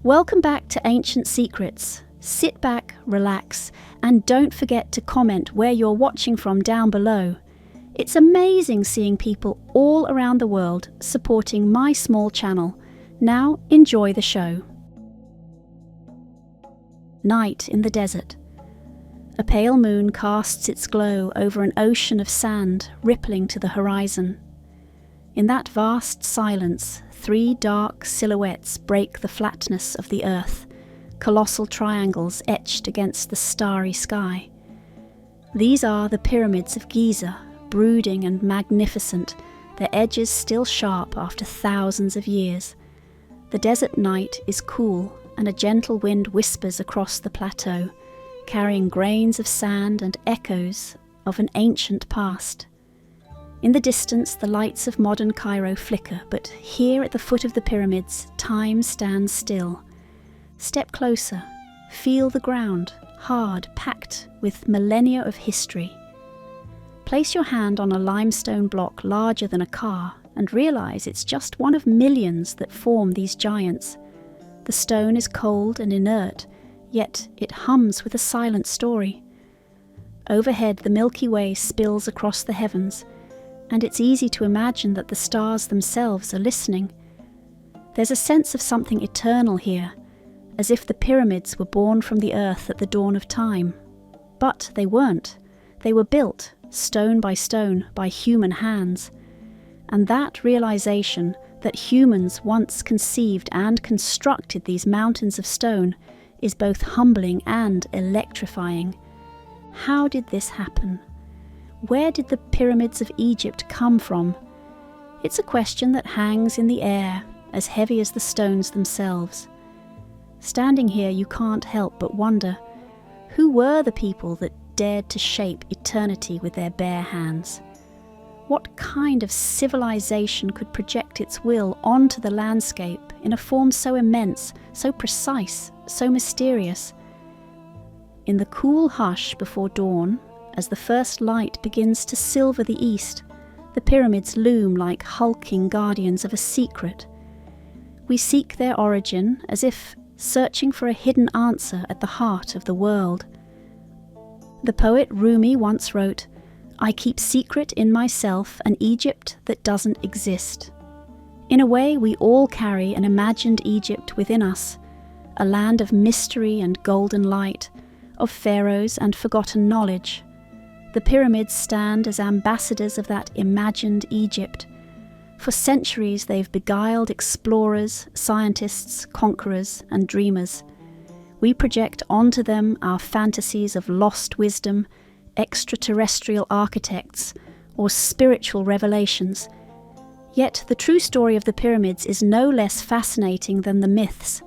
Welcome back to Ancient Secrets. Sit back, relax, and don't forget to comment where you're watching from down below. It's amazing seeing people all around the world supporting my small channel. Now enjoy the show. Night in the desert. A pale moon casts its glow over an ocean of sand rippling to the horizon. In that vast silence, three dark silhouettes break the flatness of the earth, colossal triangles etched against the starry sky. These are the pyramids of Giza, brooding and magnificent, their edges still sharp after thousands of years. The desert night is cool, and a gentle wind whispers across the plateau, carrying grains of sand and echoes of an ancient past. In the distance, the lights of modern Cairo flicker, but here at the foot of the pyramids, time stands still. Step closer, feel the ground, hard, packed with millennia of history. Place your hand on a limestone block larger than a car and realize it's just one of millions that form these giants. The stone is cold and inert, yet it hums with a silent story. Overhead, the Milky Way spills across the heavens, and it's easy to imagine that the stars themselves are listening. There's a sense of something eternal here, as if the pyramids were born from the earth at the dawn of time. But they weren't. They were built, stone by stone, by human hands. And that realization that humans once conceived and constructed these mountains of stone is both humbling and electrifying. How did this happen? Where did the pyramids of Egypt come from? It's a question that hangs in the air, as heavy as the stones themselves. Standing here, you can't help but wonder, who were the people that dared to shape eternity with their bare hands? What kind of civilization could project its will onto the landscape in a form so immense, so precise, so mysterious? In the cool hush before dawn, as the first light begins to silver the east, the pyramids loom like hulking guardians of a secret. We seek their origin as if searching for a hidden answer at the heart of the world. The poet Rumi once wrote, "I keep secret in myself an Egypt that doesn't exist." In a way, we all carry an imagined Egypt within us, a land of mystery and golden light, of pharaohs and forgotten knowledge. The pyramids stand as ambassadors of that imagined Egypt. For centuries they've beguiled explorers, scientists, conquerors, and dreamers. We project onto them our fantasies of lost wisdom, extraterrestrial architects, or spiritual revelations. Yet the true story of the pyramids is no less fascinating than the myths.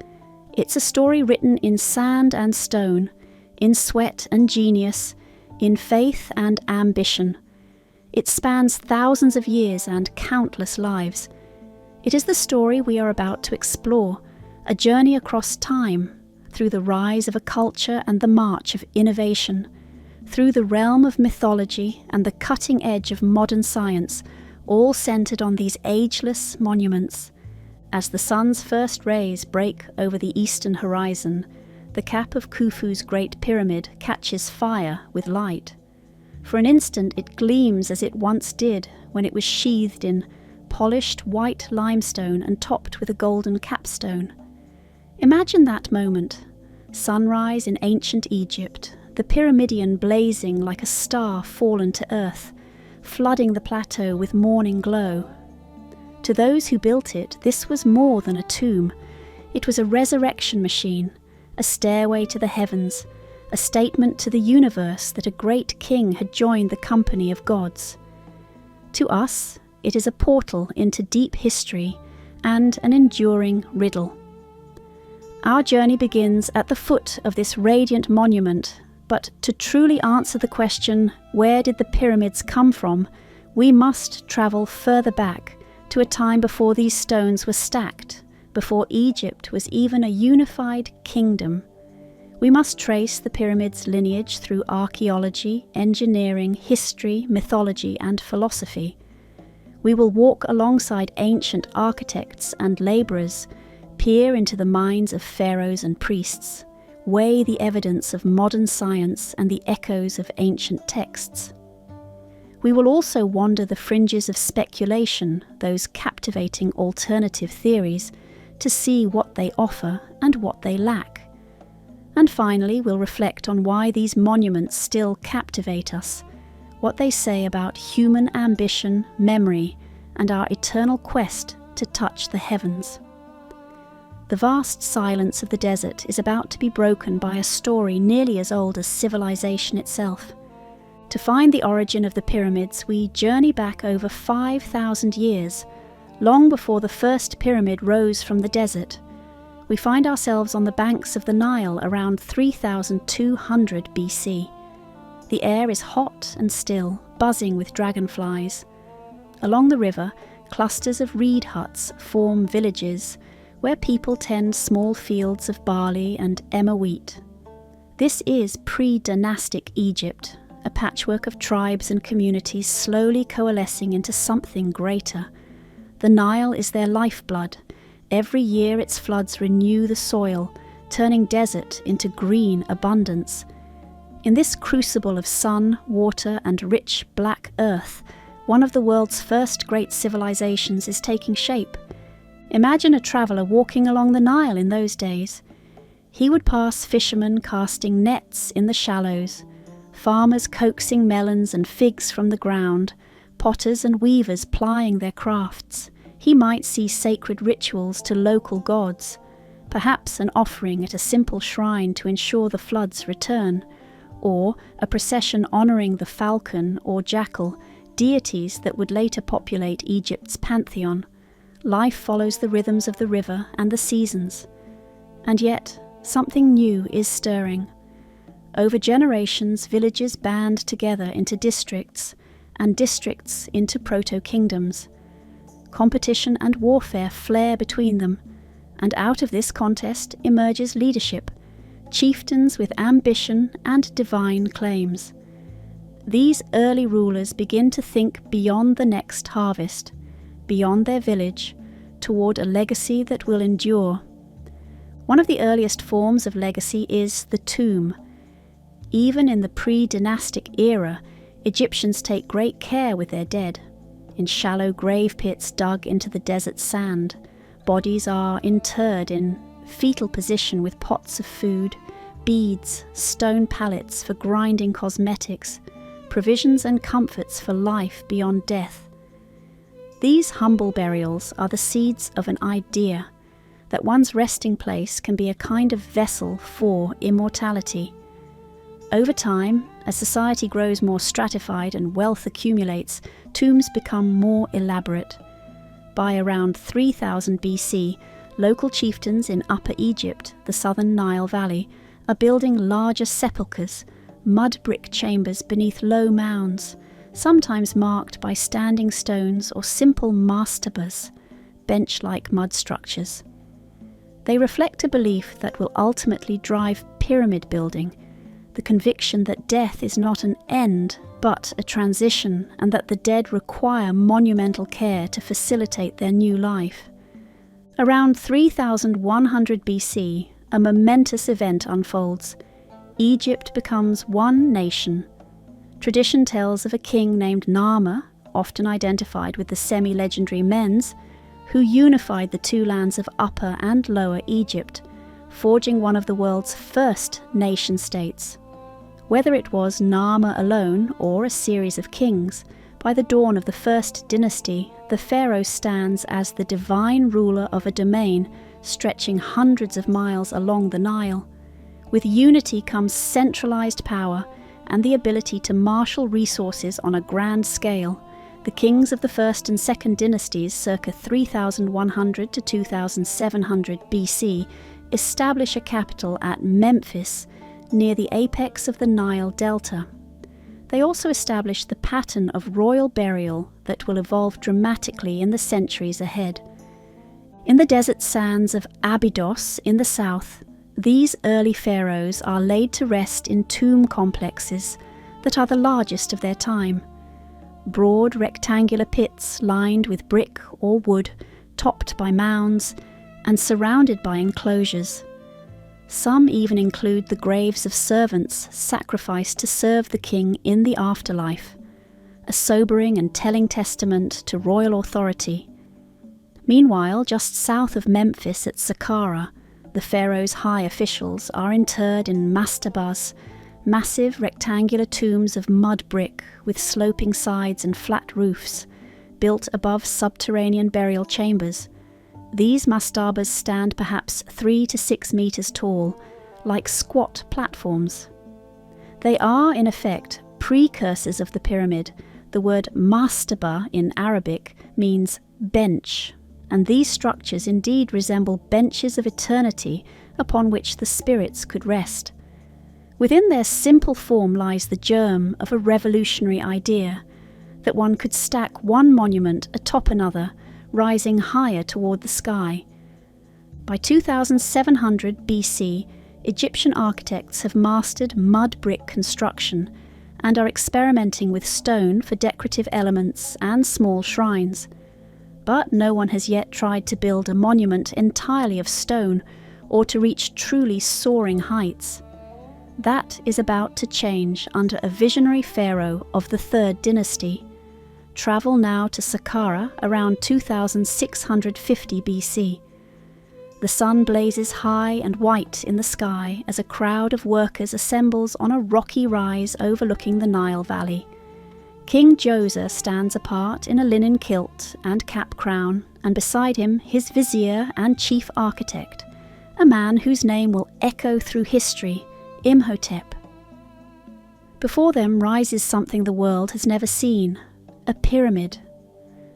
It's a story written in sand and stone, in sweat and genius, in faith and ambition. It spans thousands of years and countless lives. It is the story we are about to explore, a journey across time, through the rise of a culture and the march of innovation, through the realm of mythology and the cutting edge of modern science, all centered on these ageless monuments. As the sun's first rays break over the eastern horizon, the cap of Khufu's Great Pyramid catches fire with light. For an instant it gleams as it once did when it was sheathed in polished white limestone and topped with a golden capstone. Imagine that moment. Sunrise in ancient Egypt, the pyramidion blazing like a star fallen to earth, flooding the plateau with morning glow. To those who built it, this was more than a tomb. It was a resurrection machine, a stairway to the heavens, a statement to the universe that a great king had joined the company of gods. To us, it is a portal into deep history and an enduring riddle. Our journey begins at the foot of this radiant monument, but to truly answer the question, where did the pyramids come from, we must travel further back to a time before these stones were stacked, before Egypt was even a unified kingdom. We must trace the pyramids' lineage through archaeology, engineering, history, mythology, and philosophy. We will walk alongside ancient architects and labourers, peer into the minds of pharaohs and priests, weigh the evidence of modern science and the echoes of ancient texts. We will also wander the fringes of speculation, those captivating alternative theories, to see what they offer and what they lack. And finally, we'll reflect on why these monuments still captivate us, what they say about human ambition, memory, and our eternal quest to touch the heavens. The vast silence of the desert is about to be broken by a story nearly as old as civilization itself. To find the origin of the pyramids, we journey back over 5,000 years, long before the first pyramid rose from the desert. We find ourselves on the banks of the Nile around 3,200 BC. The air is hot and still, buzzing with dragonflies. Along the river, clusters of reed huts form villages where people tend small fields of barley and emmer wheat. This is pre-dynastic Egypt, a patchwork of tribes and communities slowly coalescing into something greater. The Nile is their lifeblood. Every year its floods renew the soil, turning desert into green abundance. In this crucible of sun, water, and rich black earth, one of the world's first great civilizations is taking shape. Imagine a traveller walking along the Nile in those days. He would pass fishermen casting nets in the shallows, farmers coaxing melons and figs from the ground, potters and weavers plying their crafts. He might see sacred rituals to local gods, perhaps an offering at a simple shrine to ensure the flood's return, or a procession honouring the falcon or jackal, deities that would later populate Egypt's pantheon. Life follows the rhythms of the river and the seasons. And yet, something new is stirring. Over generations, villages band together into districts, and districts into proto-kingdoms. Competition and warfare flare between them, and out of this contest emerges leadership, chieftains with ambition and divine claims. These early rulers begin to think beyond the next harvest, beyond their village, toward a legacy that will endure. One of the earliest forms of legacy is the tomb. Even in the pre-dynastic era, Egyptians take great care with their dead. In shallow grave pits dug into the desert sand, bodies are interred in fetal position with pots of food, beads, stone pallets for grinding cosmetics, provisions and comforts for life beyond death. These humble burials are the seeds of an idea that one's resting place can be a kind of vessel for immortality. Over time, as society grows more stratified and wealth accumulates, tombs become more elaborate. By around 3000 BC, local chieftains in Upper Egypt, the southern Nile Valley, are building larger sepulchres, mud brick chambers beneath low mounds, sometimes marked by standing stones or simple mastabas, bench-like mud structures. They reflect a belief that will ultimately drive pyramid building, the conviction that death is not an end, but a transition, and that the dead require monumental care to facilitate their new life. Around 3100 BC, a momentous event unfolds. Egypt becomes one nation. Tradition tells of a king named Narmer, often identified with the semi-legendary Menz, who unified the two lands of Upper and Lower Egypt, forging one of the world's first nation-states. Whether it was Narmer alone or a series of kings, by the dawn of the first dynasty, the pharaoh stands as the divine ruler of a domain stretching hundreds of miles along the Nile. With unity comes centralized power and the ability to marshal resources on a grand scale. The kings of the first and second dynasties, circa 3100 to 2700 BC, establish a capital at Memphis, near the apex of the Nile Delta. They also established the pattern of royal burial that will evolve dramatically in the centuries ahead. In the desert sands of Abydos in the south, these early pharaohs are laid to rest in tomb complexes that are the largest of their time. Broad rectangular pits lined with brick or wood, topped by mounds, and surrounded by enclosures. Some even include the graves of servants sacrificed to serve the king in the afterlife, a sobering and telling testament to royal authority. Meanwhile, just south of Memphis at Saqqara, the pharaoh's high officials are interred in mastabas, massive rectangular tombs of mud brick with sloping sides and flat roofs, built above subterranean burial chambers. These mastabas stand perhaps 3 to 6 meters tall, like squat platforms. They are, in effect, precursors of the pyramid. The word mastaba in Arabic means bench, and these structures indeed resemble benches of eternity upon which the spirits could rest. Within their simple form lies the germ of a revolutionary idea, that one could stack one monument atop another, rising higher toward the sky. By 2700 BC, Egyptian architects have mastered mud brick construction and are experimenting with stone for decorative elements and small shrines. But no one has yet tried to build a monument entirely of stone or to reach truly soaring heights. That is about to change under a visionary pharaoh of the Third Dynasty. Travel now to Saqqara around 2650 BC. The sun blazes high and white in the sky as a crowd of workers assembles on a rocky rise overlooking the Nile Valley. King Djoser stands apart in a linen kilt and cap crown, and beside him his vizier and chief architect, a man whose name will echo through history, Imhotep. Before them rises something the world has never seen, a pyramid.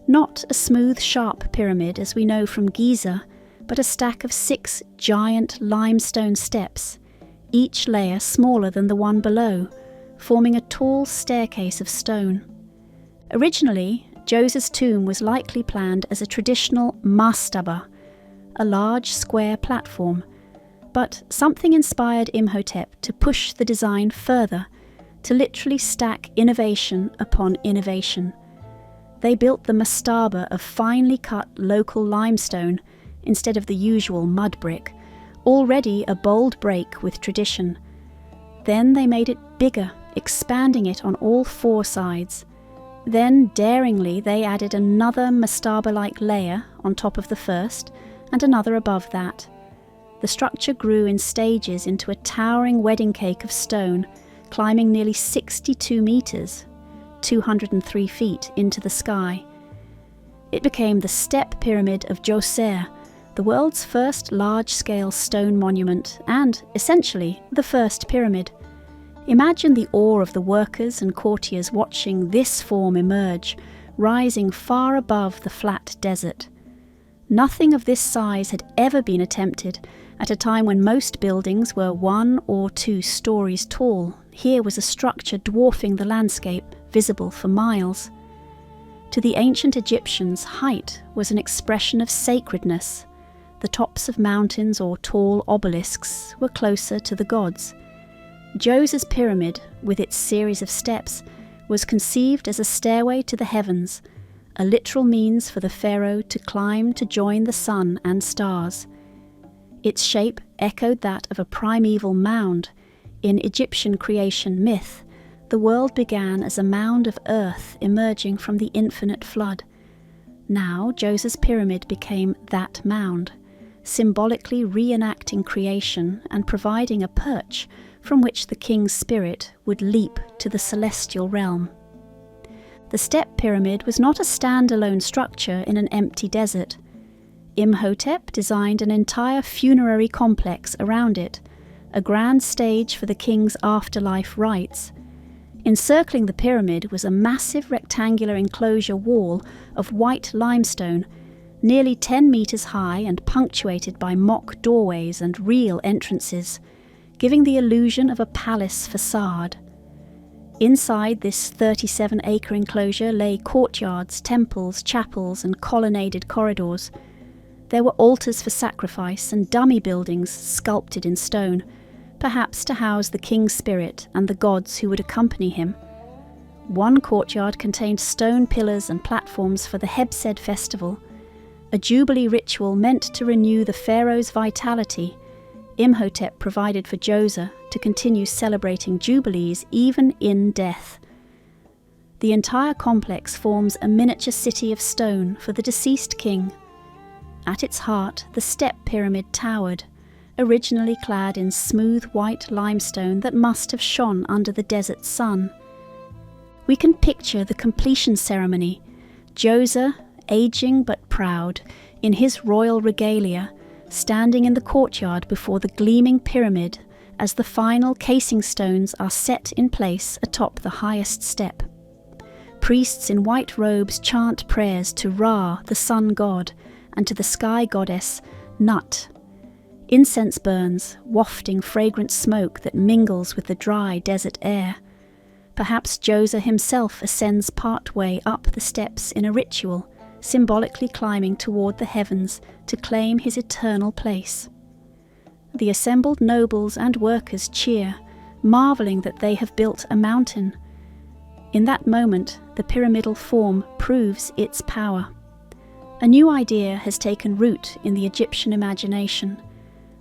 Not a smooth, sharp pyramid as we know from Giza, but a stack of 6 giant limestone steps, each layer smaller than the one below, forming a tall staircase of stone. Originally, Djoser's tomb was likely planned as a traditional mastaba, a large square platform, but something inspired Imhotep to push the design further, to literally stack innovation upon innovation. They built the mastaba of finely cut local limestone instead of the usual mud brick, already a bold break with tradition. Then they made it bigger, expanding it on all 4 sides. Then, daringly, they added another mastaba-like layer on top of the first, and another above that. The structure grew in stages into a towering wedding cake of stone, climbing nearly 62 meters, 203 feet, into the sky. It became the Step Pyramid of Djoser, the world's first large-scale stone monument, and, essentially, the first pyramid. Imagine the awe of the workers and courtiers watching this form emerge, rising far above the flat desert. Nothing of this size had ever been attempted at a time when most buildings were 1 or 2 stories tall. Here was a structure dwarfing the landscape, visible for miles. To the ancient Egyptians, height was an expression of sacredness. The tops of mountains or tall obelisks were closer to the gods. Djoser's pyramid, with its series of steps, was conceived as a stairway to the heavens, a literal means for the pharaoh to climb to join the sun and stars. Its shape echoed that of a primeval mound. In Egyptian creation myth, the world began as a mound of earth emerging from the infinite flood. Now Djoser's pyramid became that mound, symbolically reenacting creation and providing a perch from which the king's spirit would leap to the celestial realm. The Step Pyramid was not a standalone structure in an empty desert. Imhotep designed an entire funerary complex around it, a grand stage for the king's afterlife rites. Encircling the pyramid was a massive rectangular enclosure wall of white limestone, nearly 10 meters high and punctuated by mock doorways and real entrances, giving the illusion of a palace facade. Inside this 37-acre enclosure lay courtyards, temples, chapels, and colonnaded corridors. There were altars for sacrifice and dummy buildings sculpted in stone, perhaps to house the king's spirit and the gods who would accompany him. One courtyard contained stone pillars and platforms for the Hebsed festival. a jubilee ritual meant to renew the pharaoh's vitality, Imhotep provided for Djoser to continue celebrating jubilees even in death. The entire complex forms a miniature city of stone for the deceased king. At its heart, the step pyramid towered, originally clad in smooth white limestone that must have shone under the desert sun. We can picture the completion ceremony, Djoser, aging but proud, in his royal regalia, standing in the courtyard before the gleaming pyramid as the final casing stones are set in place atop the highest step. Priests in white robes chant prayers to Ra, the sun god, and to the sky goddess, Nut. Incense burns, wafting fragrant smoke that mingles with the dry desert air. Perhaps Djoser himself ascends partway up the steps in a ritual, symbolically climbing toward the heavens to claim his eternal place. The assembled nobles and workers cheer, marveling that they have built a mountain. In that moment, the pyramidal form proves its power. A new idea has taken root in the Egyptian imagination,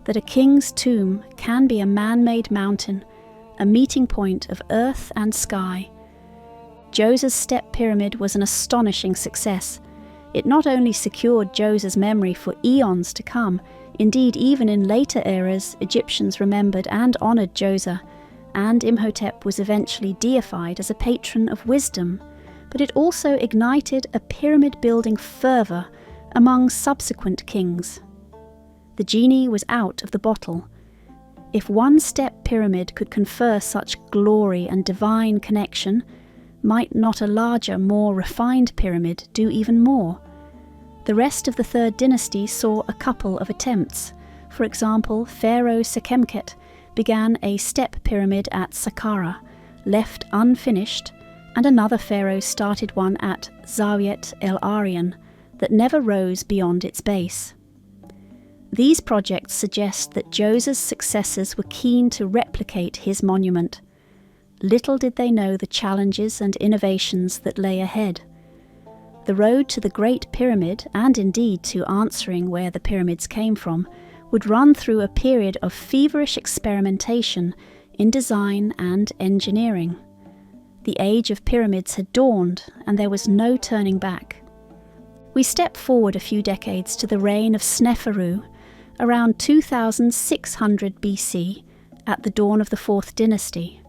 that a king's tomb can be a man-made mountain, a meeting point of earth and sky. Djoser's step pyramid was an astonishing success. It not only secured Djoser's memory for eons to come, indeed even in later eras Egyptians remembered and honoured Djoser, and Imhotep was eventually deified as a patron of wisdom, but it also ignited a pyramid-building fervour among subsequent kings. The genie was out of the bottle. If one step pyramid could confer such glory and divine connection, might not a larger, more refined pyramid do even more? The rest of the Third Dynasty saw a couple of attempts. For example, Pharaoh Sekhemkhet began a step pyramid at Saqqara, left unfinished, and another pharaoh started one at Zawiet el-Aryan that never rose beyond its base. These projects suggest that Djoser's successors were keen to replicate his monument. Little did they know the challenges and innovations that lay ahead. The road to the Great Pyramid, and indeed to answering where the pyramids came from, would run through a period of feverish experimentation in design and engineering. The age of pyramids had dawned, and there was no turning back. We step forward a few decades to the reign of Sneferu, around 2600 BC, at the dawn of the Fourth Dynasty.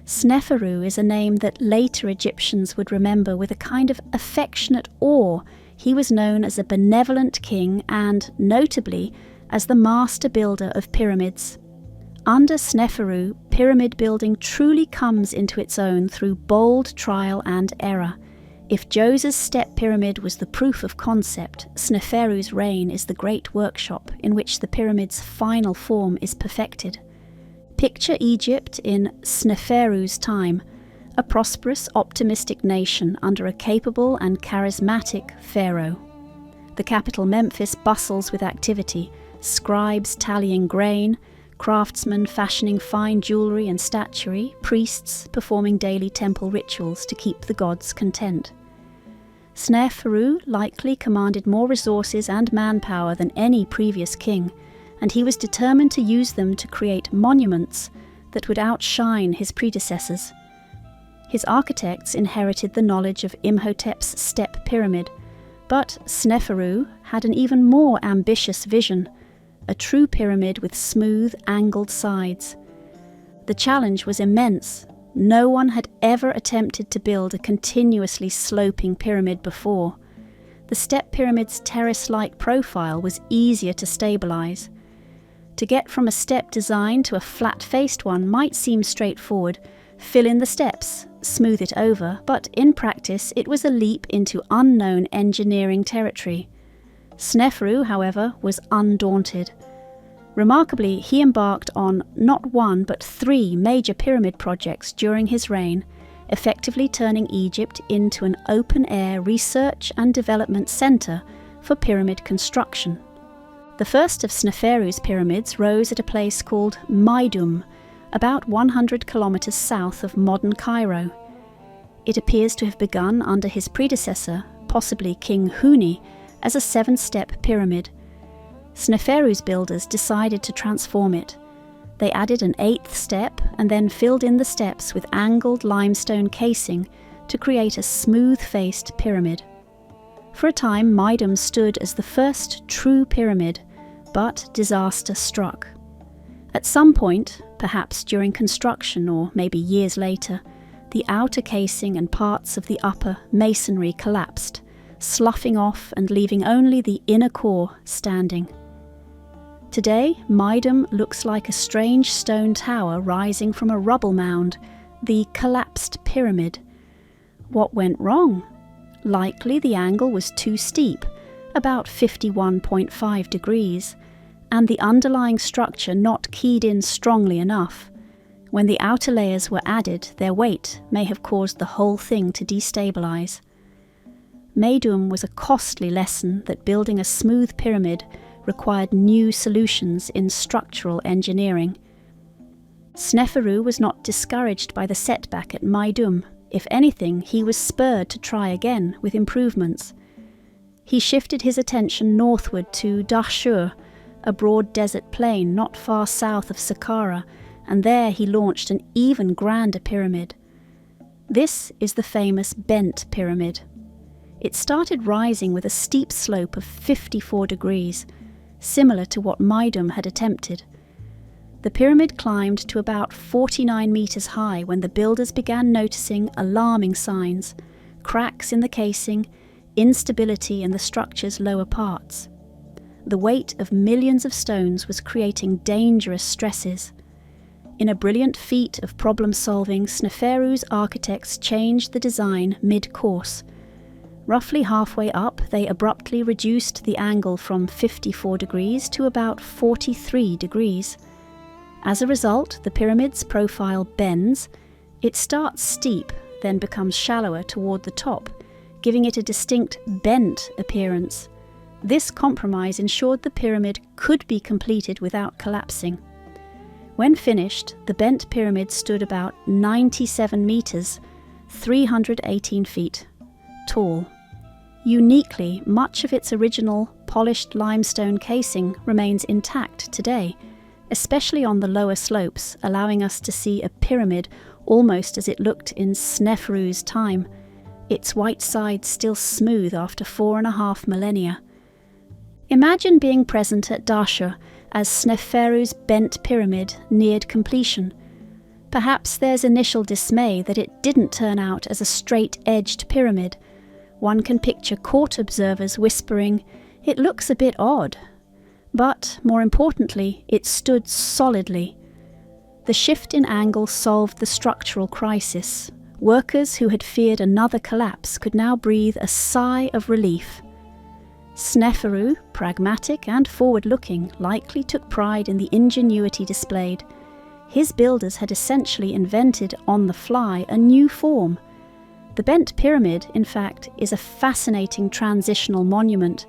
Sneferu is a name that later Egyptians would remember with a kind of affectionate awe. He was known as a benevolent king and, notably, as the master builder of pyramids. Under Sneferu, pyramid building truly comes into its own through bold trial and error. If Djoser's step pyramid was the proof of concept, Sneferu's reign is the great workshop in which the pyramid's final form is perfected. Picture Egypt in Sneferu's time, a prosperous, optimistic nation under a capable and charismatic pharaoh. The capital Memphis bustles with activity, scribes tallying grain, craftsmen fashioning fine jewellery and statuary, priests performing daily temple rituals to keep the gods content. Sneferu likely commanded more resources and manpower than any previous king, and he was determined to use them to create monuments that would outshine his predecessors. His architects inherited the knowledge of Imhotep's step pyramid, but Sneferu had an even more ambitious vision, a true pyramid with smooth, angled sides. The challenge was immense. No one had ever attempted to build a continuously sloping pyramid before. The step pyramid's terrace-like profile was easier to stabilize. To get from a step design to a flat-faced one might seem straightforward. Fill in the steps, smooth it over, but in practice it was a leap into unknown engineering territory. Sneferu, however, was undaunted. Remarkably, he embarked on not one but 3 major pyramid projects during his reign, effectively turning Egypt into an open-air research and development centre for pyramid construction. The first of Sneferu's pyramids rose at a place called Maidum, about 100 kilometres south of modern Cairo. It appears to have begun under his predecessor, possibly King Huni, as a 7-step pyramid. Sneferu's builders decided to transform it. They added an 8th step and then filled in the steps with angled limestone casing to create a smooth-faced pyramid. For a time, Meidum stood as the first true pyramid, but disaster struck. At some point, perhaps during construction or maybe years later, the outer casing and parts of the upper masonry collapsed, sloughing off and leaving only the inner core standing. Today, Meidum looks like a strange stone tower rising from a rubble mound, the collapsed pyramid. What went wrong? Likely the angle was too steep, about 51.5 degrees, and the underlying structure not keyed in strongly enough. When the outer layers were added, their weight may have caused the whole thing to destabilize. Meidum was a costly lesson that building a smooth pyramid required new solutions in structural engineering. Sneferu was not discouraged by the setback at Meidum. If anything, he was spurred to try again with improvements. He shifted his attention northward to Dahshur, a broad desert plain not far south of Saqqara, and there he launched an even grander pyramid. This is the famous bent pyramid. It started rising with a steep slope of 54 degrees, similar to what Meidum had attempted. The pyramid climbed to about 49 meters high when the builders began noticing alarming signs: cracks in the casing, instability in the structure's lower parts. The weight of millions of stones was creating dangerous stresses. In a brilliant feat of problem-solving, Sneferu's architects changed the design mid-course. Roughly halfway up, they abruptly reduced the angle from 54 degrees to about 43 degrees. As a result, the pyramid's profile bends. It starts steep, then becomes shallower toward the top, giving it a distinct bent appearance. This compromise ensured the pyramid could be completed without collapsing. When finished, the bent pyramid stood about 97 meters, 318 feet, tall. Uniquely, much of its original polished limestone casing remains intact today, especially on the lower slopes, allowing us to see a pyramid almost as it looked in Sneferu's time, its white sides still smooth after 4.5 millennia. Imagine being present at Dahshur as Sneferu's bent pyramid neared completion. Perhaps there's initial dismay that it didn't turn out as a straight-edged pyramid. One can picture court observers whispering, "It looks a bit odd." But, more importantly, it stood solidly. The shift in angle solved the structural crisis. Workers who had feared another collapse could now breathe a sigh of relief. Sneferu, pragmatic and forward-looking, likely took pride in the ingenuity displayed. His builders had essentially invented on the fly a new form. The bent pyramid, in fact, is a fascinating transitional monument.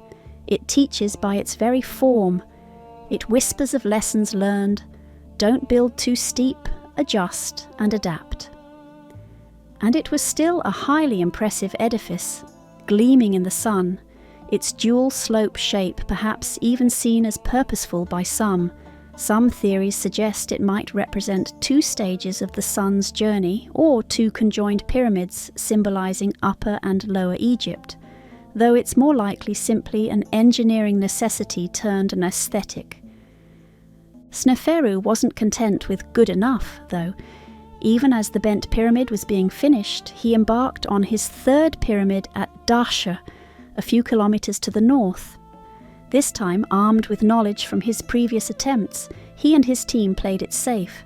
It teaches by its very form. It whispers of lessons learned. Don't build too steep, adjust and adapt. And it was still a highly impressive edifice, gleaming in the sun, its dual slope shape perhaps even seen as purposeful by some. Some theories suggest it might represent 2 stages of the sun's journey, or 2 conjoined pyramids symbolizing Upper and Lower Egypt, though it's more likely simply an engineering necessity turned an aesthetic. Sneferu wasn't content with good enough, though. Even as the bent pyramid was being finished, he embarked on his 3rd pyramid at Dahshur, a few kilometers to the north. This time, armed with knowledge from his previous attempts, he and his team played it safe.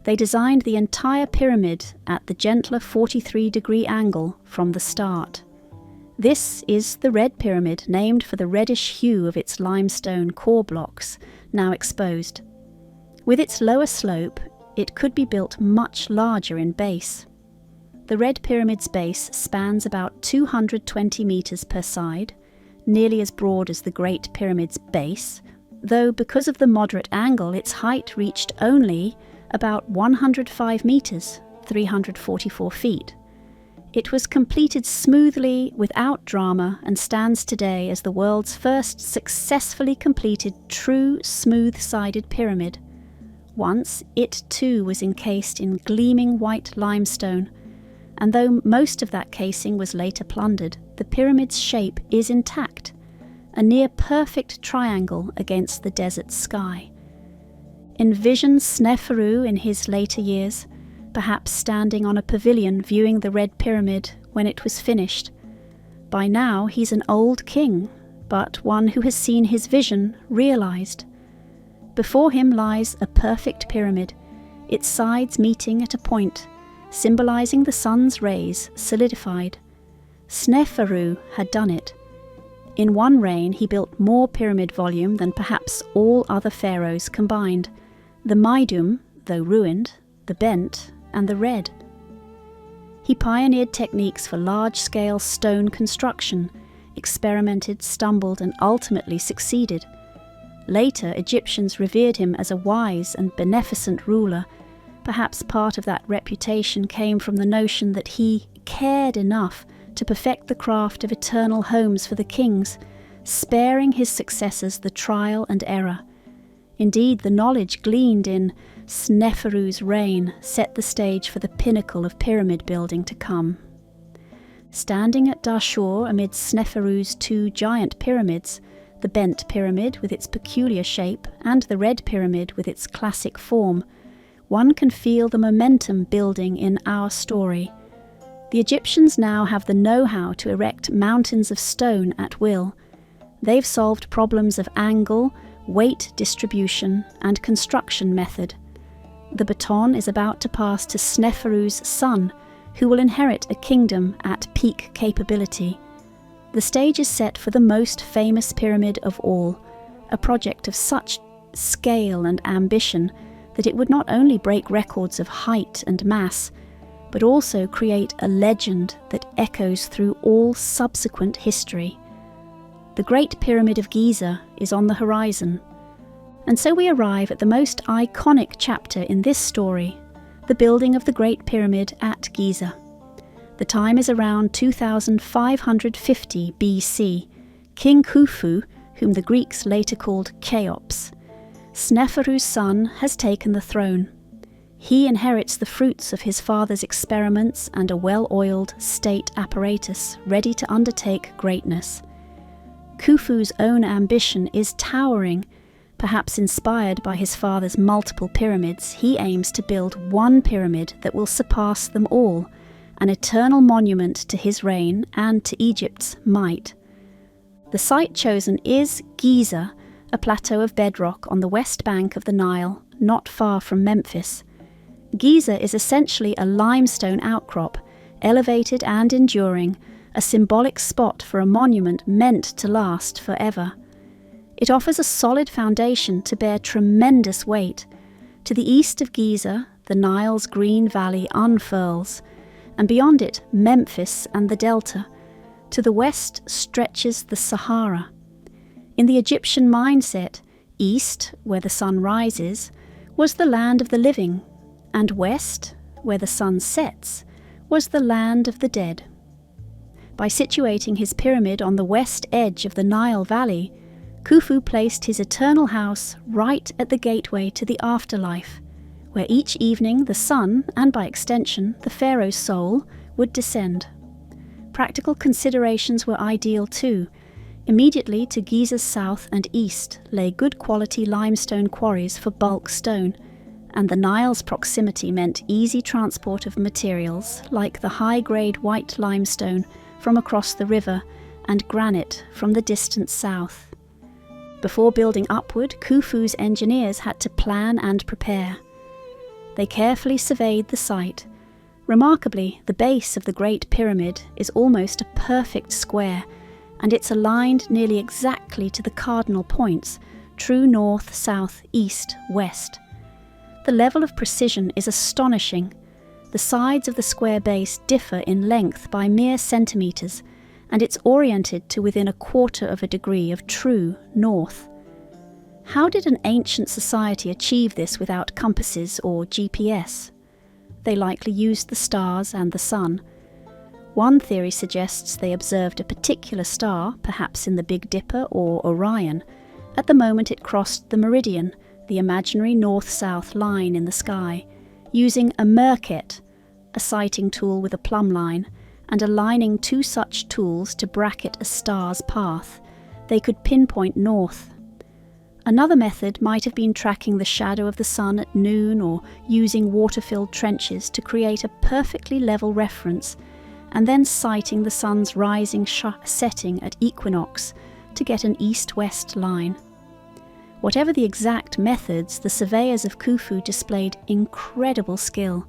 They designed the entire pyramid at the gentler 43-degree angle from the start. This is the Red Pyramid, named for the reddish hue of its limestone core blocks, now exposed. With its lower slope, it could be built much larger in base. The Red Pyramid's base spans about 220 meters per side, nearly as broad as the Great Pyramid's base, though because of the moderate angle its height reached only about 105 meters, 344 feet. It was completed smoothly, without drama, and stands today as the world's first successfully completed true smooth-sided pyramid. Once, it too was encased in gleaming white limestone, and though most of that casing was later plundered, the pyramid's shape is intact, a near-perfect triangle against the desert sky. Envision Sneferu in his later years, perhaps standing on a pavilion viewing the Red Pyramid when it was finished. By now he's an old king, but one who has seen his vision realized. Before him lies a perfect pyramid, its sides meeting at a point, symbolizing the sun's rays solidified. Sneferu had done it. In one reign he built more pyramid volume than perhaps all other pharaohs combined. The Maidum, though ruined, the Bent, and the Red. He pioneered techniques for large-scale stone construction, experimented, stumbled, and ultimately succeeded. Later, Egyptians revered him as a wise and beneficent ruler. Perhaps part of that reputation came from the notion that he cared enough to perfect the craft of eternal homes for the kings, sparing his successors the trial and error. Indeed, the knowledge gleaned in Sneferu's reign set the stage for the pinnacle of pyramid building to come. Standing at Dashur amid Sneferu's two giant pyramids, the Bent Pyramid with its peculiar shape and the Red Pyramid with its classic form, one can feel the momentum building in our story. The Egyptians now have the know-how to erect mountains of stone at will. They've solved problems of angle, weight distribution, and construction method. The baton is about to pass to Sneferu's son, who will inherit a kingdom at peak capability. The stage is set for the most famous pyramid of all, a project of such scale and ambition that it would not only break records of height and mass, but also create a legend that echoes through all subsequent history. The Great Pyramid of Giza is on the horizon, and so we arrive at the most iconic chapter in this story, the building of the Great Pyramid at Giza. The time is around 2550 BC. King Khufu, whom the Greeks later called Cheops, Sneferu's son, has taken the throne. He inherits the fruits of his father's experiments and a well-oiled state apparatus ready to undertake greatness. Khufu's own ambition is towering. Perhaps inspired by his father's multiple pyramids, he aims to build one pyramid that will surpass them all, an eternal monument to his reign and to Egypt's might. The site chosen is Giza, a plateau of bedrock on the west bank of the Nile, not far from Memphis. Giza is essentially a limestone outcrop, elevated and enduring, a symbolic spot for a monument meant to last forever. It offers a solid foundation to bear tremendous weight. To the east of Giza, the Nile's green valley unfurls, and beyond it, Memphis and the Delta. To the west stretches the Sahara. In the Egyptian mindset, east, where the sun rises, was the land of the living, and west, where the sun sets, was the land of the dead. By situating his pyramid on the west edge of the Nile Valley, Khufu placed his eternal house right at the gateway to the afterlife, where each evening the sun, and by extension the pharaoh's soul, would descend. Practical considerations were ideal too. Immediately to Giza's south and east lay good quality limestone quarries for bulk stone, and the Nile's proximity meant easy transport of materials like the high-grade white limestone from across the river and granite from the distant south. Before building upward, Khufu's engineers had to plan and prepare. They carefully surveyed the site. Remarkably, the base of the Great Pyramid is almost a perfect square, and it's aligned nearly exactly to the cardinal points, true north, south, east, west. The level of precision is astonishing. The sides of the square base differ in length by mere centimetres, and it's oriented to within 1/4 of a degree of true north. How did an ancient society achieve this without compasses or GPS? They likely used the stars and the sun. One theory suggests they observed a particular star, perhaps in the Big Dipper or Orion, at the moment it crossed the meridian, the imaginary north-south line in the sky, using a merket, a sighting tool with a plumb line, and aligning two such tools to bracket a star's path. They could pinpoint north. Another method might have been tracking the shadow of the sun at noon or using water-filled trenches to create a perfectly level reference, and then sighting the sun's rising setting at equinox to get an east-west line. Whatever the exact methods, the surveyors of Khufu displayed incredible skill.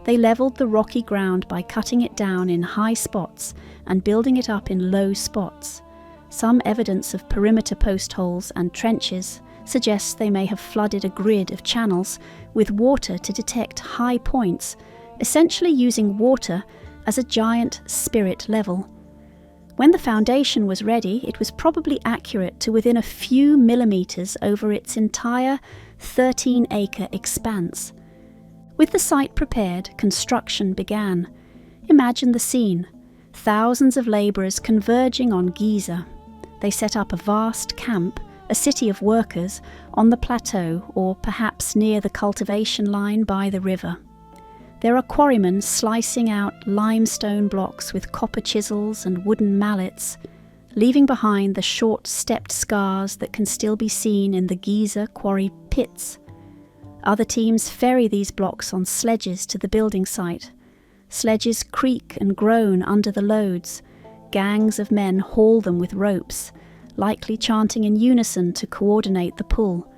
They levelled the rocky ground by cutting it down in high spots and building it up in low spots. Some evidence of perimeter post holes and trenches suggests they may have flooded a grid of channels with water to detect high points, essentially using water as a giant spirit level. When the foundation was ready, it was probably accurate to within a few millimetres over its entire 13-acre expanse. With the site prepared, construction began. Imagine the scene. Thousands of labourers converging on Giza. They set up a vast camp, a city of workers, on the plateau or perhaps near the cultivation line by the river. There are quarrymen slicing out limestone blocks with copper chisels and wooden mallets, leaving behind the short stepped scars that can still be seen in the Giza quarry pits. Other teams ferry these blocks on sledges to the building site. Sledges creak and groan under the loads. Gangs of men haul them with ropes, likely chanting in unison to coordinate the pull.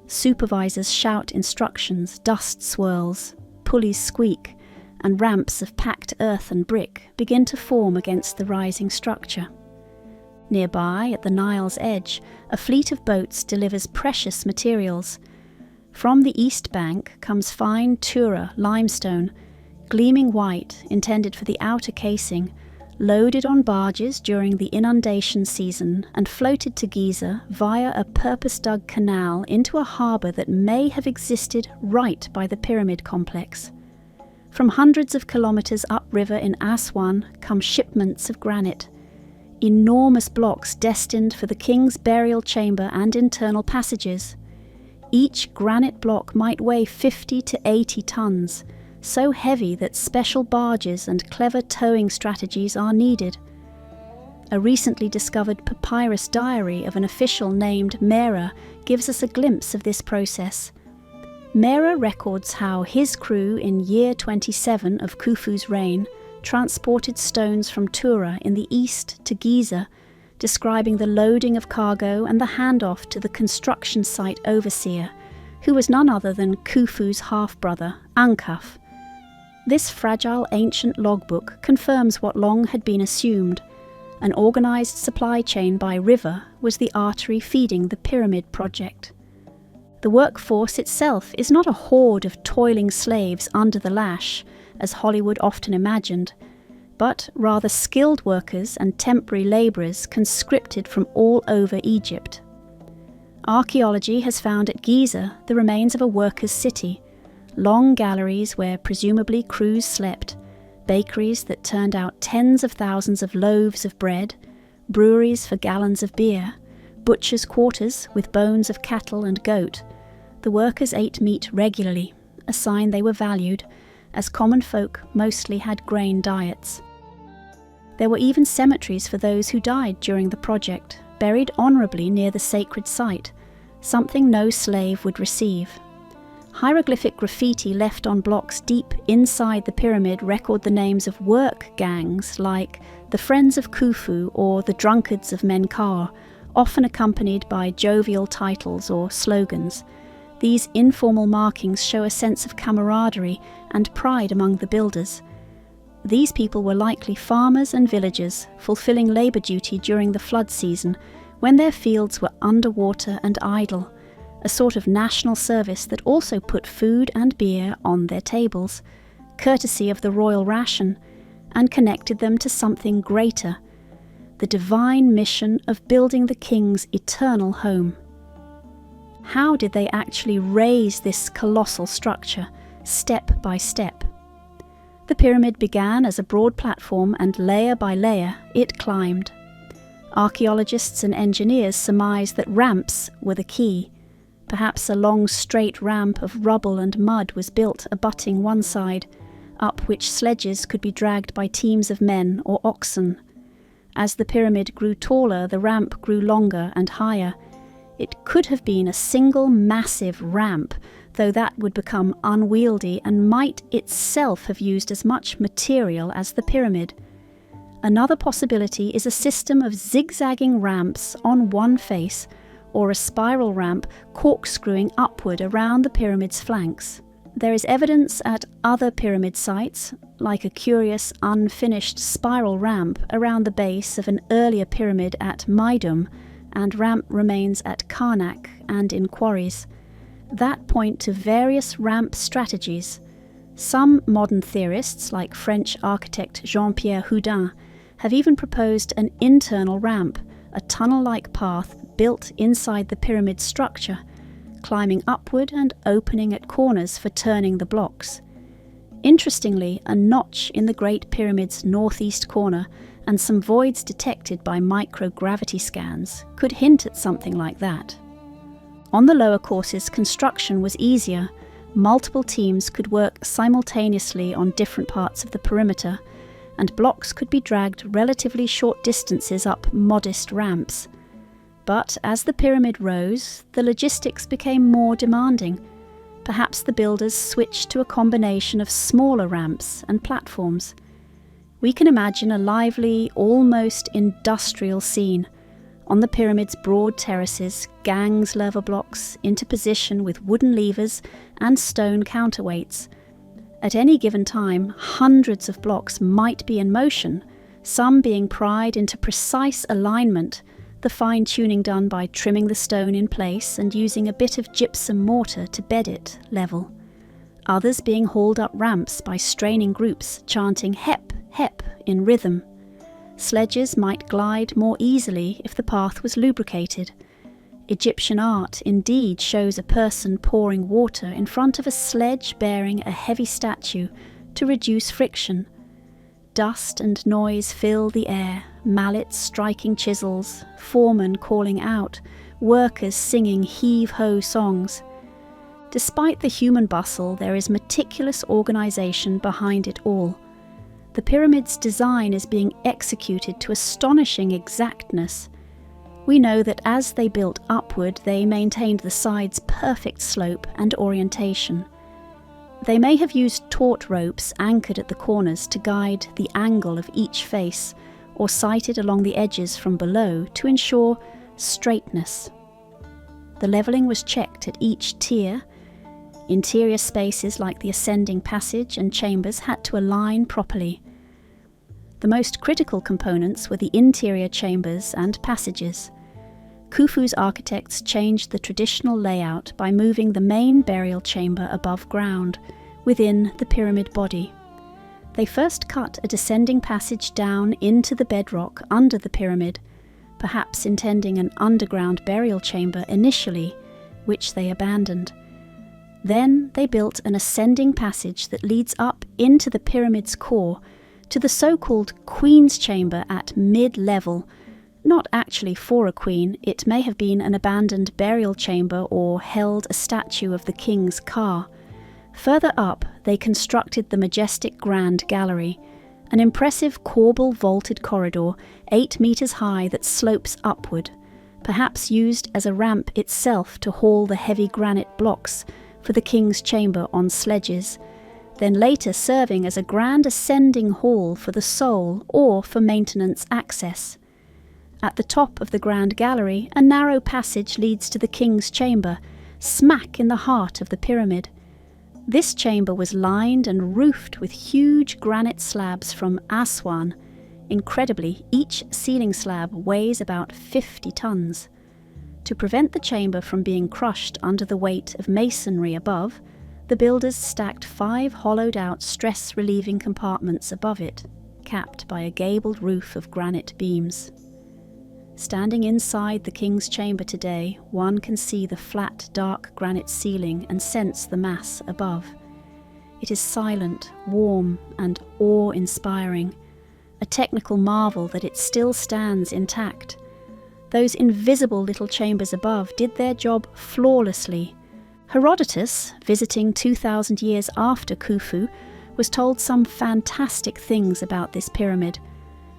Supervisors shout instructions, dust swirls, pulleys squeak, and ramps of packed earth and brick begin to form against the rising structure. Nearby, at the Nile's edge, a fleet of boats delivers precious materials. From the east bank comes fine Tura limestone, gleaming white, intended for the outer casing, loaded on barges during the inundation season and floated to Giza via a purpose-dug canal into a harbour that may have existed right by the pyramid complex. From hundreds of kilometres upriver in Aswan come shipments of granite, enormous blocks destined for the king's burial chamber and internal passages. Each granite block might weigh 50 to 80 tons, so heavy that special barges and clever towing strategies are needed. A recently discovered papyrus diary of an official named Mera gives us a glimpse of this process. Mera records how his crew in year 27 of Khufu's reign transported stones from Tura in the east to Giza, describing the loading of cargo and the handoff to the construction site overseer, who was none other than Khufu's half-brother, Ankaf. This fragile ancient logbook confirms what long had been assumed. An organised supply chain by river was the artery feeding the pyramid project. The workforce itself is not a horde of toiling slaves under the lash, as Hollywood often imagined, but rather skilled workers and temporary labourers conscripted from all over Egypt. Archaeology has found at Giza the remains of a workers' city, long galleries where presumably crews slept, bakeries that turned out tens of thousands of loaves of bread, breweries for gallons of beer, butchers' quarters with bones of cattle and goat. The workers ate meat regularly, a sign they were valued, as common folk mostly had grain diets. There were even cemeteries for those who died during the project, buried honourably near the sacred site, something no slave would receive. Hieroglyphic graffiti left on blocks deep inside the pyramid record the names of work gangs like the Friends of Khufu or the Drunkards of Menkaure, often accompanied by jovial titles or slogans. These informal markings show a sense of camaraderie and pride among the builders. These people were likely farmers and villagers, fulfilling labour duty during the flood season, when their fields were underwater and idle, a sort of national service that also put food and beer on their tables, courtesy of the royal ration, and connected them to something greater, the divine mission of building the king's eternal home. How did they actually raise this colossal structure, step by step? The pyramid began as a broad platform, and layer by layer it climbed. Archaeologists and engineers surmise that ramps were the key. Perhaps a long straight ramp of rubble and mud was built abutting one side, up which sledges could be dragged by teams of men or oxen. As the pyramid grew taller, the ramp grew longer and higher. It could have been a single massive ramp, though that would become unwieldy and might itself have used as much material as the pyramid. Another possibility is a system of zigzagging ramps on one face, or a spiral ramp corkscrewing upward around the pyramid's flanks. There is evidence at other pyramid sites, like a curious unfinished spiral ramp around the base of an earlier pyramid at Meidum, and ramp remains at Karnak and in quarries, that point to various ramp strategies. Some modern theorists, like French architect Jean-Pierre Houdin, have even proposed an internal ramp, a tunnel-like path built inside the pyramid structure, climbing upward and opening at corners for turning the blocks. Interestingly, a notch in the Great Pyramid's northeast corner and some voids detected by microgravity scans could hint at something like that. On the lower courses, construction was easier. Multiple teams could work simultaneously on different parts of the perimeter, and blocks could be dragged relatively short distances up modest ramps. But as the pyramid rose, the logistics became more demanding. Perhaps the builders switched to a combination of smaller ramps and platforms. We can imagine a lively, almost industrial scene. On the pyramid's broad terraces, gangs lever blocks into position with wooden levers and stone counterweights. At any given time, hundreds of blocks might be in motion, some being pried into precise alignment, the fine-tuning done by trimming the stone in place and using a bit of gypsum mortar to bed it level. Others being hauled up ramps by straining groups chanting "Hep, Hep" in rhythm. Sledges might glide more easily if the path was lubricated. Egyptian art indeed shows a person pouring water in front of a sledge bearing a heavy statue to reduce friction. Dust and noise fill the air, mallets striking chisels, foremen calling out, workers singing heave-ho songs. Despite the human bustle, there is meticulous organisation behind it all. The pyramid's design is being executed to astonishing exactness. We know that as they built upward, they maintained the sides' perfect slope and orientation. They may have used taut ropes anchored at the corners to guide the angle of each face, or sighted along the edges from below to ensure straightness. The levelling was checked at each tier. Interior spaces like the ascending passage and chambers had to align properly. The most critical components were the interior chambers and passages. Khufu's architects changed the traditional layout by moving the main burial chamber above ground, within the pyramid body. They first cut a descending passage down into the bedrock under the pyramid, perhaps intending an underground burial chamber initially, which they abandoned. Then they built an ascending passage that leads up into the pyramid's core, to the so-called Queen's Chamber at mid-level. Not actually for a queen, it may have been an abandoned burial chamber or held a statue of the king's car. Further up, they constructed the majestic Grand Gallery, an impressive corbel vaulted corridor 8 meters high that slopes upward, perhaps used as a ramp itself to haul the heavy granite blocks for the king's chamber on sledges, then later serving as a grand ascending hall for the soul or for maintenance access. At the top of the Grand Gallery, a narrow passage leads to the king's chamber, smack in the heart of the pyramid. This chamber was lined and roofed with huge granite slabs from Aswan. Incredibly, each ceiling slab weighs about 50 tons. To prevent the chamber from being crushed under the weight of masonry above, the builders stacked 5 hollowed-out stress-relieving compartments above it, capped by a gabled roof of granite beams. Standing inside the king's chamber today, one can see the flat, dark granite ceiling and sense the mass above. It is silent, warm, and awe-inspiring, a technical marvel that it still stands intact. Those invisible little chambers above did their job flawlessly. Herodotus, visiting 2,000 years after Khufu, was told some fantastic things about this pyramid,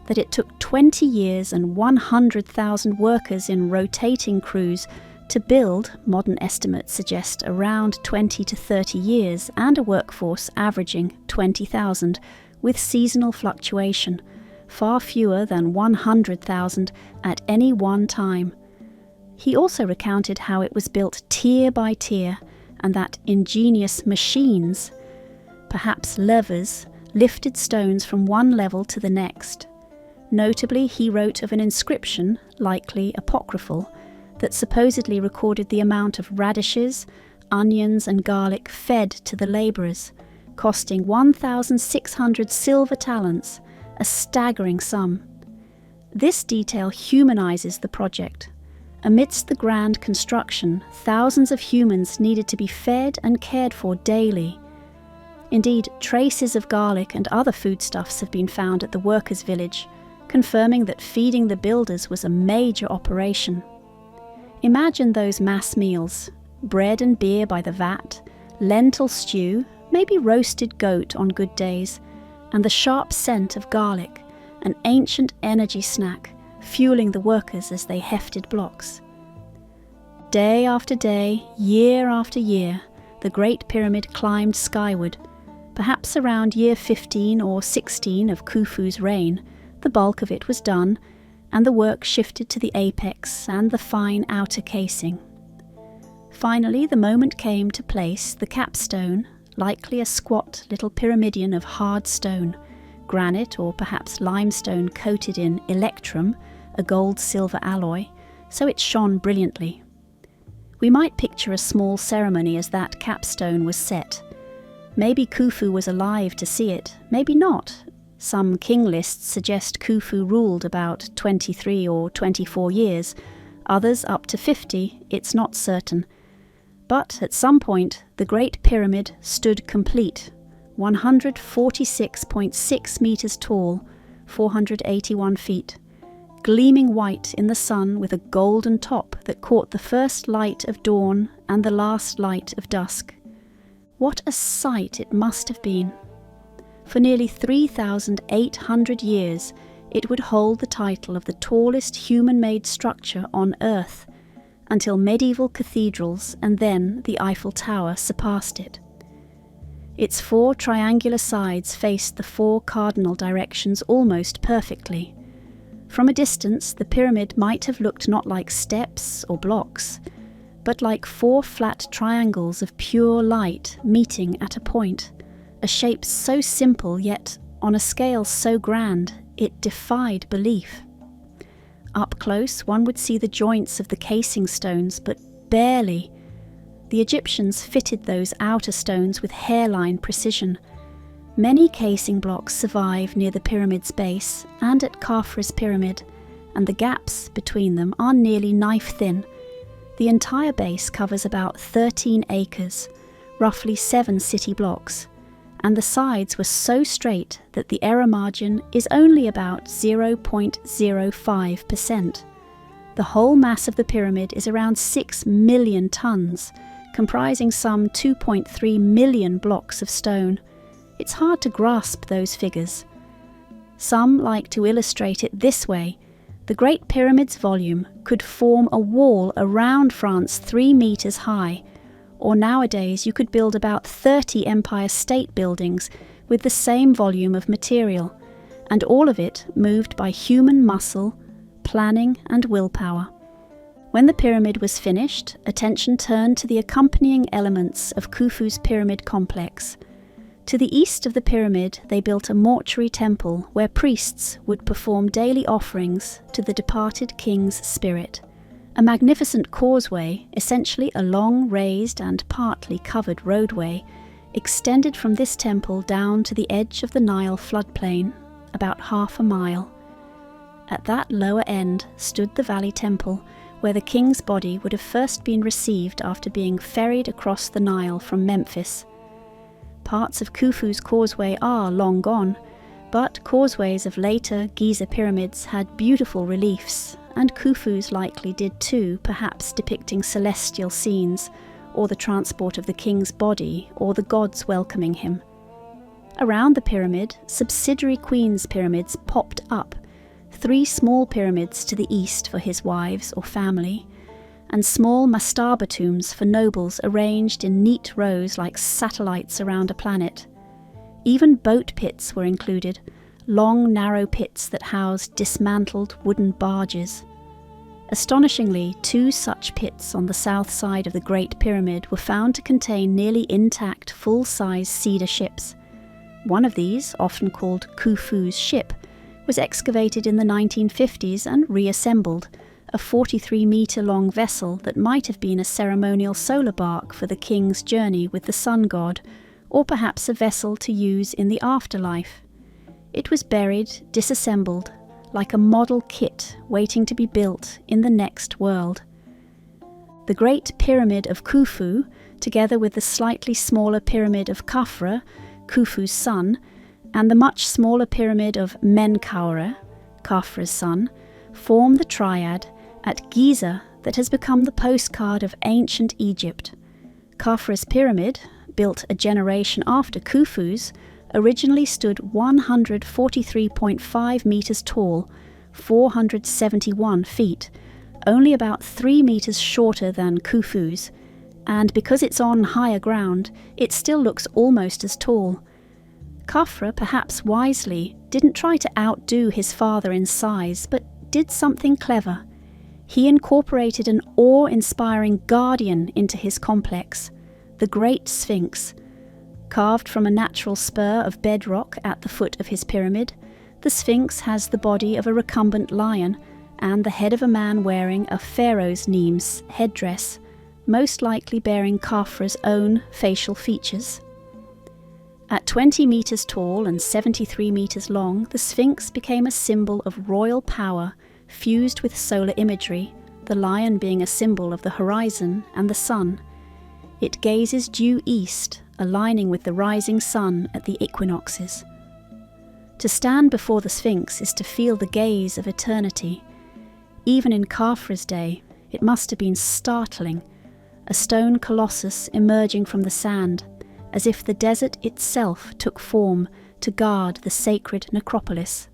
that it took 20 years and 100,000 workers in rotating crews to build. Modern estimates suggest around 20 to 30 years, and a workforce averaging 20,000, with seasonal fluctuation, far fewer than 100,000 at any one time. He also recounted how it was built tier by tier, and that ingenious machines, perhaps levers, lifted stones from one level to the next. Notably, he wrote of an inscription, likely apocryphal, that supposedly recorded the amount of radishes, onions and garlic fed to the labourers, costing 1,600 silver talents, a staggering sum. This detail humanises the project. Amidst the grand construction, thousands of humans needed to be fed and cared for daily. Indeed, traces of garlic and other foodstuffs have been found at the workers' village, confirming that feeding the builders was a major operation. Imagine those mass meals: bread and beer by the vat, lentil stew, maybe roasted goat on good days, and the sharp scent of garlic, an ancient energy snack, fueling the workers as they hefted blocks. Day after day, year after year, the Great Pyramid climbed skyward. Perhaps around year 15 or 16 of Khufu's reign, the bulk of it was done, and the work shifted to the apex and the fine outer casing. Finally, the moment came to place the capstone, likely a squat little pyramidion of hard stone, granite or perhaps limestone coated in electrum, a gold-silver alloy, so it shone brilliantly. We might picture a small ceremony as that capstone was set. Maybe Khufu was alive to see it, maybe not. Some king lists suggest Khufu ruled about 23 or 24 years, others up to 50, it's not certain. But at some point, the Great Pyramid stood complete, 146.6 metres tall, 481 feet, gleaming white in the sun with a golden top that caught the first light of dawn and the last light of dusk. What a sight it must have been! For nearly 3,800 years, it would hold the title of the tallest human-made structure on Earth, until medieval cathedrals and then the Eiffel Tower surpassed it. Its 4 triangular sides faced the 4 cardinal directions almost perfectly. From a distance, the pyramid might have looked not like steps or blocks, but like 4 flat triangles of pure light meeting at a point, a shape so simple yet on a scale so grand it defied belief. Up close, one would see the joints of the casing stones, but barely. The Egyptians fitted those outer stones with hairline precision. Many casing blocks survive near the pyramid's base and at Khafra's pyramid, and the gaps between them are nearly knife-thin. The entire base covers about 13 acres, roughly 7 city blocks, and the sides were so straight that the error margin is only about 0.05%. The whole mass of the pyramid is around 6 million tons, comprising some 2.3 million blocks of stone. It's hard to grasp those figures. Some like to illustrate it this way: the Great Pyramid's volume could form a wall around France 3 meters high, or nowadays you could build about 30 Empire State Buildings with the same volume of material, and all of it moved by human muscle, planning and willpower. When the pyramid was finished, attention turned to the accompanying elements of Khufu's pyramid complex. To the east of the pyramid they built a mortuary temple where priests would perform daily offerings to the departed king's spirit. A magnificent causeway, essentially a long raised and partly covered roadway, extended from this temple down to the edge of the Nile floodplain, about half a mile. At that lower end stood the Valley Temple, where the king's body would have first been received after being ferried across the Nile from Memphis. parts of Khufu's causeway are long gone, but causeways of later Giza pyramids had beautiful reliefs, and Khufu's likely did too, perhaps depicting celestial scenes, or the transport of the king's body, or the gods welcoming him. Around the pyramid, subsidiary queens' pyramids popped up, 3 small pyramids to the east for his wives or family, and small mastaba tombs for nobles arranged in neat rows like satellites around a planet. Even boat pits were included, long narrow pits that housed dismantled wooden barges. Astonishingly, 2 such pits on the south side of the Great Pyramid were found to contain nearly intact full-size cedar ships. One of these, often called Khufu's ship, was excavated in the 1950s and reassembled, a 43-metre-long vessel that might have been a ceremonial solar bark for the king's journey with the sun god, or perhaps a vessel to use in the afterlife. It was buried, disassembled, like a model kit waiting to be built in the next world. The Great Pyramid of Khufu, together with the slightly smaller pyramid of Khafra, Khufu's son, and the much smaller pyramid of Menkaure, Khafra's son, form the triad at Giza that has become the postcard of ancient Egypt. Khafra's pyramid, built a generation after Khufu's, originally stood 143.5 metres tall, 471 feet, only about 3 metres shorter than Khufu's, and because it's on higher ground, it still looks almost as tall. Khafra, perhaps wisely, didn't try to outdo his father in size, but did something clever. He incorporated an awe-inspiring guardian into his complex, the Great Sphinx. Carved from a natural spur of bedrock at the foot of his pyramid, the Sphinx has the body of a recumbent lion and the head of a man wearing a pharaoh's nemes headdress, most likely bearing Khafra's own facial features. At 20 metres tall and 73 metres long, the Sphinx became a symbol of royal power fused with solar imagery, the lion being a symbol of the horizon and the sun. It gazes due east, aligning with the rising sun at the equinoxes. To stand before the Sphinx is to feel the gaze of eternity. Even in Khafra's day, it must have been startling, a stone colossus emerging from the sand, as if the desert itself took form to guard the sacred necropolis.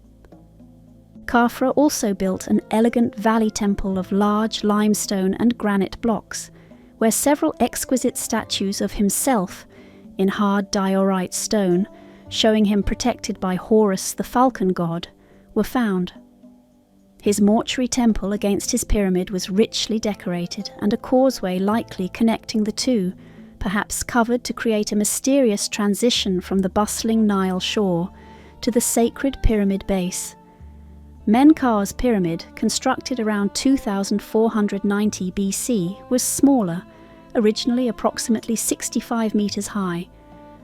Khafra also built an elegant valley temple of large limestone and granite blocks, where several exquisite statues of himself, in hard diorite stone, showing him protected by Horus the falcon god, were found. His mortuary temple against his pyramid was richly decorated, and a causeway likely connecting the two, perhaps covered to create a mysterious transition from the bustling Nile shore to the sacred pyramid base. Menkaure's pyramid, constructed around 2490 BC, was smaller, originally approximately 65 metres high.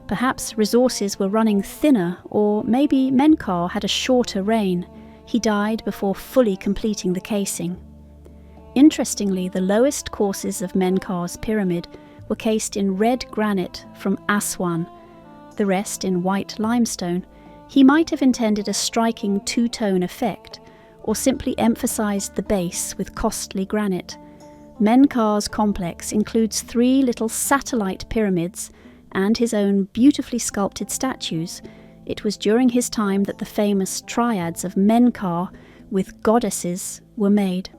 Perhaps resources were running thinner, or maybe Menkaure had a shorter reign. He died before fully completing the casing. Interestingly, the lowest courses of Menkaure's pyramid were cased in red granite from Aswan, the rest in white limestone. He might have intended a striking two-tone effect, or simply emphasized the base with costly granite. Menkaure's complex includes 3 little satellite pyramids and his own beautifully sculpted statues. It was during his time that the famous triads of Menkaure with goddesses were made.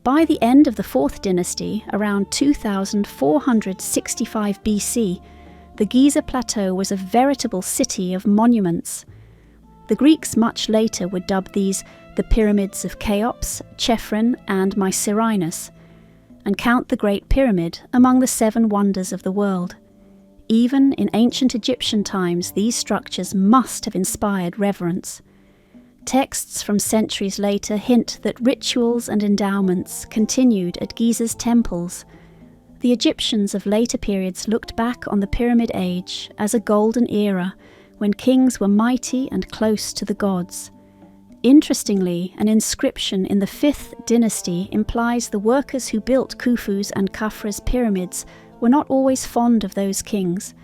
By the end of the 4th dynasty, around 2465 BC, the Giza Plateau was a veritable city of monuments. The Greeks much later would dub these the pyramids of Cheops, Chephren and Mycerinus, and count the Great Pyramid among the 7 wonders of the world. Even in ancient Egyptian times, these structures must have inspired reverence. Texts from centuries later hint that rituals and endowments continued at Giza's temples. The Egyptians of later periods looked back on the Pyramid Age as a golden era when kings were mighty and close to the gods. Interestingly, an inscription in the 5th dynasty implies the workers who built Khufu's and Khafra's pyramids were not always fond of those kings.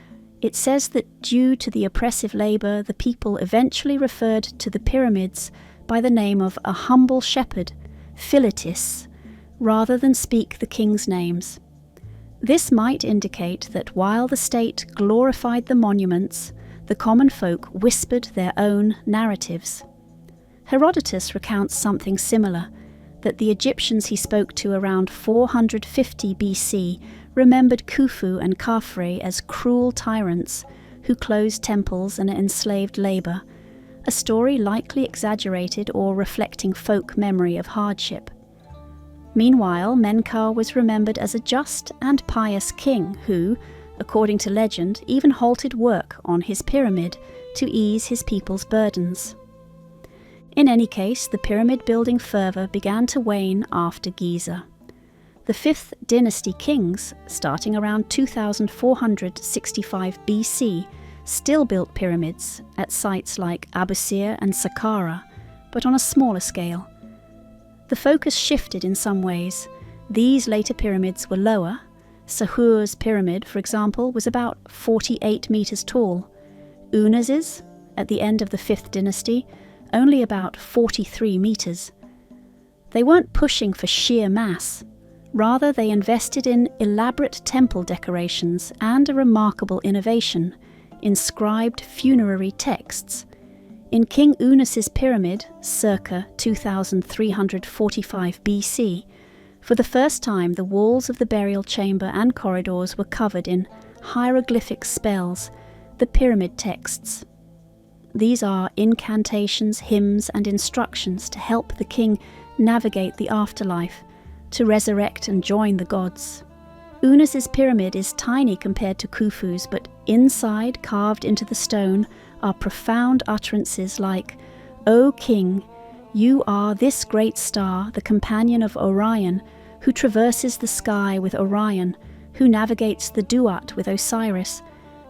It says that due to the oppressive labour, the people eventually referred to the pyramids by the name of a humble shepherd, Philetus, rather than speak the king's names. This might indicate that while the state glorified the monuments, the common folk whispered their own narratives. Herodotus recounts something similar, that the Egyptians he spoke to around 450 BC remembered Khufu and Khafre as cruel tyrants who closed temples and enslaved labour, a story likely exaggerated or reflecting folk memory of hardship. Meanwhile, Menkaure was remembered as a just and pious king who, according to legend, even halted work on his pyramid to ease his people's burdens. In any case, the pyramid-building fervour began to wane after Giza. The 5th dynasty kings, starting around 2465 BC, still built pyramids at sites like Abusir and Saqqara, but on a smaller scale. The focus shifted in some ways. These later pyramids were lower. Sahur's pyramid, for example, was about 48 metres tall. Unas's, at the end of the 5th dynasty, only about 43 metres. They weren't pushing for sheer mass. Rather, they invested in elaborate temple decorations and a remarkable innovation, inscribed funerary texts. In King Unas's pyramid, circa 2345 BC, for the first time the walls of the burial chamber and corridors were covered in hieroglyphic spells, the pyramid texts. These are incantations, hymns, and instructions to help the king navigate the afterlife, to resurrect and join the gods. Unas's pyramid is tiny compared to Khufu's, but inside, carved into the stone, are profound utterances like, "O king, you are this great star, the companion of Orion, who traverses the sky with Orion, who navigates the Duat with Osiris.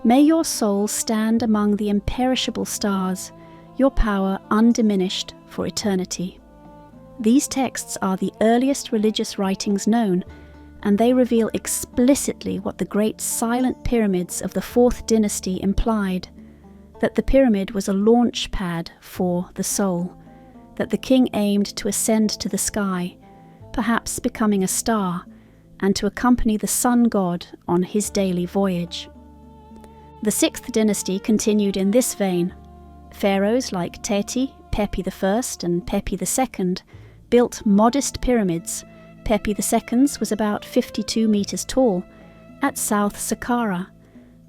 May your soul stand among the imperishable stars, your power undiminished for eternity." These texts are the earliest religious writings known, and they reveal explicitly what the great silent pyramids of the 4th dynasty implied, that the pyramid was a launch pad for the soul, that the king aimed to ascend to the sky, perhaps becoming a star, and to accompany the sun god on his daily voyage. The 6th dynasty continued in this vein. Pharaohs like Teti, Pepi I and Pepi II built modest pyramids. Pepi II's was about 52 metres tall, at South Saqqara,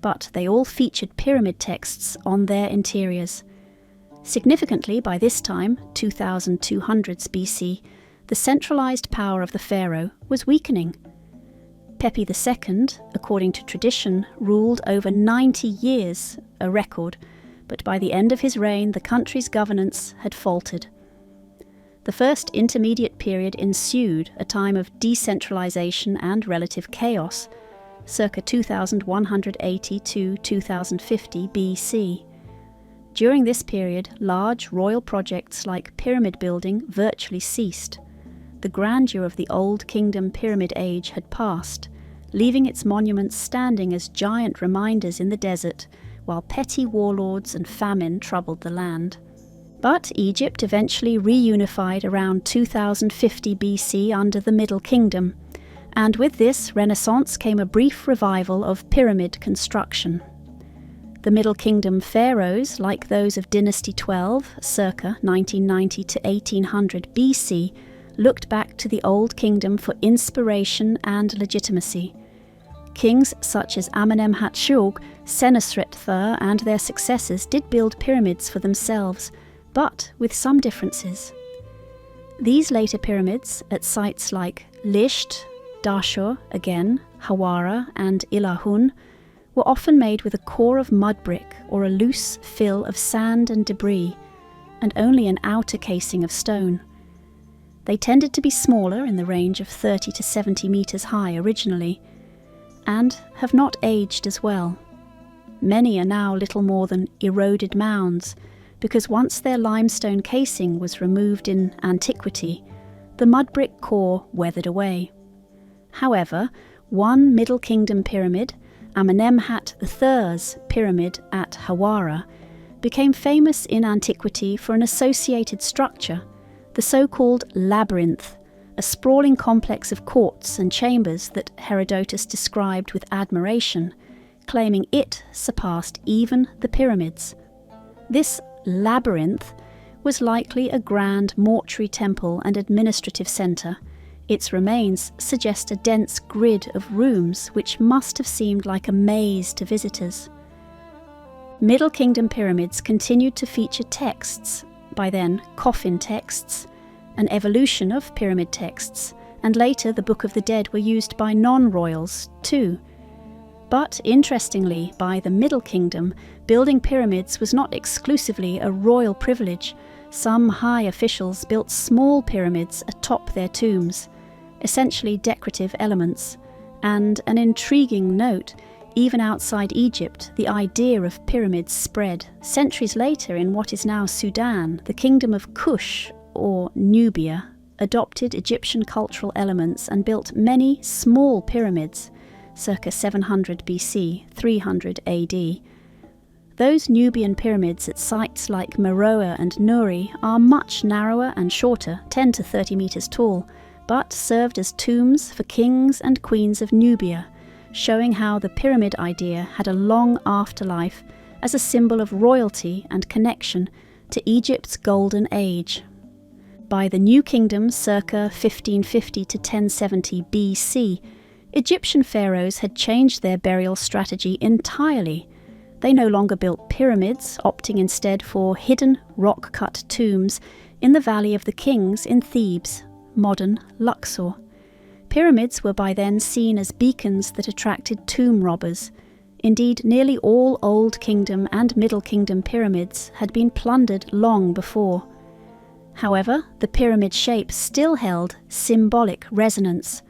but they all featured pyramid texts on their interiors. Significantly, by this time, 2200s BC, the centralised power of the pharaoh was weakening. Pepi II, according to tradition, ruled over 90 years, a record, but by the end of his reign the country's governance had faltered. The first intermediate period ensued, a time of decentralisation and relative chaos, circa 2180 to 2050 BC. During this period, large royal projects like pyramid building virtually ceased. The grandeur of the Old Kingdom Pyramid Age had passed, leaving its monuments standing as giant reminders in the desert, while petty warlords and famine troubled the land. But Egypt eventually reunified around 2050 BC under the Middle Kingdom, and with this Renaissance came a brief revival of pyramid construction. The Middle Kingdom pharaohs, like those of Dynasty 12, circa 1990 to 1800 BC, looked back to the Old Kingdom for inspiration and legitimacy. Kings such as Amenemhat-Shuk, Senusret III and their successors did build pyramids for themselves, but with some differences. These later pyramids, at sites like Lisht, Dashur, again, Hawara and Ilahun, were often made with a core of mud brick or a loose fill of sand and debris, and only an outer casing of stone. They tended to be smaller, in the range of 30 to 70 metres high originally, and have not aged as well. Many are now little more than eroded mounds, because once their limestone casing was removed in antiquity, the mud brick core weathered away. However, one Middle Kingdom pyramid, Amenemhat III's pyramid at Hawara, became famous in antiquity for an associated structure, the so-called labyrinth, a sprawling complex of courts and chambers that Herodotus described with admiration, claiming it surpassed even the pyramids. This labyrinth was likely a grand mortuary temple and administrative centre. Its remains suggest a dense grid of rooms which must have seemed like a maze to visitors. Middle Kingdom pyramids continued to feature texts, by then coffin texts, an evolution of pyramid texts, and later the Book of the Dead were used by non-royals too. But interestingly, by the Middle Kingdom, building pyramids was not exclusively a royal privilege. Some high officials built small pyramids atop their tombs, essentially decorative elements, and an intriguing note, even outside Egypt, the idea of pyramids spread. Centuries later, in what is now Sudan, the kingdom of Kush, or Nubia, adopted Egyptian cultural elements and built many small pyramids, circa 700 BC, 300 AD. Those Nubian pyramids at sites like Meroe and Nuri are much narrower and shorter, 10 to 30 metres tall, but served as tombs for kings and queens of Nubia, showing how the pyramid idea had a long afterlife as a symbol of royalty and connection to Egypt's golden age. By the New Kingdom circa 1550 to 1070 BC, Egyptian pharaohs had changed their burial strategy entirely. They no longer built pyramids, opting instead for hidden rock-cut tombs in the Valley of the Kings in Thebes, modern Luxor. Pyramids were by then seen as beacons that attracted tomb robbers. Indeed, nearly all Old Kingdom and Middle Kingdom pyramids had been plundered long before. However, the pyramid shape still held symbolic resonance.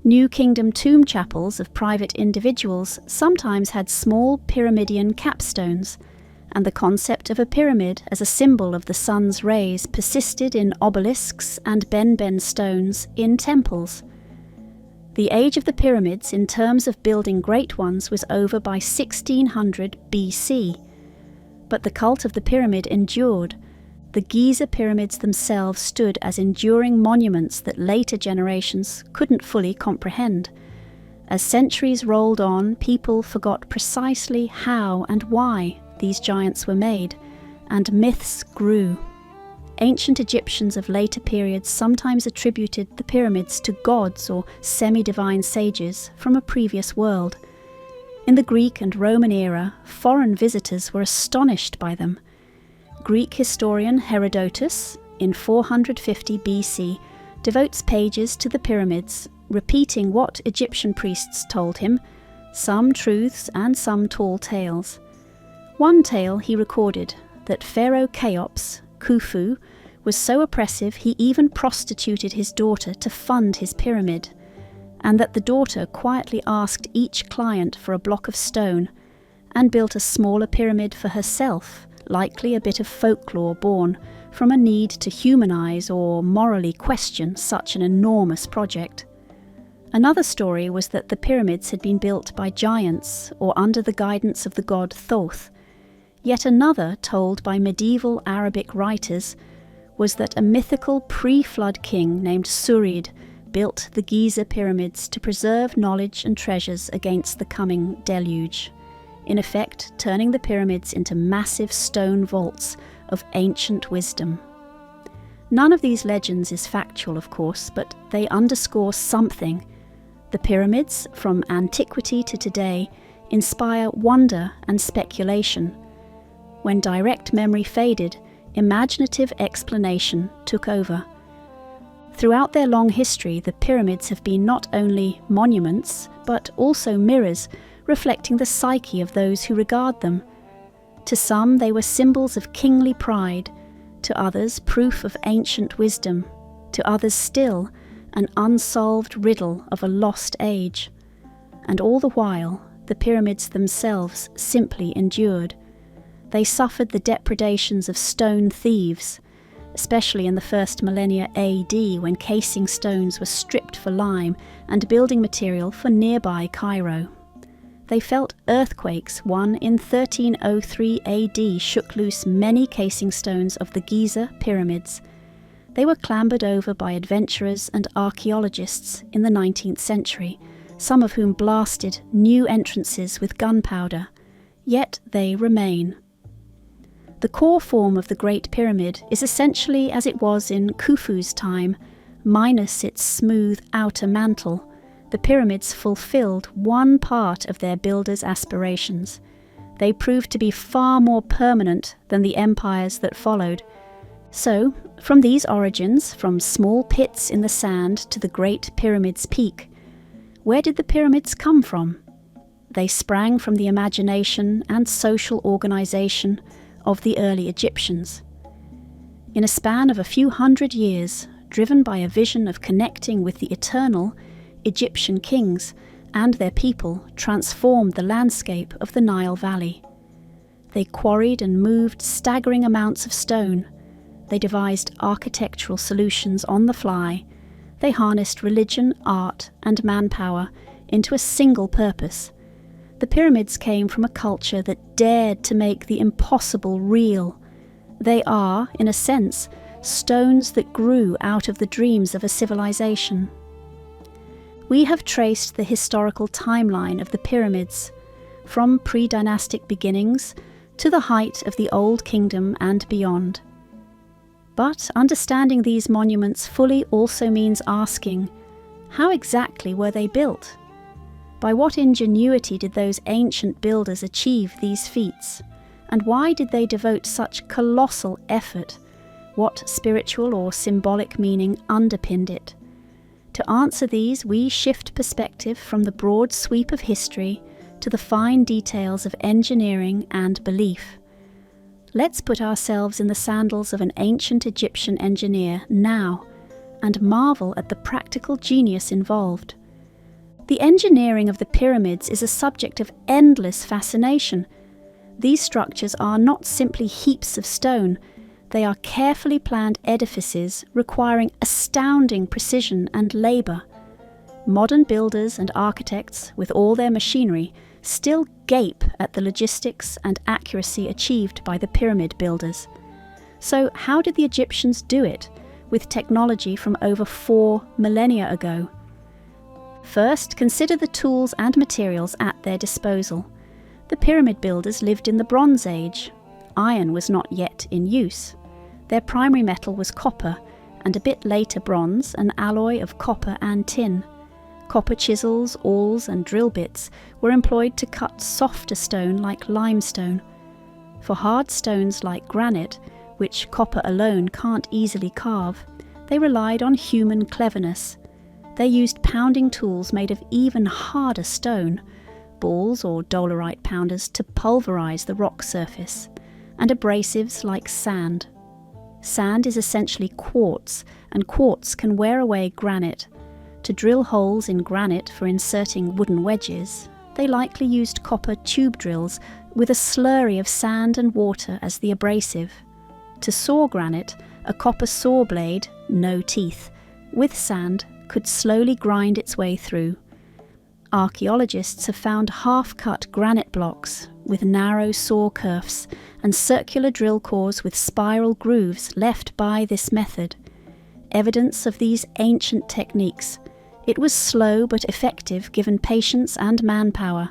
New Kingdom tomb chapels of private individuals sometimes had small pyramidion capstones, and the concept of a pyramid as a symbol of the sun's rays persisted in obelisks and benben stones in temples. The age of the pyramids in terms of building great ones was over by 1600 BC, but the cult of the pyramid endured. The Giza pyramids themselves stood as enduring monuments that later generations couldn't fully comprehend. As centuries rolled on, people forgot precisely how and why these giants were made, and myths grew. Ancient Egyptians of later periods sometimes attributed the pyramids to gods or semi-divine sages from a previous world. In the Greek and Roman era, foreign visitors were astonished by them. Greek historian Herodotus, in 450 BC, devotes pages to the pyramids, repeating what Egyptian priests told him, some truths and some tall tales. One tale he recorded, that Pharaoh Cheops, Khufu, was so oppressive he even prostituted his daughter to fund his pyramid, and that the daughter quietly asked each client for a block of stone and built a smaller pyramid for herself, likely a bit of folklore born from a need to humanize or morally question such an enormous project. Another story was that the pyramids had been built by giants or under the guidance of the god Thoth. Yet another, told by medieval Arabic writers, was that a mythical pre-flood king named Surid built the Giza pyramids to preserve knowledge and treasures against the coming deluge, in effect turning the pyramids into massive stone vaults of ancient wisdom. None of these legends is factual, of course, but they underscore something. The pyramids, from antiquity to today, inspire wonder and speculation. When direct memory faded, imaginative explanation took over. Throughout their long history, the pyramids have been not only monuments, but also mirrors reflecting the psyche of those who regard them. To some, they were symbols of kingly pride, to others, proof of ancient wisdom, to others still, an unsolved riddle of a lost age. And all the while, the pyramids themselves simply endured. They suffered the depredations of stone thieves, especially in the first millennia AD, when casing stones were stripped for lime and building material for nearby Cairo. They felt earthquakes. One in 1303 AD shook loose many casing stones of the Giza pyramids. They were clambered over by adventurers and archaeologists in the 19th century, some of whom blasted new entrances with gunpowder. Yet they remain. The core form of the Great Pyramid is essentially as it was in Khufu's time, minus its smooth outer mantle. The pyramids fulfilled one part of their builders' aspirations. They proved to be far more permanent than the empires that followed. So, from these origins, from small pits in the sand to the Great Pyramid's peak, where did the pyramids come from? They sprang from the imagination and social organization of the early Egyptians. In a span of a few hundred years, driven by a vision of connecting with the eternal, Egyptian kings and their people transformed the landscape of the Nile Valley. They quarried and moved staggering amounts of stone. They devised architectural solutions on the fly. They harnessed religion, art, and manpower into a single purpose. The pyramids came from a culture that dared to make the impossible real. They are, in a sense, stones that grew out of the dreams of a civilization. We have traced the historical timeline of the pyramids, from pre-dynastic beginnings to the height of the Old Kingdom and beyond. But understanding these monuments fully also means asking, how exactly were they built? By what ingenuity did those ancient builders achieve these feats? And why did they devote such colossal effort? What spiritual or symbolic meaning underpinned it? To answer these, we shift perspective from the broad sweep of history to the fine details of engineering and belief. Let's put ourselves in the sandals of an ancient Egyptian engineer now and marvel at the practical genius involved. The engineering of the pyramids is a subject of endless fascination. These structures are not simply heaps of stone. They are carefully planned edifices requiring astounding precision and labour. Modern builders and architects, with all their machinery, still gape at the logistics and accuracy achieved by the pyramid builders. So how did the Egyptians do it, with technology from over 4 millennia ago? First, consider the tools and materials at their disposal. The pyramid builders lived in the Bronze Age. Iron was not yet in use. Their primary metal was copper, and a bit later bronze, an alloy of copper and tin. Copper chisels, awls, and drill bits were employed to cut softer stone like limestone. For hard stones like granite, which copper alone can't easily carve, they relied on human cleverness. They used pounding tools made of even harder stone, balls or dolerite pounders to pulverize the rock surface, and abrasives like sand. Sand is essentially quartz, and quartz can wear away granite. To drill holes in granite for inserting wooden wedges, they likely used copper tube drills with a slurry of sand and water as the abrasive. To saw granite, a copper saw blade, no teeth, with sand, could slowly grind its way through. Archaeologists have found half-cut granite blocks with narrow saw kerfs and circular drill cores with spiral grooves left by this method. Evidence of these ancient techniques. It was slow but effective given patience and manpower.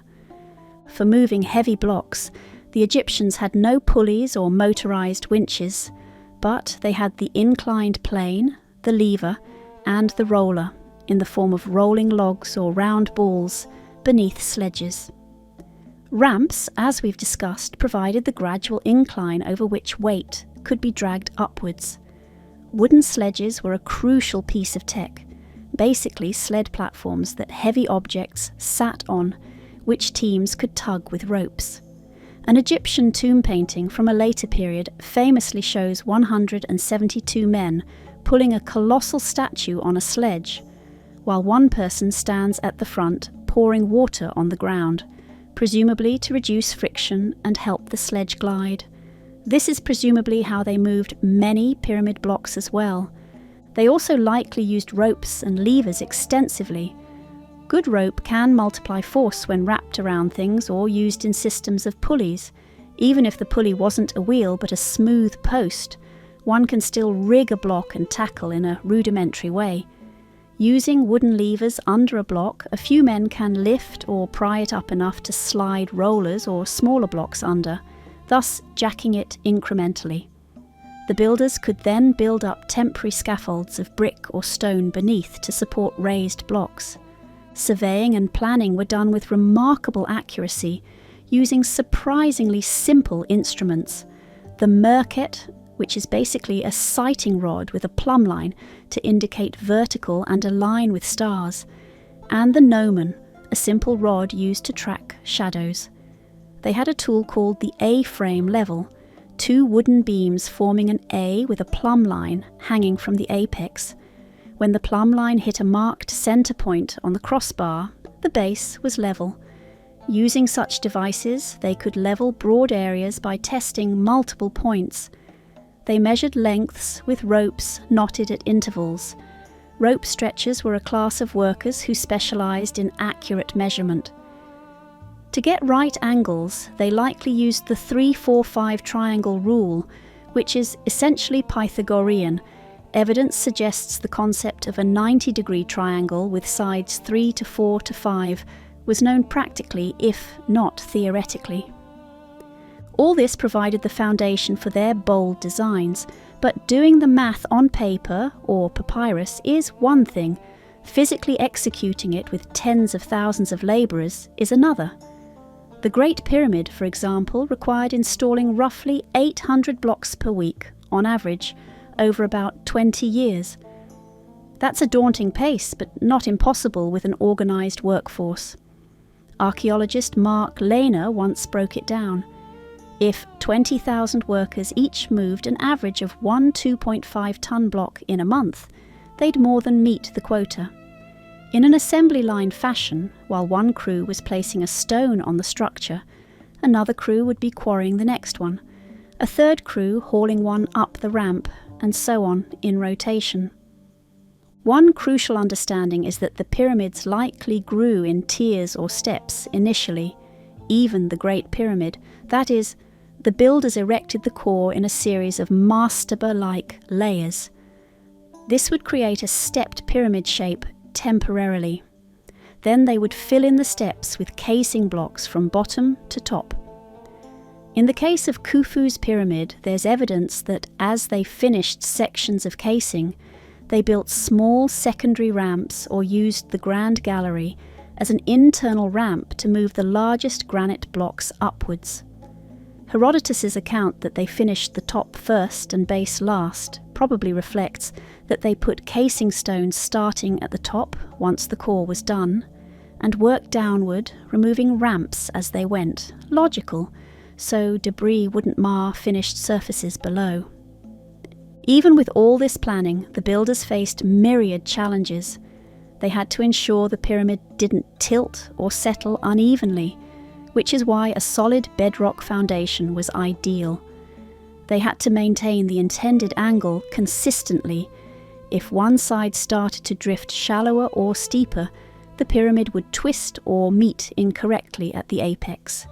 For moving heavy blocks, the Egyptians had no pulleys or motorized winches, but they had the inclined plane, the lever, and the roller, in the form of rolling logs or round balls beneath sledges. Ramps, as we've discussed, provided the gradual incline over which weight could be dragged upwards. Wooden sledges were a crucial piece of tech, basically sled platforms that heavy objects sat on, which teams could tug with ropes. An Egyptian tomb painting from a later period famously shows 172 men pulling a colossal statue on a sledge, while one person stands at the front pouring water on the ground, presumably to reduce friction and help the sledge glide. This is presumably how they moved many pyramid blocks as well. They also likely used ropes and levers extensively. Good rope can multiply force when wrapped around things or used in systems of pulleys. Even if the pulley wasn't a wheel but a smooth post, one can still rig a block and tackle in a rudimentary way. Using wooden levers under a block, a few men can lift or pry it up enough to slide rollers or smaller blocks under, thus jacking it incrementally. The builders could then build up temporary scaffolds of brick or stone beneath to support raised blocks. Surveying and planning were done with remarkable accuracy, using surprisingly simple instruments. The merket, which is basically a sighting rod with a plumb line to indicate vertical and align with stars, and the gnomon, a simple rod used to track shadows. They had a tool called the A-frame level, 2 wooden beams forming an A with a plumb line hanging from the apex. When the plumb line hit a marked center point on the crossbar, the base was level. Using such devices, they could level broad areas by testing multiple points. They measured lengths with ropes knotted at intervals. Rope stretchers were a class of workers who specialized in accurate measurement. To get right angles, they likely used the 3-4-5 triangle rule, which is essentially Pythagorean. Evidence suggests the concept of a 90-degree triangle with sides 3 to 4 to 5 was known practically, if not theoretically. All this provided the foundation for their bold designs, but doing the math on paper or papyrus is one thing. Physically executing it with tens of thousands of labourers is another. The Great Pyramid, for example, required installing roughly 800 blocks per week, on average, over about 20 years. That's a daunting pace, but not impossible with an organised workforce. Archaeologist Mark Lehner once broke it down. If 20,000 workers each moved an average of 1 2.5-ton block in a month, they'd more than meet the quota. In an assembly line fashion, while one crew was placing a stone on the structure, another crew would be quarrying the next one, a third crew hauling one up the ramp, and so on in rotation. One crucial understanding is that the pyramids likely grew in tiers or steps initially, even the Great Pyramid. That is, the builders erected the core in a series of mastaba-like layers. This would create a stepped pyramid shape temporarily. Then they would fill in the steps with casing blocks from bottom to top. In the case of Khufu's pyramid, there's evidence that as they finished sections of casing, they built small secondary ramps or used the Grand Gallery as an internal ramp to move the largest granite blocks upwards. Herodotus's account that they finished the top first and base last probably reflects that they put casing stones starting at the top once the core was done, and worked downward, removing ramps as they went. Logical, so debris wouldn't mar finished surfaces below. Even with all this planning, the builders faced myriad challenges. They had to ensure the pyramid didn't tilt or settle unevenly, which is why a solid bedrock foundation was ideal. They had to maintain the intended angle consistently. If one side started to drift shallower or steeper, the pyramid would twist or meet incorrectly at the apex.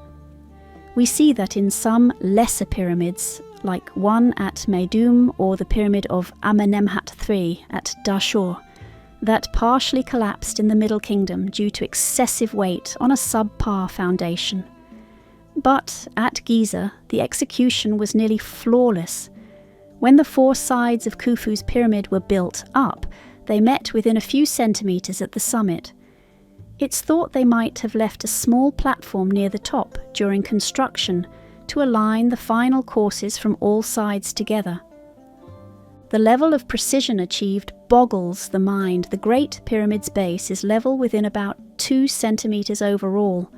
We see that in some lesser pyramids, like one at Meidum or the pyramid of Amenemhat III at Dashur, that partially collapsed in the Middle Kingdom due to excessive weight on a subpar foundation. But at Giza, the execution was nearly flawless. When the 4 sides of Khufu's pyramid were built up, they met within a few centimetres at the summit. It's thought they might have left a small platform near the top during construction to align the final courses from all sides together. The level of precision achieved boggles the mind. The Great Pyramid's base is level within about 2 centimetres overall.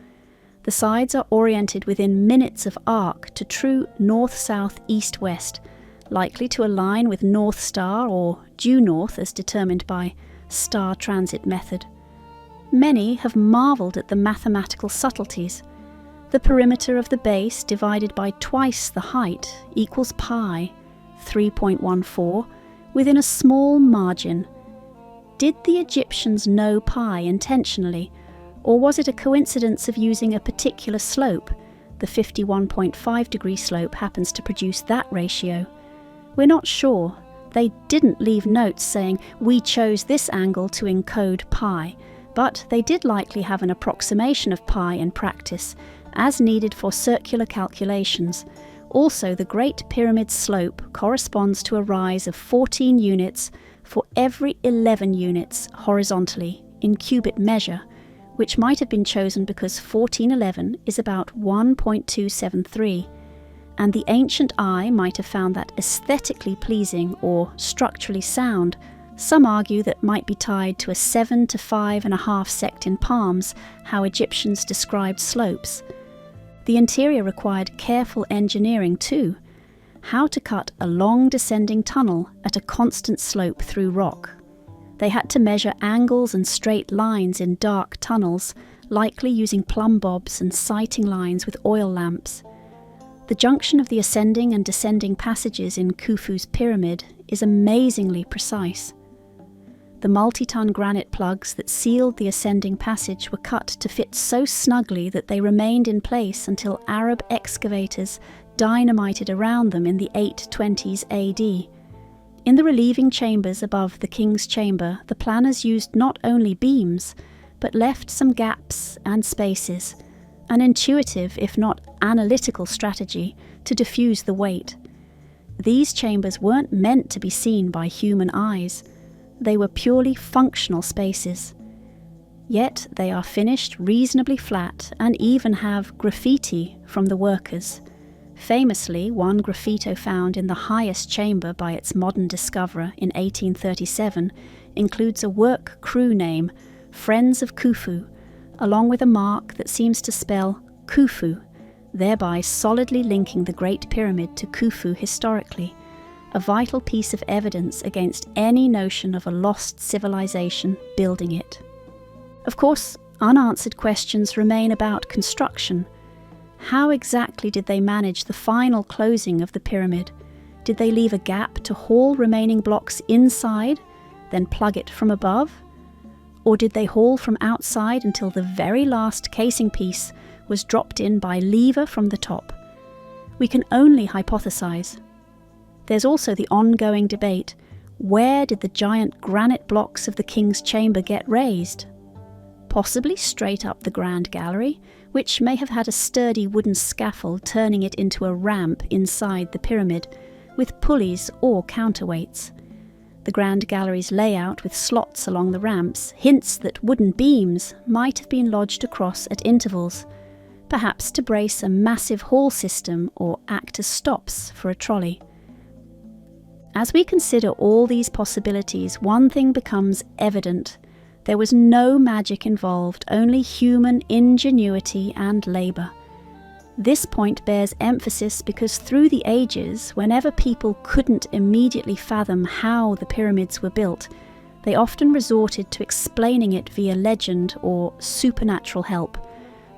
The sides are oriented within minutes of arc to true north-south, east-west, likely to align with North Star or due north as determined by star transit method. Many have marvelled at the mathematical subtleties. The perimeter of the base divided by twice the height equals pi, 3.14, within a small margin. Did the Egyptians know pi intentionally, Or was it a coincidence of using a particular slope? The 51.5 degree slope happens to produce that ratio. We're not sure. They didn't leave notes saying, "We chose this angle to encode pi," but they did likely have an approximation of pi in practice, as needed for circular calculations. Also, the Great Pyramid's slope corresponds to a rise of 14 units for every 11 units horizontally in cubit measure, which might have been chosen because 1411 is about 1.273, and the ancient eye might have found that aesthetically pleasing or structurally sound. Some argue that might be tied to a 7 to 5.5 sect in palms, how Egyptians described slopes. The interior required careful engineering too. How to cut a long descending tunnel at a constant slope through rock. They had to measure angles and straight lines in dark tunnels, likely using plumb bobs and sighting lines with oil lamps. The junction of the ascending and descending passages in Khufu's pyramid is amazingly precise. The multi-ton granite plugs that sealed the ascending passage were cut to fit so snugly that they remained in place until Arab excavators dynamited around them in the 820s AD. In the relieving chambers above the king's chamber, the planners used not only beams, but left some gaps and spaces, an intuitive, if not analytical strategy to diffuse the weight. These chambers weren't meant to be seen by human eyes. They were purely functional spaces. Yet they are finished reasonably flat and even have graffiti from the workers. Famously, one graffito found in the highest chamber by its modern discoverer in 1837 includes a work crew name, Friends of Khufu, along with a mark that seems to spell Khufu, thereby solidly linking the Great Pyramid to Khufu historically, a vital piece of evidence against any notion of a lost civilization building it. Of course, unanswered questions remain about construction. How exactly did they manage the final closing of the pyramid? Did they leave a gap to haul remaining blocks inside, then plug it from above? Or did they haul from outside until the very last casing piece was dropped in by lever from the top? We can only hypothesize. There's also the ongoing debate, where did the giant granite blocks of the king's chamber get raised? Possibly straight up the Grand Gallery, which may have had a sturdy wooden scaffold turning it into a ramp inside the pyramid, with pulleys or counterweights. The Grand Gallery's layout with slots along the ramps hints that wooden beams might have been lodged across at intervals, perhaps to brace a massive haul system or act as stops for a trolley. As we consider all these possibilities, one thing becomes evident. There was no magic involved, only human ingenuity and labour. This point bears emphasis because through the ages, whenever people couldn't immediately fathom how the pyramids were built, they often resorted to explaining it via legend or supernatural help,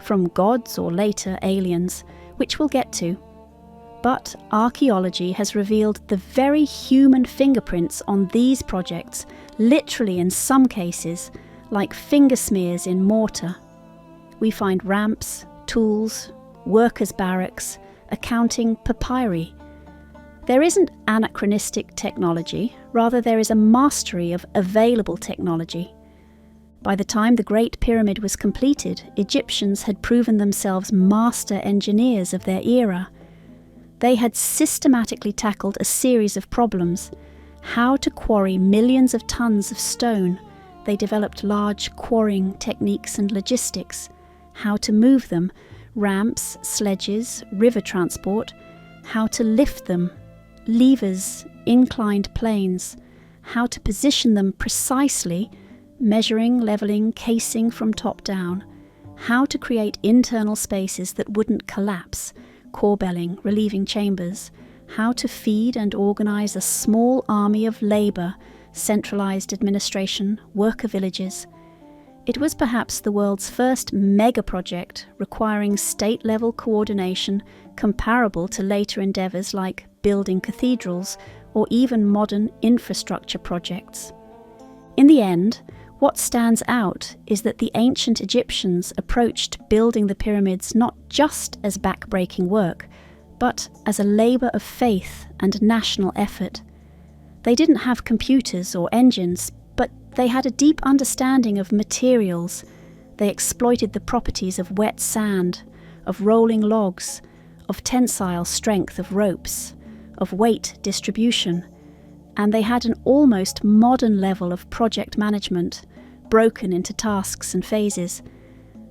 from gods or later aliens, which we'll get to. But archaeology has revealed the very human fingerprints on these projects, literally in some cases, like finger smears in mortar. We find ramps, tools, workers' barracks, accounting papyri. There isn't anachronistic technology, rather there is a mastery of available technology. By the time the Great Pyramid was completed, Egyptians had proven themselves master engineers of their era. They had systematically tackled a series of problems. How to quarry millions of tons of stone. They developed large quarrying techniques and logistics. How to move them, ramps, sledges, river transport, how to lift them, levers, inclined planes, how to position them precisely, measuring, levelling, casing from top down, how to create internal spaces that wouldn't collapse, corbelling, relieving chambers, how to feed and organise a small army of labour, centralised administration, worker villages. It was perhaps the world's first mega-project requiring state-level coordination comparable to later endeavours like building cathedrals or even modern infrastructure projects. In the end, What stands out is that the ancient Egyptians approached building the pyramids not just as back-breaking work, but as a labour of faith and national effort. They didn't have computers or engines, but they had a deep understanding of materials. They exploited the properties of wet sand, of rolling logs, of tensile strength of ropes, of weight distribution, and they had an almost modern level of project management, broken into tasks and phases.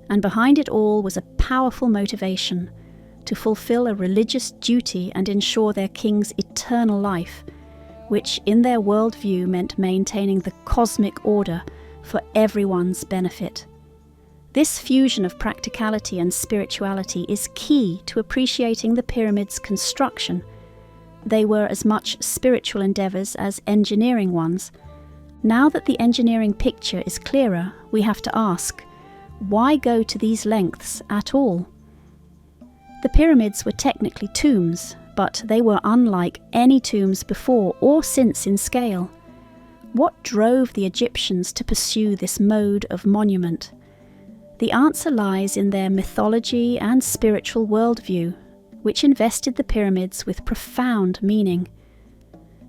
And behind it all was a powerful motivation to fulfill a religious duty and ensure their king's eternal life, which in their worldview meant maintaining the cosmic order for everyone's benefit. This fusion of practicality and spirituality is key to appreciating the pyramid's construction. They were as much spiritual endeavours as engineering ones. Now that the engineering picture is clearer, we have to ask, why go to these lengths at all? The pyramids were technically tombs, but they were unlike any tombs before or since in scale. What drove the Egyptians to pursue this mode of monument? The answer lies in their mythology and spiritual worldview, which invested the pyramids with profound meaning.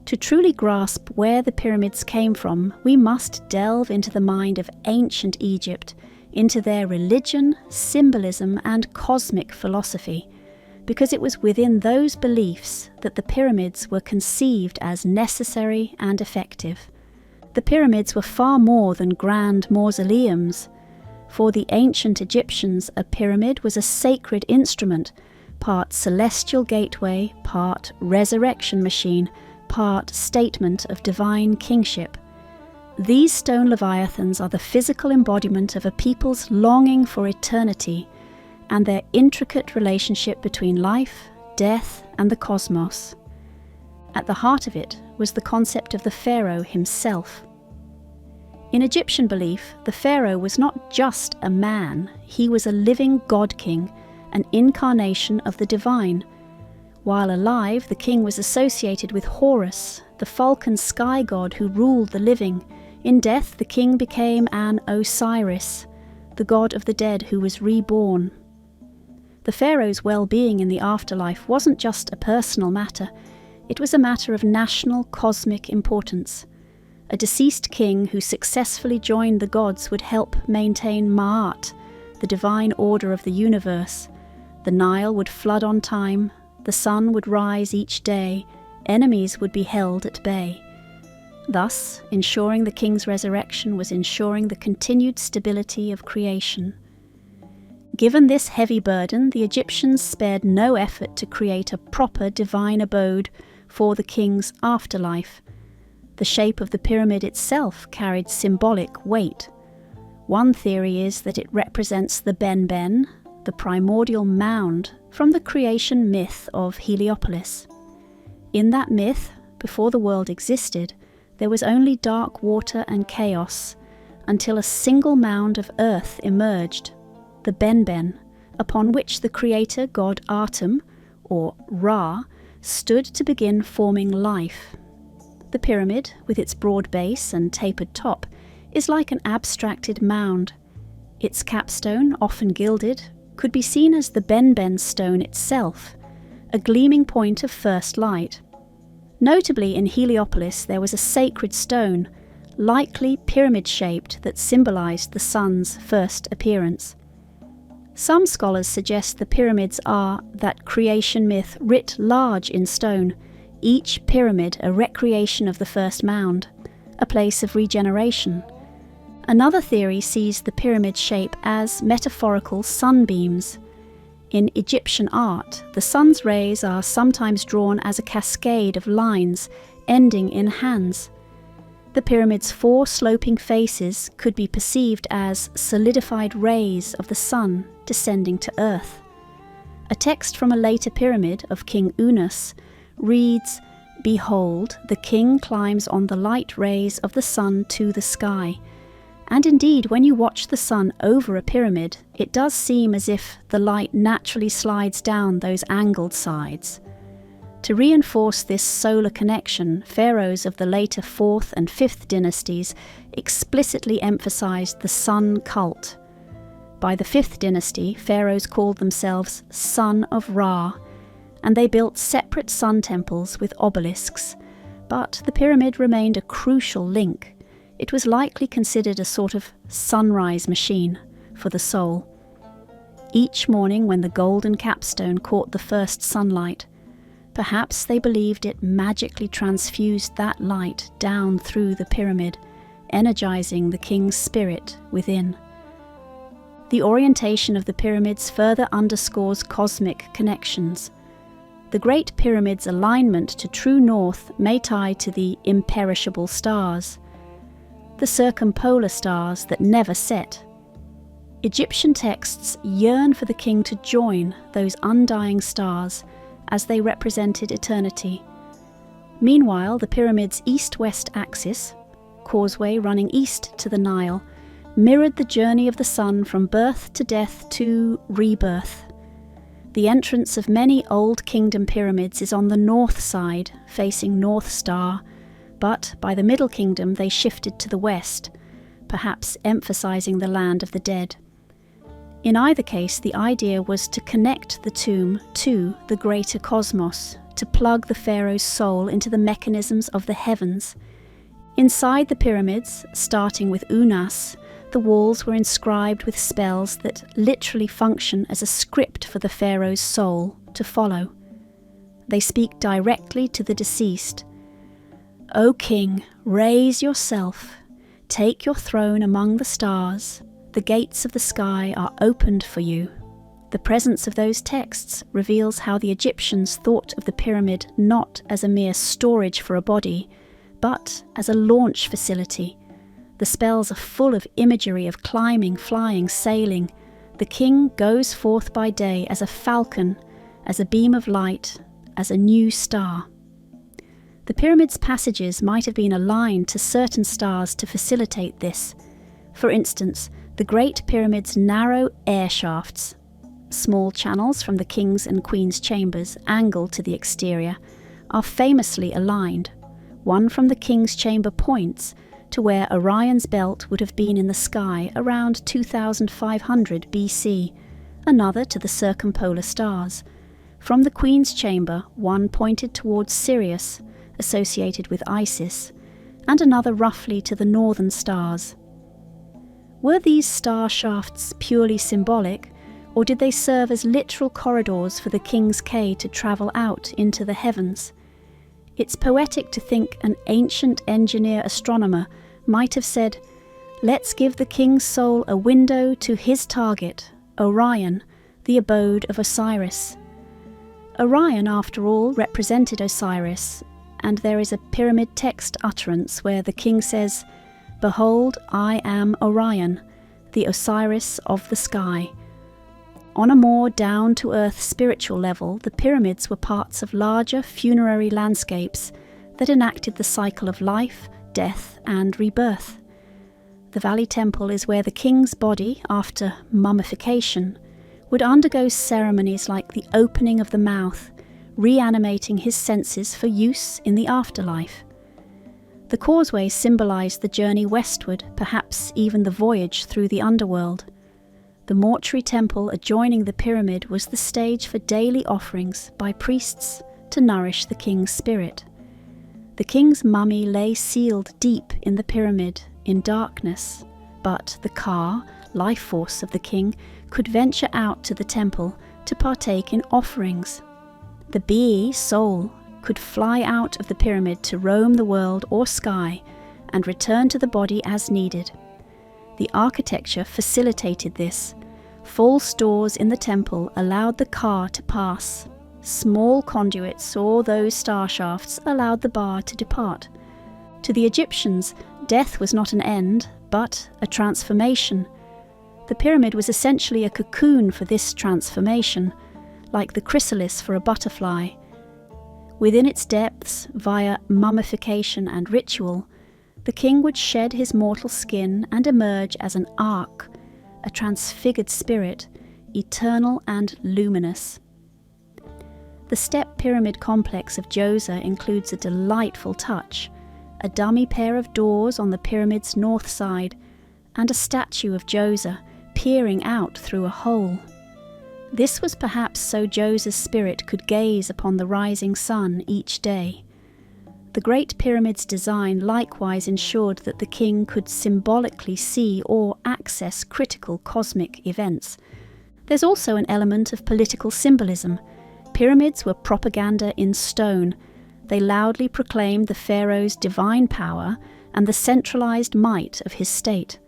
To truly grasp where the pyramids came from, we must delve into the mind of ancient Egypt, into their religion, symbolism, and cosmic philosophy, because it was within those beliefs that the pyramids were conceived as necessary and effective. The pyramids were far more than grand mausoleums. For the ancient Egyptians, a pyramid was a sacred instrument, part celestial gateway, part resurrection machine, part statement of divine kingship. These stone leviathans are the physical embodiment of a people's longing for eternity and their intricate relationship between life, death, and the cosmos. At the heart of it was the concept of the pharaoh himself. In Egyptian belief, the pharaoh was not just a man, he was a living god-king, an incarnation of the divine. While alive, the king was associated with Horus, the falcon sky god who ruled the living. In death, the king became an Osiris, the god of the dead who was reborn. The pharaoh's well-being in the afterlife wasn't just a personal matter, it was a matter of national cosmic importance. A deceased king who successfully joined the gods would help maintain Ma'at, the divine order of the universe. The Nile would flood on time, the sun would rise each day, enemies would be held at bay. Thus, ensuring the king's resurrection was ensuring the continued stability of creation. Given this heavy burden, the Egyptians spared no effort to create a proper divine abode for the king's afterlife. The shape of the pyramid itself carried symbolic weight. One theory is that it represents the Ben-Ben, the primordial mound from the creation myth of Heliopolis. In that myth, before the world existed, there was only dark water and chaos, until a single mound of earth emerged, the Ben-Ben, upon which the creator god Atum, or Ra, stood to begin forming life. The pyramid, with its broad base and tapered top, is like an abstracted mound. Its capstone, often gilded, could be seen as the Ben-Ben stone itself, a gleaming point of first light. Notably, in Heliopolis there was a sacred stone, likely pyramid-shaped, that symbolized the sun's first appearance. Some scholars suggest the pyramids are that creation myth writ large in stone, each pyramid a recreation of the first mound, a place of regeneration. Another theory sees the pyramid shape as metaphorical sunbeams. In Egyptian art, the sun's rays are sometimes drawn as a cascade of lines ending in hands. The pyramid's four sloping faces could be perceived as solidified rays of the sun descending to earth. A text from a later pyramid of King Unas reads, "Behold, the king climbs on the light rays of the sun to the sky." And indeed, when you watch the sun over a pyramid, it does seem as if the light naturally slides down those angled sides. To reinforce this solar connection, pharaohs of the later 4th and 5th dynasties explicitly emphasized the sun cult. By the 5th dynasty, pharaohs called themselves Son of Ra, and they built separate sun temples with obelisks. But the pyramid remained a crucial link. It was likely considered a sort of sunrise machine for the soul. Each morning when the golden capstone caught the first sunlight, perhaps they believed it magically transfused that light down through the pyramid, energizing the king's spirit within. The orientation of the pyramids further underscores cosmic connections. The Great Pyramid's alignment to true north may tie to the imperishable stars, the circumpolar stars that never set. Egyptian texts yearn for the king to join those undying stars as they represented eternity. Meanwhile, the pyramid's east-west axis, causeway running east to the Nile, mirrored the journey of the sun from birth to death to rebirth. The entrance of many Old Kingdom pyramids is on the north side, facing North Star, but by the Middle Kingdom they shifted to the west, perhaps emphasizing the land of the dead. In either case, the idea was to connect the tomb to the greater cosmos, to plug the pharaoh's soul into the mechanisms of the heavens. Inside the pyramids, starting with Unas, the walls were inscribed with spells that literally function as a script for the pharaoh's soul to follow. They speak directly to the deceased. "O king, raise yourself, take your throne among the stars. The gates of the sky are opened for you." The presence of those texts reveals how the Egyptians thought of the pyramid not as a mere storage for a body, but as a launch facility. The spells are full of imagery of climbing, flying, sailing. The king goes forth by day as a falcon, as a beam of light, as a new star. The pyramid's passages might have been aligned to certain stars to facilitate this. For instance, the Great Pyramid's narrow air shafts, small channels from the king's and queen's chambers angled to the exterior, are famously aligned. One from the king's chamber points to where Orion's belt would have been in the sky around 2500 BC, another to the circumpolar stars. From the queen's chamber, one pointed towards Sirius, associated with Isis, and another roughly to the northern stars. Were these star shafts purely symbolic, or did they serve as literal corridors for the king's K to travel out into the heavens? It's poetic to think an ancient engineer-astronomer might have said, "Let's give the king's soul a window to his target, Orion, the abode of Osiris." Orion, after all, represented Osiris, and there is a pyramid text utterance where the king says, "Behold, I am Orion, the Osiris of the sky." On a more down-to-earth spiritual level, the pyramids were parts of larger funerary landscapes that enacted the cycle of life, death, and rebirth. The Valley Temple is where the king's body, after mummification, would undergo ceremonies like the opening of the mouth, reanimating his senses for use in the afterlife. The causeway symbolized the journey westward, perhaps even the voyage through the underworld. The mortuary temple adjoining the pyramid was the stage for daily offerings by priests to nourish the king's spirit. The king's mummy lay sealed deep in the pyramid, in darkness, but the Ka, life force of the king, could venture out to the temple to partake in offerings. The Bi, soul, could fly out of the pyramid to roam the world or sky and return to the body as needed. The architecture facilitated this. False doors in the temple allowed the car to pass. Small conduits or those star shafts allowed the bar to depart. To the Egyptians, death was not an end, but a transformation. The pyramid was essentially a cocoon for this transformation, like the chrysalis for a butterfly. Within its depths, via mummification and ritual, the king would shed his mortal skin and emerge as an ark, a transfigured spirit, eternal and luminous. The step pyramid complex of Djoser includes a delightful touch, a dummy pair of doors on the pyramid's north side, and a statue of Djoser peering out through a hole. This was perhaps so Djoser's spirit could gaze upon the rising sun each day. The Great Pyramid's design likewise ensured that the king could symbolically see or access critical cosmic events. There's also an element of political symbolism. Pyramids were propaganda in stone. They loudly proclaimed the pharaoh's divine power and the centralized might of his state.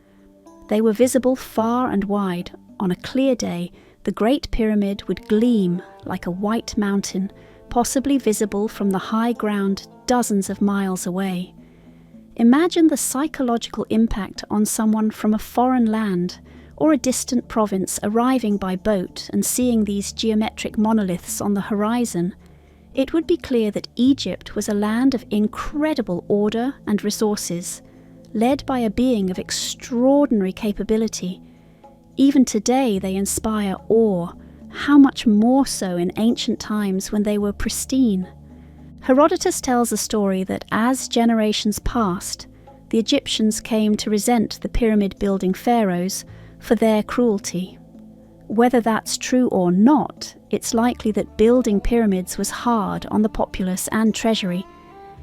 They were visible far and wide. On a clear day, the Great Pyramid would gleam like a white mountain, possibly visible from the high ground dozens of miles away. Imagine the psychological impact on someone from a foreign land or a distant province arriving by boat and seeing these geometric monoliths on the horizon. It would be clear that Egypt was a land of incredible order and resources, led by a being of extraordinary capability. Even today they inspire awe, how much more so in ancient times when they were pristine. Herodotus tells a story that as generations passed, the Egyptians came to resent the pyramid-building pharaohs for their cruelty. Whether that's true or not, it's likely that building pyramids was hard on the populace and treasury.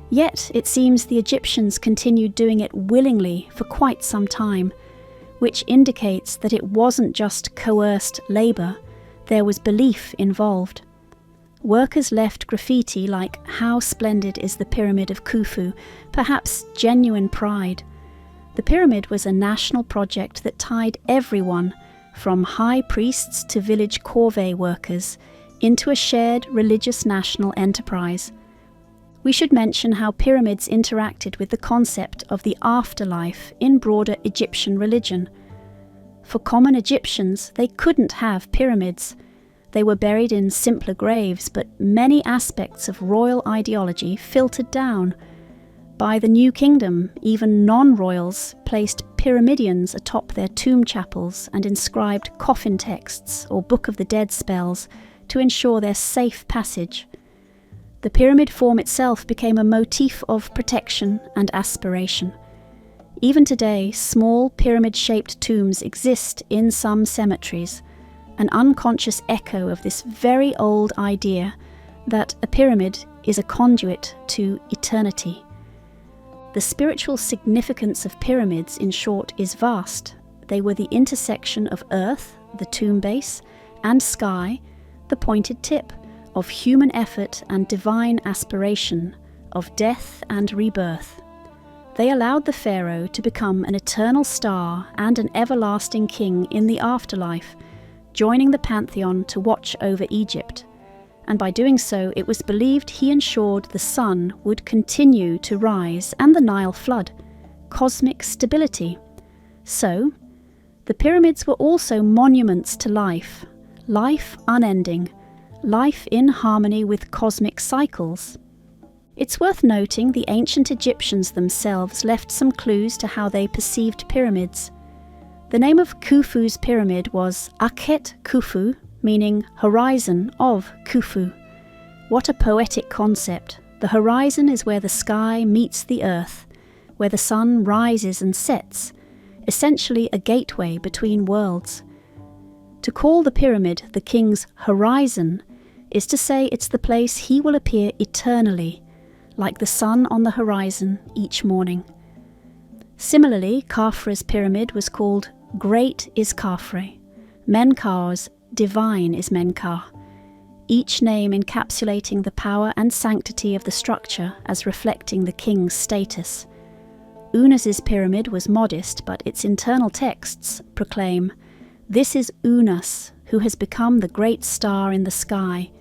Yet it seems the Egyptians continued doing it willingly for quite some time, which indicates that it wasn't just coerced labour, there was belief involved. Workers left graffiti like "How splendid is the Pyramid of Khufu," perhaps genuine pride. The pyramid was a national project that tied everyone, from high priests to village corvée workers, into a shared religious national enterprise. We should mention how pyramids interacted with the concept of the afterlife in broader Egyptian religion. For common Egyptians, they couldn't have pyramids. They were buried in simpler graves, but many aspects of royal ideology filtered down. By the New Kingdom, even non-royals placed pyramidions atop their tomb chapels and inscribed coffin texts or Book of the Dead spells to ensure their safe passage. The pyramid form itself became a motif of protection and aspiration. Even today, small pyramid-shaped tombs exist in some cemeteries, an unconscious echo of this very old idea that a pyramid is a conduit to eternity. The spiritual significance of pyramids, in short, is vast. They were the intersection of earth, the tomb base, and sky, the pointed tip, of human effort and divine aspiration, of death and rebirth. They allowed the pharaoh to become an eternal star and an everlasting king in the afterlife, joining the pantheon to watch over Egypt. And by doing so, it was believed he ensured the sun would continue to rise and the Nile flood, cosmic stability. So, the pyramids were also monuments to life, life unending, life in harmony with cosmic cycles. It's worth noting the ancient Egyptians themselves left some clues to how they perceived pyramids. The name of Khufu's pyramid was Akhet Khufu, meaning horizon of Khufu. What a poetic concept. The horizon is where the sky meets the earth, where the sun rises and sets, essentially a gateway between worlds. To call the pyramid the king's horizon is to say it's the place he will appear eternally, like the sun on the horizon each morning. Similarly, Khafre's pyramid was called Great is Khafre, Menkaur's Divine is Menkaur, each name encapsulating the power and sanctity of the structure as reflecting the king's status. Unas's pyramid was modest, but its internal texts proclaim, "This is Unas, who has become the great star in the sky."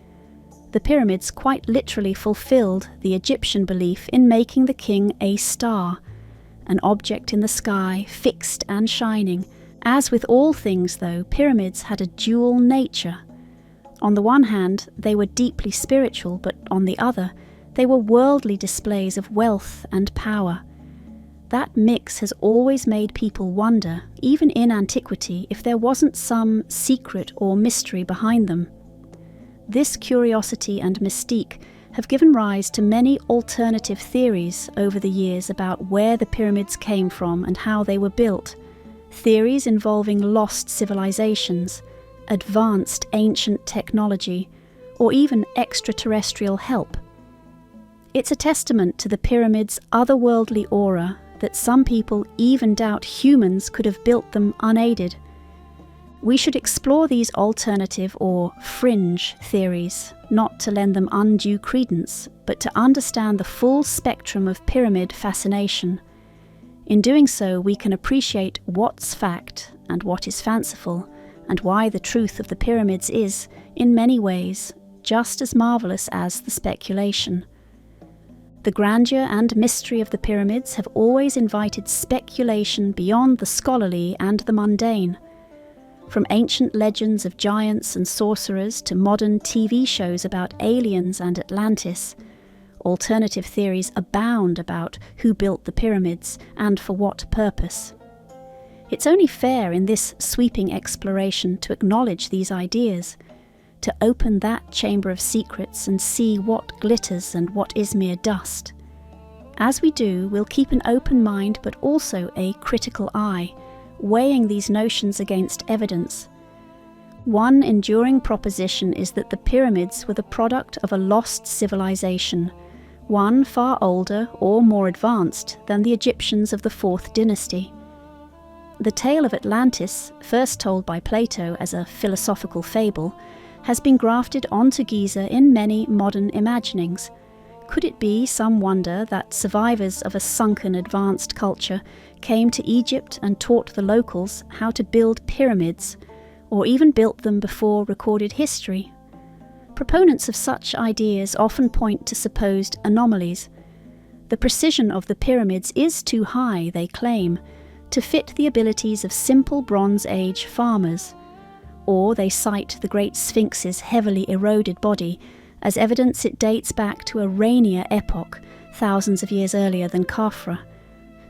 The pyramids quite literally fulfilled the Egyptian belief in making the king a star, an object in the sky, fixed and shining. As with all things, though, pyramids had a dual nature. On the one hand, they were deeply spiritual, but on the other, they were worldly displays of wealth and power. That mix has always made people wonder, even in antiquity, if there wasn't some secret or mystery behind them. This curiosity and mystique have given rise to many alternative theories over the years about where the pyramids came from and how they were built. Theories involving lost civilizations, advanced ancient technology, or even extraterrestrial help. It's a testament to the pyramids' otherworldly aura that some people even doubt humans could have built them unaided. We should explore these alternative or fringe theories, not to lend them undue credence, but to understand the full spectrum of pyramid fascination. In doing so, we can appreciate what's fact and what is fanciful, and why the truth of the pyramids is, in many ways, just as marvelous as the speculation. The grandeur and mystery of the pyramids have always invited speculation beyond the scholarly and the mundane. From ancient legends of giants and sorcerers to modern TV shows about aliens and Atlantis, alternative theories abound about who built the pyramids and for what purpose. It's only fair in this sweeping exploration to acknowledge these ideas, to open that chamber of secrets and see what glitters and what is mere dust. As we do, we'll keep an open mind but also a critical eye, weighing these notions against evidence. One enduring proposition is that the pyramids were the product of a lost civilization, one far older or more advanced than the Egyptians of the 4th dynasty. The tale of Atlantis, first told by Plato as a philosophical fable, has been grafted onto Giza in many modern imaginings. Could it be some wonder that survivors of a sunken advanced culture came to Egypt and taught the locals how to build pyramids, or even built them before recorded history? Proponents of such ideas often point to supposed anomalies. The precision of the pyramids is too high, they claim, to fit the abilities of simple Bronze Age farmers. Or they cite the Great Sphinx's heavily eroded body as evidence it dates back to a rainier epoch, thousands of years earlier than Khafra,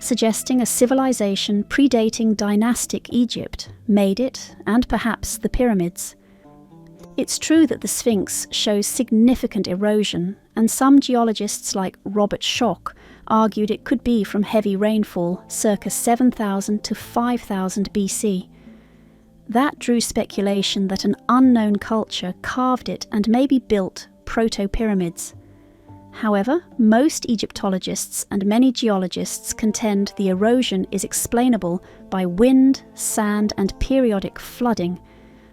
suggesting a civilization predating dynastic Egypt made it, and perhaps the pyramids. It's true that the Sphinx shows significant erosion, and some geologists like Robert Schoch argued it could be from heavy rainfall circa 7000 to 5000 BC. That drew speculation that an unknown culture carved it and maybe built proto-pyramids. However, most Egyptologists and many geologists contend the erosion is explainable by wind, sand, and periodic flooding,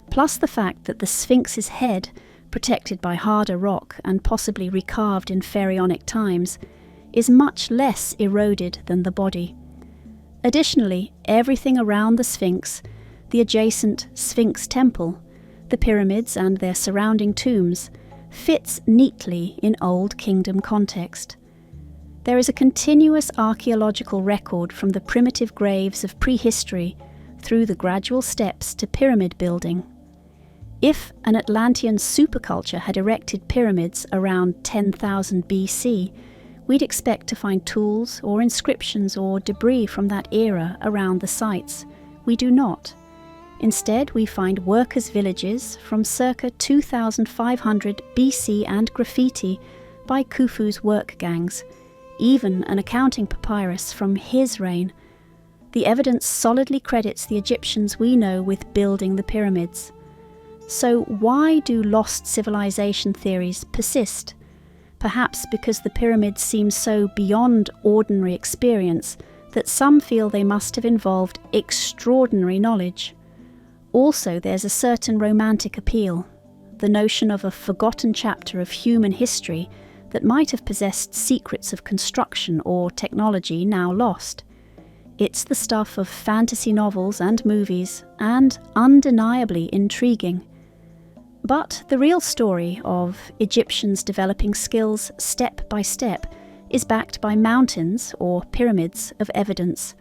plus the fact that the Sphinx's head, protected by harder rock and possibly recarved in pharaonic times, is much less eroded than the body. Additionally, everything around the Sphinx, the adjacent Sphinx Temple, the pyramids and their surrounding tombs, fits neatly in Old Kingdom context. There is a continuous archaeological record from the primitive graves of prehistory through the gradual steps to pyramid building. If an Atlantean superculture had erected pyramids around 10,000 BC, we'd expect to find tools or inscriptions or debris from that era around the sites. We do not. Instead, we find workers' villages from circa 2500 BC and graffiti by Khufu's work gangs, even an accounting papyrus from his reign. The evidence solidly credits the Egyptians we know with building the pyramids. So why do lost civilization theories persist? Perhaps because the pyramids seem so beyond ordinary experience that some feel they must have involved extraordinary knowledge. Also, there's a certain romantic appeal, the notion of a forgotten chapter of human history that might have possessed secrets of construction or technology now lost. It's the stuff of fantasy novels and movies, and undeniably intriguing. But the real story of Egyptians developing skills step by step is backed by mountains or pyramids of evidence.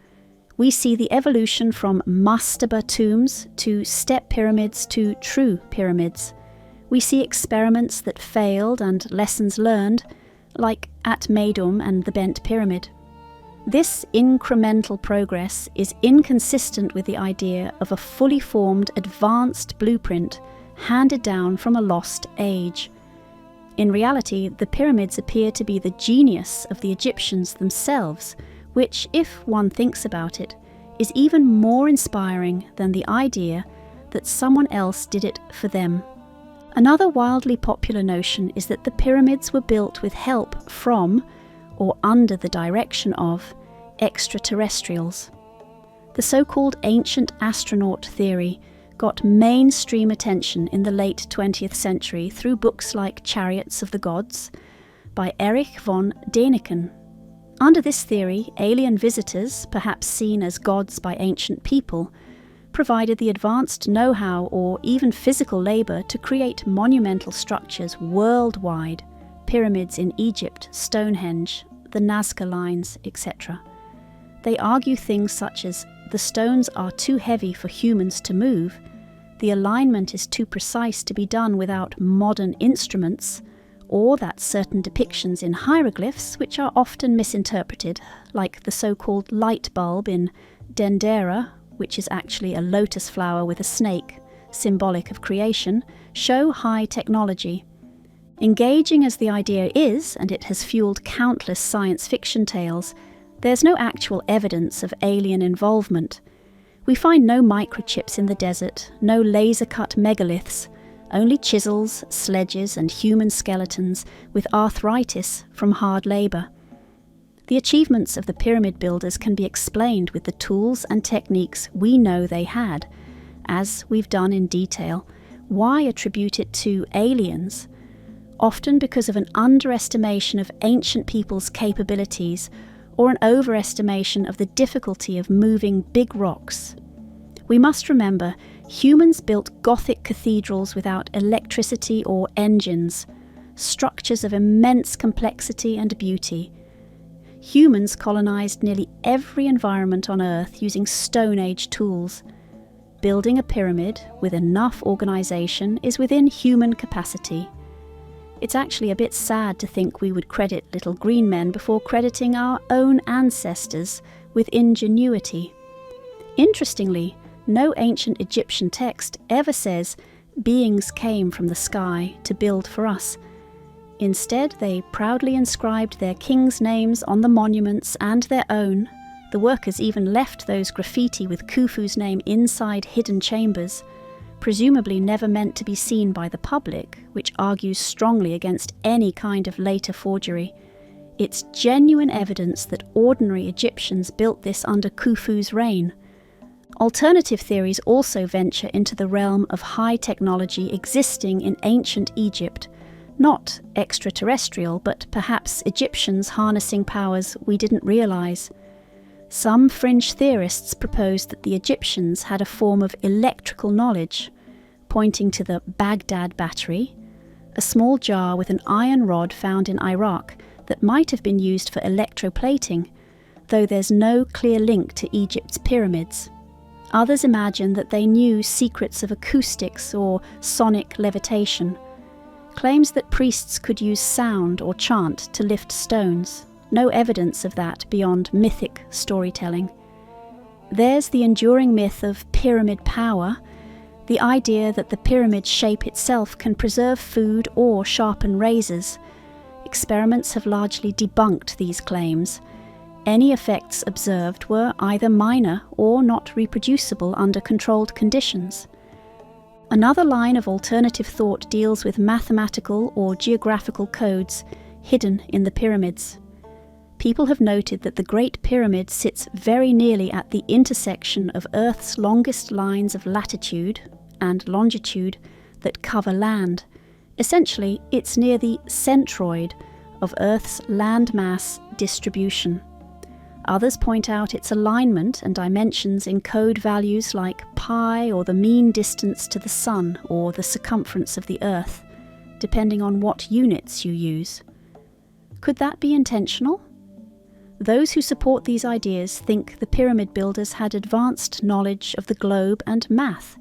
We see the evolution from mastaba tombs to step pyramids to true pyramids. We see experiments that failed and lessons learned, like at Meidum and the Bent Pyramid. This incremental progress is inconsistent with the idea of a fully formed, advanced blueprint handed down from a lost age. In reality, the pyramids appear to be the genius of the Egyptians themselves, which, if one thinks about it, is even more inspiring than the idea that someone else did it for them. Another wildly popular notion is that the pyramids were built with help from, or under the direction of, extraterrestrials. The so-called ancient astronaut theory got mainstream attention in the late 20th century through books like Chariots of the Gods by Erich von Däniken. Under this theory, alien visitors, perhaps seen as gods by ancient people, provided the advanced know-how or even physical labour to create monumental structures worldwide, pyramids in Egypt, Stonehenge, the Nazca lines, etc. They argue things such as the stones are too heavy for humans to move, the alignment is too precise to be done without modern instruments, or that certain depictions in hieroglyphs, which are often misinterpreted, like the so-called light bulb in Dendera, which is actually a lotus flower with a snake, symbolic of creation, show high technology. Engaging as the idea is, and it has fueled countless science fiction tales, there's no actual evidence of alien involvement. We find no microchips in the desert, no laser-cut megaliths, only chisels, sledges and human skeletons with arthritis from hard labour. The achievements of the pyramid builders can be explained with the tools and techniques we know they had. As we've done in detail, why attribute it to aliens? Often because of an underestimation of ancient people's capabilities or an overestimation of the difficulty of moving big rocks. We must remember, humans built Gothic cathedrals without electricity or engines, structures of immense complexity and beauty. Humans colonized nearly every environment on Earth using Stone Age tools. Building a pyramid with enough organization is within human capacity. It's actually a bit sad to think we would credit little green men before crediting our own ancestors with ingenuity. Interestingly, no ancient Egyptian text ever says beings came from the sky to build for us. Instead, they proudly inscribed their kings' names on the monuments and their own. The workers even left those graffiti with Khufu's name inside hidden chambers, presumably never meant to be seen by the public, which argues strongly against any kind of later forgery. It's genuine evidence that ordinary Egyptians built this under Khufu's reign. Alternative theories also venture into the realm of high technology existing in ancient Egypt, not extraterrestrial, but perhaps Egyptians harnessing powers we didn't realize. Some fringe theorists propose that the Egyptians had a form of electrical knowledge, pointing to the Baghdad battery, a small jar with an iron rod found in Iraq that might have been used for electroplating, though there's no clear link to Egypt's pyramids. Others imagine that they knew secrets of acoustics or sonic levitation, claims that priests could use sound or chant to lift stones. No evidence of that beyond mythic storytelling. There's the enduring myth of pyramid power, the idea that the pyramid shape itself can preserve food or sharpen razors. Experiments have largely debunked these claims. Any effects observed were either minor or not reproducible under controlled conditions. Another line of alternative thought deals with mathematical or geographical codes hidden in the pyramids. People have noted that the Great Pyramid sits very nearly at the intersection of Earth's longest lines of latitude and longitude that cover land. Essentially, it's near the centroid of Earth's landmass distribution. Others point out its alignment and dimensions in code values like pi or the mean distance to the Sun or the circumference of the Earth, depending on what units you use. Could that be intentional? Those who support these ideas think the pyramid builders had advanced knowledge of the globe and math,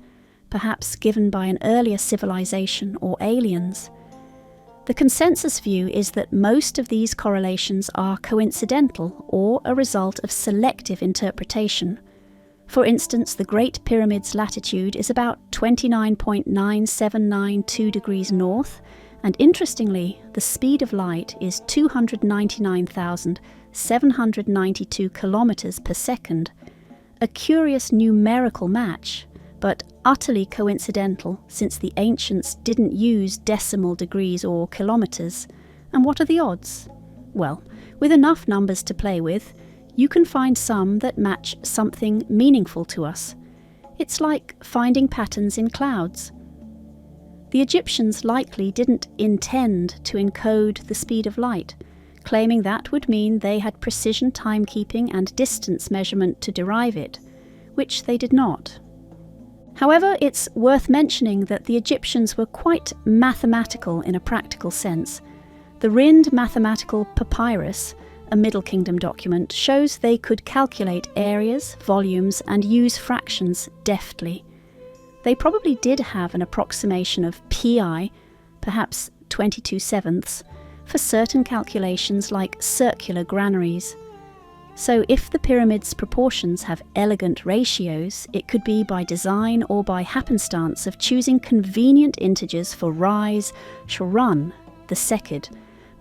perhaps given by an earlier civilization or aliens. The consensus view is that most of these correlations are coincidental or a result of selective interpretation. For instance, the Great Pyramid's latitude is about 29.9792 degrees north, and interestingly, the speed of light is 299,792 kilometers per second. A curious numerical match, but utterly coincidental since the ancients didn't use decimal degrees or kilometers. And what are the odds? Well, with enough numbers to play with, you can find some that match something meaningful to us. It's like finding patterns in clouds. The Egyptians likely didn't intend to encode the speed of light, claiming that would mean they had precision timekeeping and distance measurement to derive it, which they did not. However, it's worth mentioning that the Egyptians were quite mathematical in a practical sense. The Rhind Mathematical Papyrus, a Middle Kingdom document, shows they could calculate areas, volumes, and use fractions deftly. They probably did have an approximation of pi, perhaps 22/7, for certain calculations like circular granaries. So if the pyramid's proportions have elegant ratios, it could be by design or by happenstance of choosing convenient integers for rise, shrun, the seked.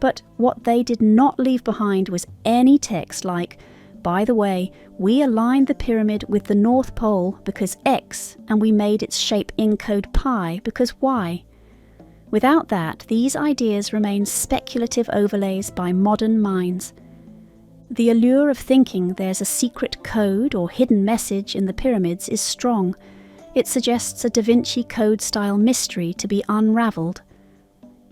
But what they did not leave behind was any text like, by the way, we aligned the pyramid with the North Pole because X, and we made its shape encode pi because Y. Without that, these ideas remain speculative overlays by modern minds. The allure of thinking there's a secret code or hidden message in the pyramids is strong. It suggests a Da Vinci Code-style mystery to be unravelled.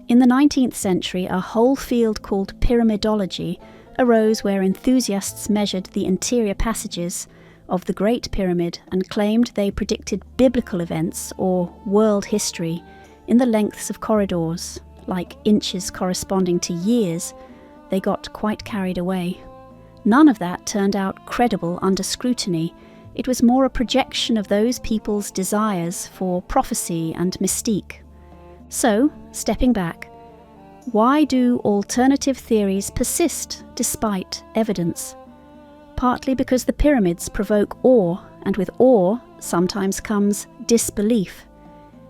In the 19th century, a whole field called pyramidology arose where enthusiasts measured the interior passages of the Great Pyramid and claimed they predicted biblical events or world history in the lengths of corridors, like inches corresponding to years. They got quite carried away. None of that turned out credible under scrutiny. It was more a projection of those people's desires for prophecy and mystique. So, stepping back, why do alternative theories persist despite evidence? Partly because the pyramids provoke awe, and with awe sometimes comes disbelief.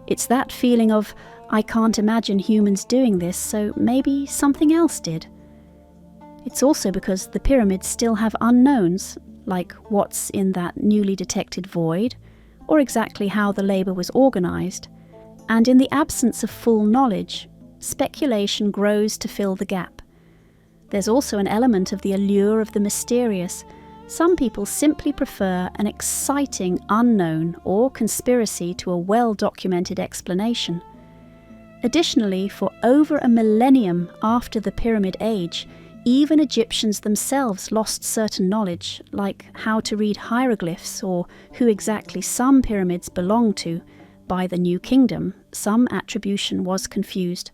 It's that feeling of, I can't imagine humans doing this, so maybe something else did. It's also because the pyramids still have unknowns, like what's in that newly detected void, or exactly how the labour was organised. And in the absence of full knowledge, speculation grows to fill the gap. There's also an element of the allure of the mysterious. Some people simply prefer an exciting unknown or conspiracy to a well-documented explanation. Additionally, for over a millennium after the Pyramid Age, even Egyptians themselves lost certain knowledge, like how to read hieroglyphs or who exactly some pyramids belonged to. By the New Kingdom, some attribution was confused.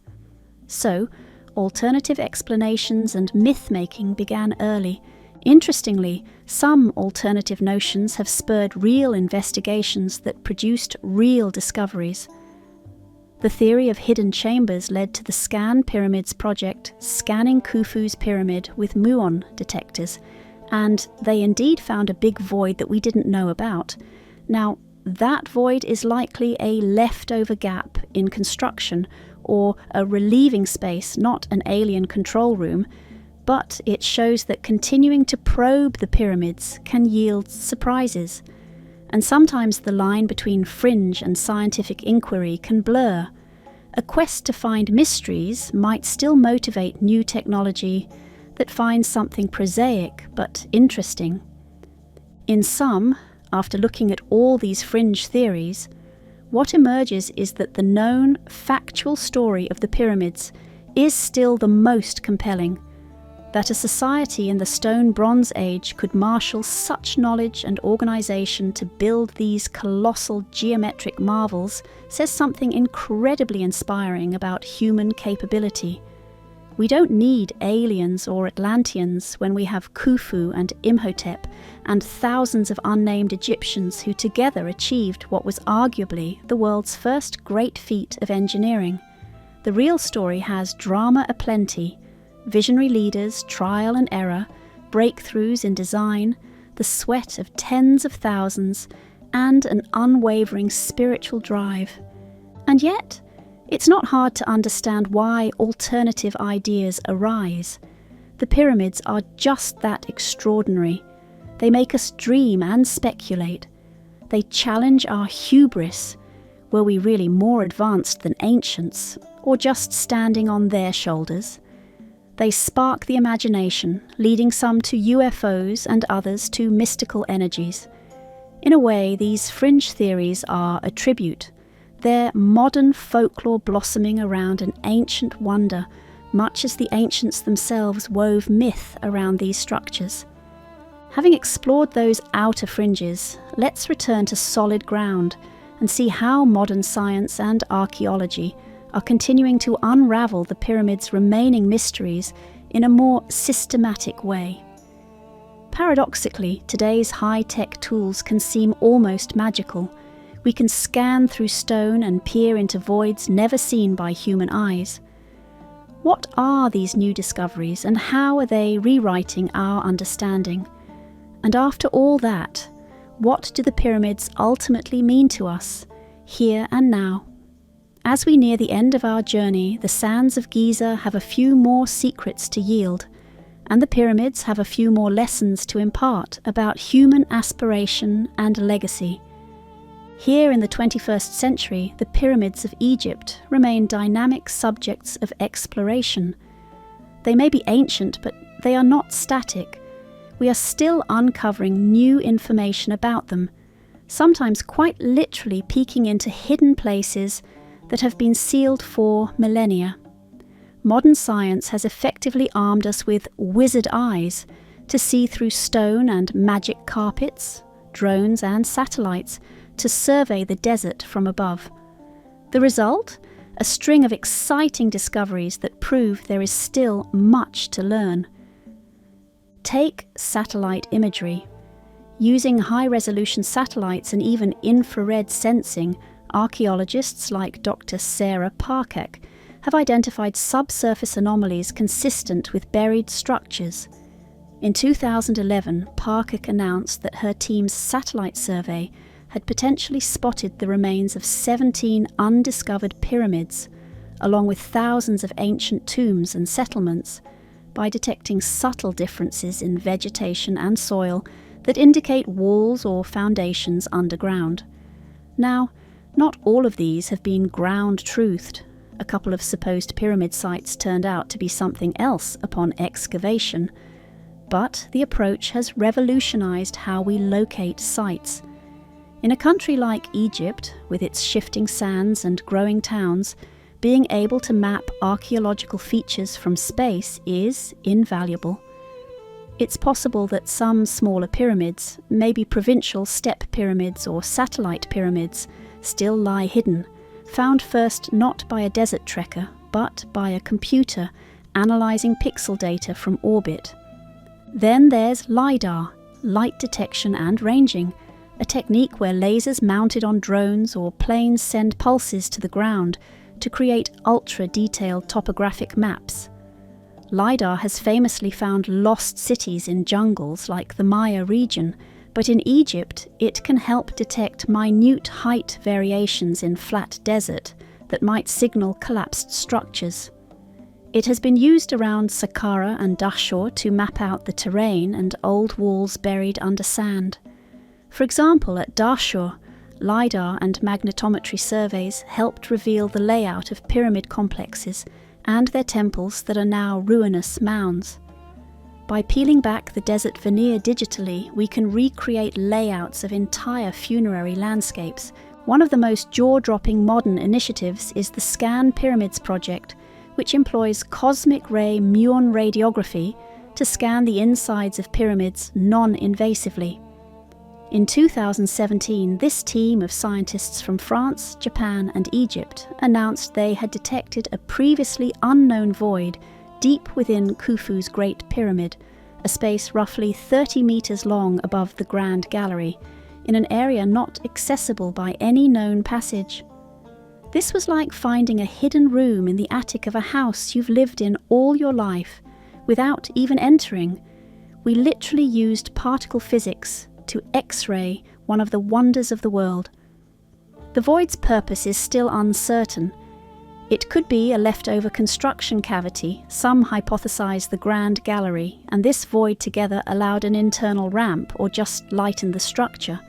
So, alternative explanations and myth-making began early. Interestingly, some alternative notions have spurred real investigations that produced real discoveries. The theory of hidden chambers led to the Scan Pyramids project, scanning Khufu's pyramid with muon detectors, and they indeed found a big void that we didn't know about. Now, that void is likely a leftover gap in construction or a relieving space, not an alien control room, but it shows that continuing to probe the pyramids can yield surprises. And sometimes the line between fringe and scientific inquiry can blur. A quest to find mysteries might still motivate new technology that finds something prosaic but interesting. In sum, after looking at all these fringe theories, what emerges is that the known, factual story of the pyramids is still the most compelling. That a society in the Stone Bronze Age could marshal such knowledge and organisation to build these colossal geometric marvels says something incredibly inspiring about human capability. We don't need aliens or Atlanteans when we have Khufu and Imhotep and thousands of unnamed Egyptians who together achieved what was arguably the world's first great feat of engineering. The real story has drama aplenty, visionary leaders, trial and error, breakthroughs in design, the sweat of tens of thousands, and an unwavering spiritual drive. And yet, it's not hard to understand why alternative ideas arise. The pyramids are just that extraordinary. They make us dream and speculate. They challenge our hubris. Were we really more advanced than ancients, or just standing on their shoulders? They spark the imagination, leading some to UFOs and others to mystical energies. In a way, these fringe theories are a tribute. They're modern folklore blossoming around an ancient wonder, much as the ancients themselves wove myth around these structures. Having explored those outer fringes, let's return to solid ground and see how modern science and archaeology are continuing to unravel the pyramid's remaining mysteries in a more systematic way. Paradoxically, today's high-tech tools can seem almost magical. We can scan through stone and peer into voids never seen by human eyes. What are these new discoveries, and how are they rewriting our understanding? And after all that, what do the pyramids ultimately mean to us, here and now? As we near the end of our journey, the sands of Giza have a few more secrets to yield, and the pyramids have a few more lessons to impart about human aspiration and legacy. Here in the 21st century, the pyramids of Egypt remain dynamic subjects of exploration. They may be ancient, but they are not static. We are still uncovering new information about them, sometimes quite literally peeking into hidden places that have been sealed for millennia. Modern science has effectively armed us with wizard eyes to see through stone and magic carpets, drones and satellites, to survey the desert from above. The result? A string of exciting discoveries that prove there is still much to learn. Take satellite imagery. Using high-resolution satellites and even infrared sensing, archaeologists like Dr. Sarah Parkek have identified subsurface anomalies consistent with buried structures. In 2011, Parkek announced that her team's satellite survey had potentially spotted the remains of 17 undiscovered pyramids, along with thousands of ancient tombs and settlements, by detecting subtle differences in vegetation and soil that indicate walls or foundations underground. Now, not all of these have been ground-truthed. A couple of supposed pyramid sites turned out to be something else upon excavation, but the approach has revolutionized how we locate sites. In a country like Egypt, with its shifting sands and growing towns, being able to map archaeological features from space is invaluable. It's possible that some smaller pyramids, maybe provincial step pyramids or satellite pyramids, still lie hidden, found first not by a desert trekker, but by a computer analysing pixel data from orbit. Then there's LiDAR, light detection and ranging, a technique where lasers mounted on drones or planes send pulses to the ground to create ultra-detailed topographic maps. LiDAR has famously found lost cities in jungles like the Maya region, but in Egypt it can help detect minute height variations in flat desert that might signal collapsed structures. It has been used around Saqqara and Dahshur to map out the terrain and old walls buried under sand. For example, at Dahshur, LiDAR and magnetometry surveys helped reveal the layout of pyramid complexes and their temples that are now ruinous mounds. By peeling back the desert veneer digitally, we can recreate layouts of entire funerary landscapes. One of the most jaw-dropping modern initiatives is the Scan Pyramids project, which employs cosmic ray muon radiography to scan the insides of pyramids non-invasively. In 2017, this team of scientists from France, Japan and Egypt announced they had detected a previously unknown void deep within Khufu's Great Pyramid, a space roughly 30 meters long above the Grand Gallery, in an area not accessible by any known passage. This was like finding a hidden room in the attic of a house you've lived in all your life, without even entering. We literally used particle physics to X-ray one of the wonders of the world. The void's purpose is still uncertain. It could be a leftover construction cavity. Some hypothesize the Grand Gallery, and this void together allowed an internal ramp or just lightened the structure.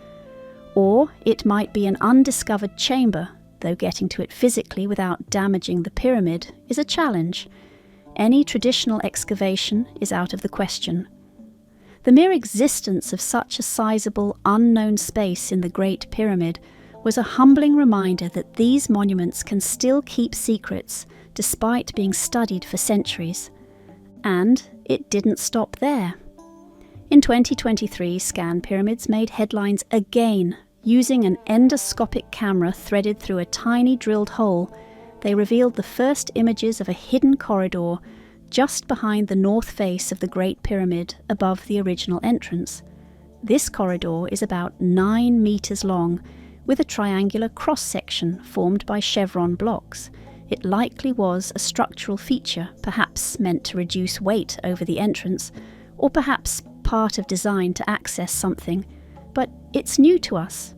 Or it might be an undiscovered chamber, though getting to it physically without damaging the pyramid is a challenge. Any traditional excavation is out of the question. The mere existence of such a sizable, unknown space in the Great Pyramid was a humbling reminder that these monuments can still keep secrets despite being studied for centuries. And it didn't stop there. In 2023, Scan Pyramids made headlines again. Using an endoscopic camera threaded through a tiny drilled hole, they revealed the first images of a hidden corridor just behind the north face of the Great Pyramid above the original entrance. This corridor is about 9 meters long, with a triangular cross-section formed by chevron blocks. It likely was a structural feature, perhaps meant to reduce weight over the entrance, or perhaps part of design to access something, but it's new to us.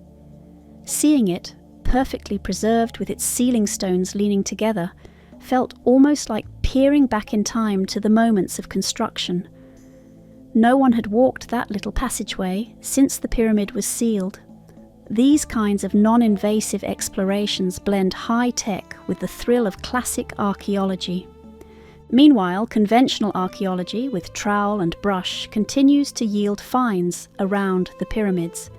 Seeing it, perfectly preserved with its ceiling stones leaning together, felt almost like peering back in time to the moments of construction. No one had walked that little passageway since the pyramid was sealed. These kinds of non-invasive explorations blend high-tech with the thrill of classic archaeology. Meanwhile, conventional archaeology with trowel and brush continues to yield finds around the pyramids.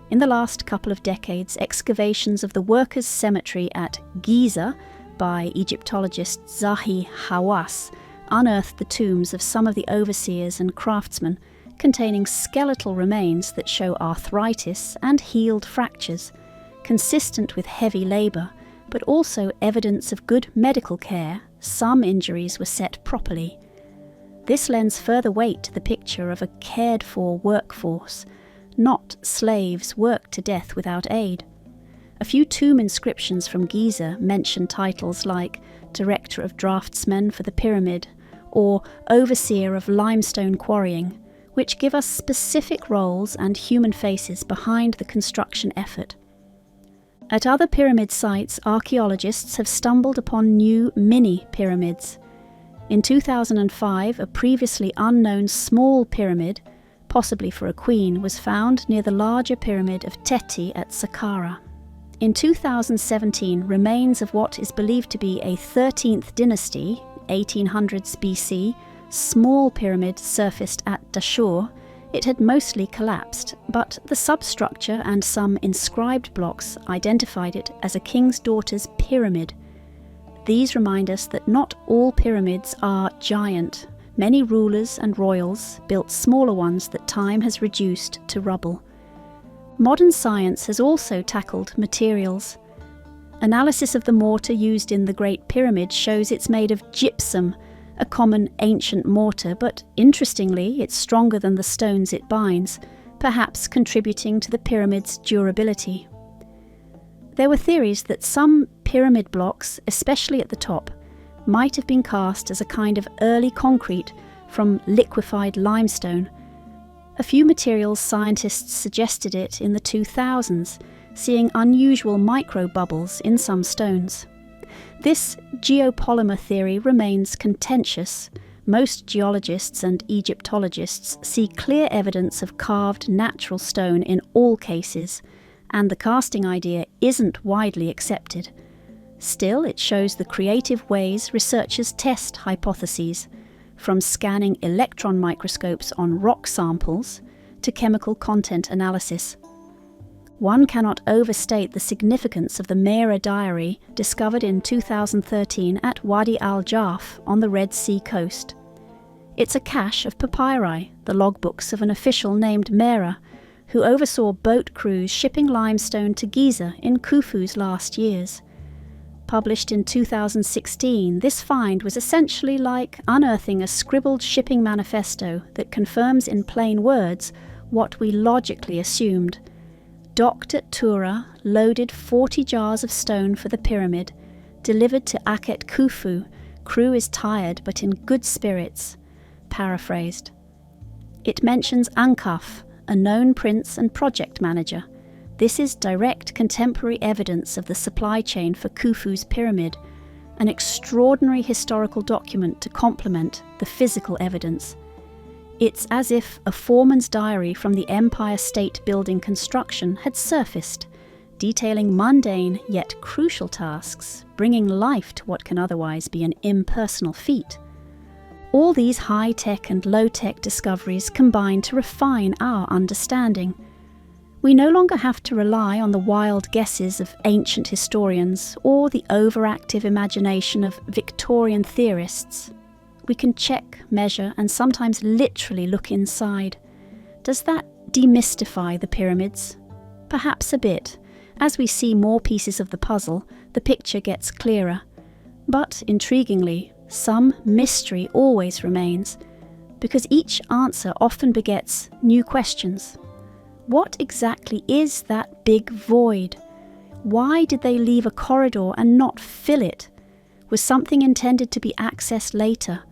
In the last couple of decades, excavations of the Workers' Cemetery at Giza by Egyptologist Zahi Hawass unearthed the tombs of some of the overseers and craftsmen, containing skeletal remains that show arthritis and healed fractures, consistent with heavy labour, but also evidence of good medical care. Some injuries were set properly. This lends further weight to the picture of a cared-for workforce, not slaves worked to death without aid. A few tomb inscriptions from Giza mention titles like Director of Draftsmen for the Pyramid or Overseer of Limestone Quarrying, which give us specific roles and human faces behind the construction effort. At other pyramid sites, archaeologists have stumbled upon new mini-pyramids. In 2005, a previously unknown small pyramid, possibly for a queen, was found near the larger pyramid of Teti at Saqqara. In 2017, remains of what is believed to be a 13th dynasty, 1800s BC, small pyramid surfaced at Dashur. It had mostly collapsed, but the substructure and some inscribed blocks identified it as a king's daughter's pyramid. These remind us that not all pyramids are giant. Many rulers and royals built smaller ones that time has reduced to rubble. Modern science has also tackled materials. Analysis of the mortar used in the Great Pyramid shows it's made of gypsum, a common ancient mortar, but interestingly, it's stronger than the stones it binds, perhaps contributing to the pyramid's durability. There were theories that some pyramid blocks, especially at the top, might have been cast as a kind of early concrete from liquefied limestone. A few materials scientists suggested it in the 2000s, seeing unusual microbubbles in some stones. This geopolymer theory remains contentious. Most geologists and Egyptologists see clear evidence of carved natural stone in all cases, and the casting idea isn't widely accepted. Still, it shows the creative ways researchers test hypotheses, from scanning electron microscopes on rock samples to chemical content analysis. One cannot overstate the significance of the Meera diary discovered in 2013 at Wadi al-Jarf on the Red Sea coast. It's a cache of papyri, the logbooks of an official named Meera, who oversaw boat crews shipping limestone to Giza in Khufu's last years. Published in 2016, this find was essentially like unearthing a scribbled shipping manifesto that confirms in plain words what we logically assumed. Docked at Tura, loaded 40 jars of stone for the pyramid, delivered to Akhet Khufu, crew is tired but in good spirits. Paraphrased. It mentions Ankaf, a known prince and project manager. This is direct contemporary evidence of the supply chain for Khufu's pyramid, an extraordinary historical document to complement the physical evidence. It's as if a foreman's diary from the Empire State Building construction had surfaced, detailing mundane yet crucial tasks, bringing life to what can otherwise be an impersonal feat. All these high-tech and low-tech discoveries combine to refine our understanding. We no longer have to rely on the wild guesses of ancient historians or the overactive imagination of Victorian theorists. We can check, measure, and sometimes literally look inside. Does that demystify the pyramids? Perhaps a bit. As we see more pieces of the puzzle, the picture gets clearer. But, intriguingly, some mystery always remains, because each answer often begets new questions. What exactly is that big void? Why did they leave a corridor and not fill it? Was something intended to be accessed later?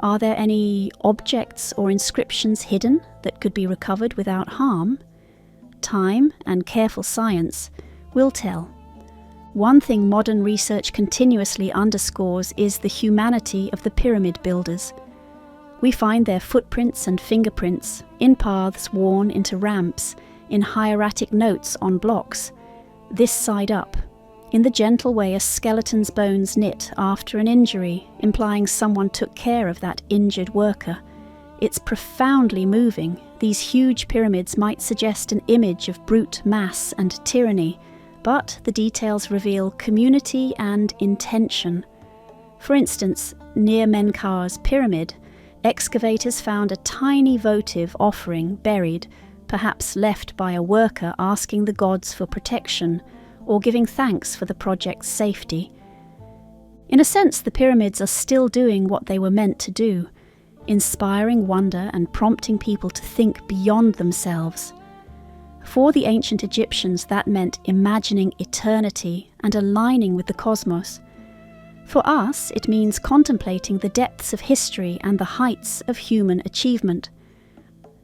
Are there any objects or inscriptions hidden that could be recovered without harm? Time and careful science will tell. One thing modern research continuously underscores is the humanity of the pyramid builders. We find their footprints and fingerprints in paths worn into ramps, in hieratic notes on blocks, this side up, in the gentle way a skeleton's bones knit after an injury, implying someone took care of that injured worker. It's profoundly moving. These huge pyramids might suggest an image of brute mass and tyranny, but the details reveal community and intention. For instance, near Menkaur's pyramid, excavators found a tiny votive offering buried, perhaps left by a worker asking the gods for protection or giving thanks for the project's safety. In a sense, the pyramids are still doing what they were meant to do, inspiring wonder and prompting people to think beyond themselves. For the ancient Egyptians, that meant imagining eternity and aligning with the cosmos. For us, it means contemplating the depths of history and the heights of human achievement.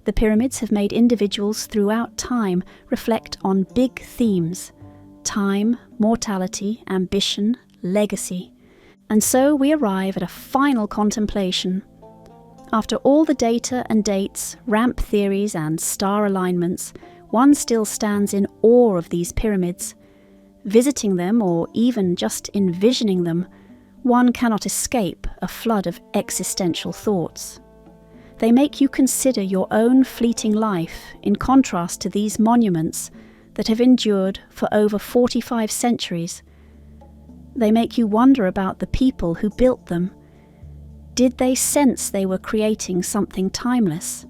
The pyramids have made individuals throughout time reflect on big themes: time, mortality, ambition, legacy. And so we arrive at a final contemplation. After all the data and dates, ramp theories and star alignments, one still stands in awe of these pyramids. Visiting them, or even just envisioning them, one cannot escape a flood of existential thoughts. They make you consider your own fleeting life in contrast to these monuments that have endured for over 45 centuries. They make you wonder about the people who built them. Did they sense they were creating something timeless?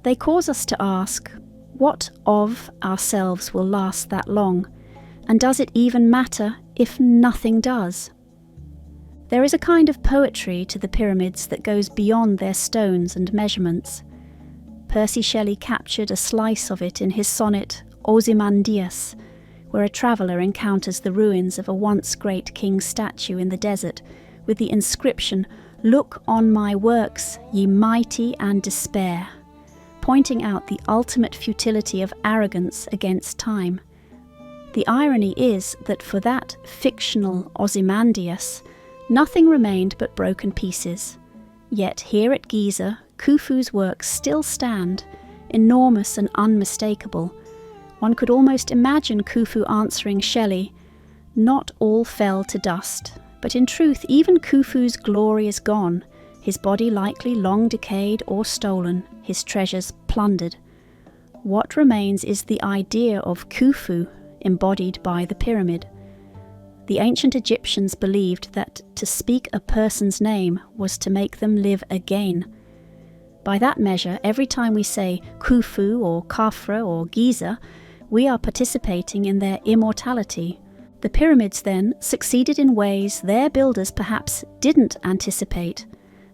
They cause us to ask, what of ourselves will last that long? And does it even matter if nothing does? There is a kind of poetry to the pyramids that goes beyond their stones and measurements. Percy Shelley captured a slice of it in his sonnet Ozymandias, where a traveller encounters the ruins of a once great king's statue in the desert, with the inscription, "Look on my works, ye mighty, and despair," pointing out the ultimate futility of arrogance against time. The irony is that for that fictional Ozymandias, nothing remained but broken pieces. Yet here at Giza, Khufu's works still stand, enormous and unmistakable. One could almost imagine Khufu answering Shelley, "Not all fell to dust, but in truth even Khufu's glory is gone, his body likely long decayed or stolen, his treasures plundered. What remains is the idea of Khufu embodied by the pyramid." The ancient Egyptians believed that to speak a person's name was to make them live again. By that measure, every time we say Khufu or Khafra or Giza, we are participating in their immortality. The pyramids, then, succeeded in ways their builders perhaps didn't anticipate.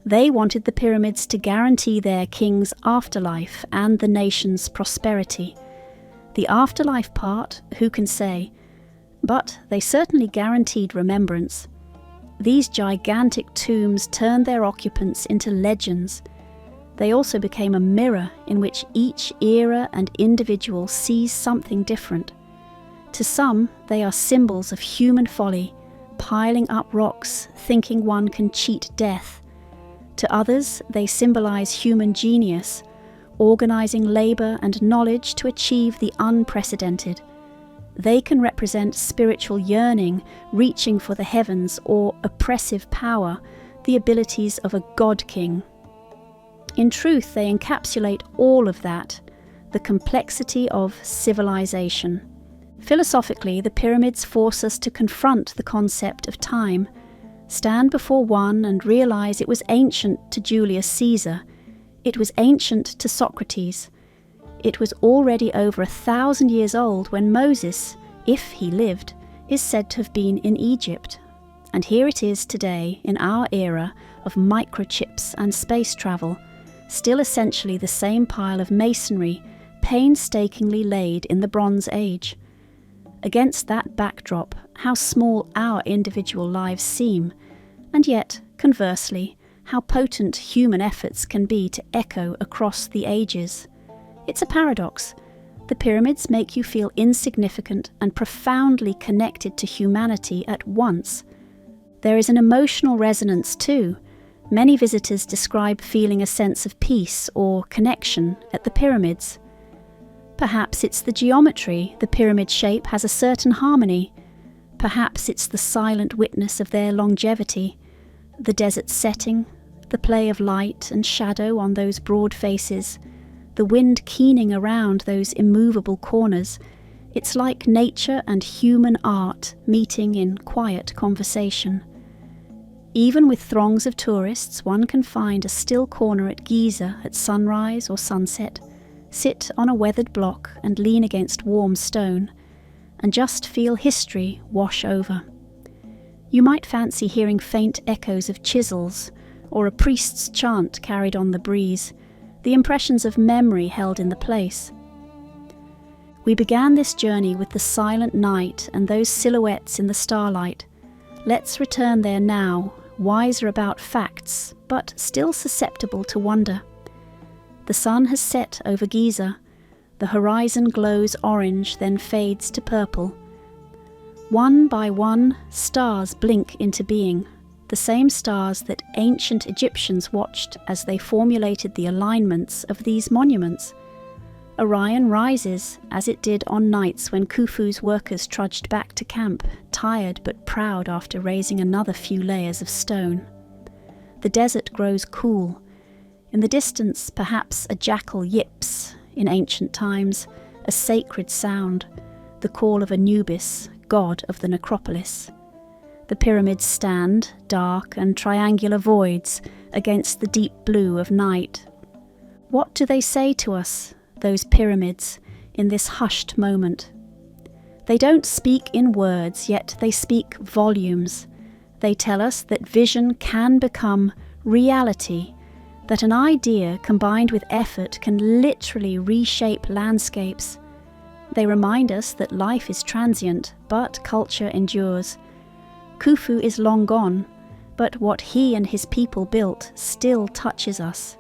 They wanted the pyramids to guarantee their king's afterlife and the nation's prosperity. The afterlife part, who can say? But they certainly guaranteed remembrance. These gigantic tombs turned their occupants into legends. They also became a mirror in which each era and individual sees something different. To some, they are symbols of human folly, piling up rocks, thinking one can cheat death. To others, they symbolize human genius, organizing labor and knowledge to achieve the unprecedented. They can represent spiritual yearning, reaching for the heavens, or oppressive power, the abilities of a god-king. In truth, they encapsulate all of that, the complexity of civilization. Philosophically, the pyramids force us to confront the concept of time, stand before one and realize it was ancient to Julius Caesar, it was ancient to Socrates. It was already over 1,000 years old when Moses, if he lived, is said to have been in Egypt. And here it is today, in our era of microchips and space travel, still essentially the same pile of masonry painstakingly laid in the Bronze Age. Against that backdrop, how small our individual lives seem, and yet, conversely, how potent human efforts can be to echo across the ages. It's a paradox. The pyramids make you feel insignificant and profoundly connected to humanity at once. There is an emotional resonance too. Many visitors describe feeling a sense of peace or connection at the pyramids. Perhaps it's the geometry. The pyramid shape has a certain harmony. Perhaps it's the silent witness of their longevity, the desert setting, the play of light and shadow on those broad faces, the wind keening around those immovable corners. It's like nature and human art meeting in quiet conversation. Even with throngs of tourists, one can find a still corner at Giza at sunrise or sunset, sit on a weathered block and lean against warm stone, and just feel history wash over. You might fancy hearing faint echoes of chisels, or a priest's chant carried on the breeze, the impressions of memory held in the place. We began this journey with the silent night and those silhouettes in the starlight. Let's return there now, wiser about facts, but still susceptible to wonder. The sun has set over Giza. The horizon glows orange, then fades to purple. One by one, stars blink into being, the same stars that ancient Egyptians watched as they formulated the alignments of these monuments. Orion rises, as it did on nights when Khufu's workers trudged back to camp, tired but proud after raising another few layers of stone. The desert grows cool. In the distance, perhaps a jackal yips. In ancient times, a sacred sound, the call of Anubis, god of the necropolis. The pyramids stand, dark and triangular voids, against the deep blue of night. What do they say to us, those pyramids, in this hushed moment? They don't speak in words, yet they speak volumes. They tell us that vision can become reality, that an idea combined with effort can literally reshape landscapes. They remind us that life is transient, but culture endures. Khufu is long gone, but what he and his people built still touches us.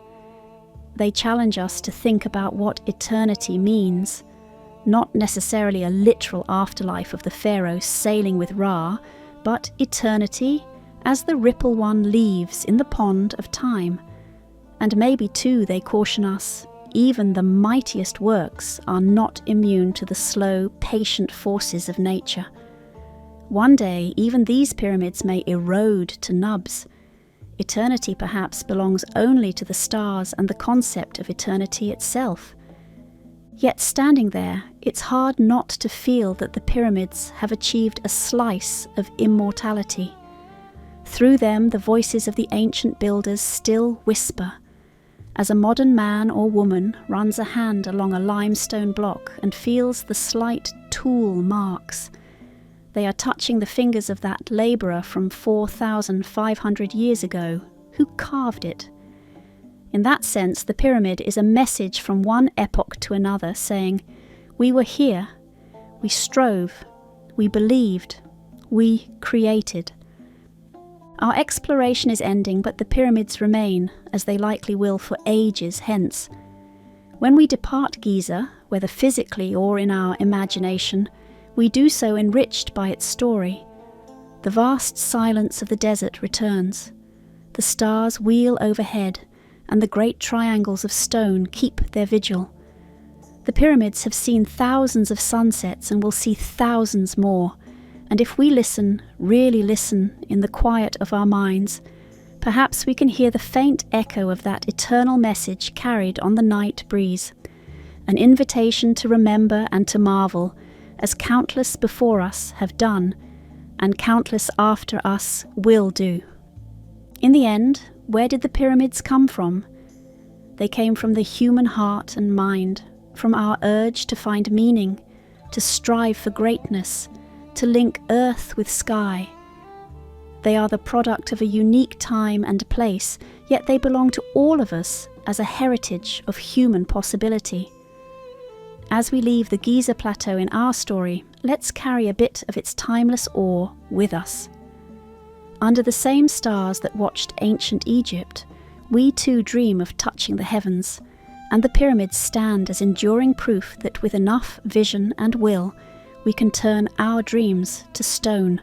They challenge us to think about what eternity means, not necessarily a literal afterlife of the pharaoh sailing with Ra, but eternity as the ripple one leaves in the pond of time. And maybe too they caution us, even the mightiest works are not immune to the slow, patient forces of nature. One day, even these pyramids may erode to nubs. Eternity perhaps belongs only to the stars and the concept of eternity itself. Yet standing there, it's hard not to feel that the pyramids have achieved a slice of immortality. Through them, the voices of the ancient builders still whisper. As a modern man or woman runs a hand along a limestone block and feels the slight tool marks, they are touching the fingers of that labourer from 4,500 years ago who carved it. In that sense, the pyramid is a message from one epoch to another saying, we were here, we strove, we believed, we created. Our exploration is ending, but the pyramids remain, as they likely will for ages hence. When we depart Giza, whether physically or in our imagination, we do so enriched by its story. The vast silence of the desert returns. The stars wheel overhead, and the great triangles of stone keep their vigil. The pyramids have seen thousands of sunsets and will see thousands more, and if we listen, really listen, in the quiet of our minds, perhaps we can hear the faint echo of that eternal message carried on the night breeze, an invitation to remember and to marvel, as countless before us have done, and countless after us will do. In the end, where did the pyramids come from? They came from the human heart and mind, from our urge to find meaning, to strive for greatness, to link earth with sky. They are the product of a unique time and place, yet they belong to all of us as a heritage of human possibility. As we leave the Giza Plateau in our story, let's carry a bit of its timeless awe with us. Under the same stars that watched ancient Egypt, we too dream of touching the heavens, and the pyramids stand as enduring proof that with enough vision and will, we can turn our dreams to stone,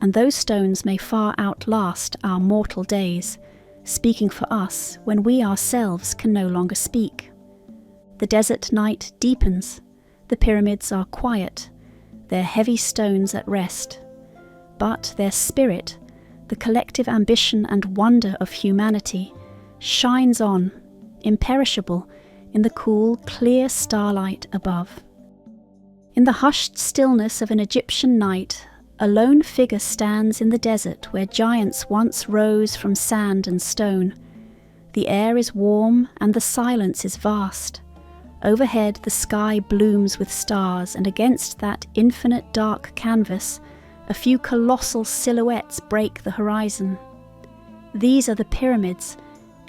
and those stones may far outlast our mortal days, speaking for us when we ourselves can no longer speak. The desert night deepens, the pyramids are quiet, their heavy stones at rest, but their spirit, the collective ambition and wonder of humanity, shines on, imperishable, in the cool, clear starlight above. In the hushed stillness of an Egyptian night, a lone figure stands in the desert where giants once rose from sand and stone. The air is warm and the silence is vast. Overhead the sky blooms with stars, and against that infinite dark canvas, a few colossal silhouettes break the horizon. These are the pyramids,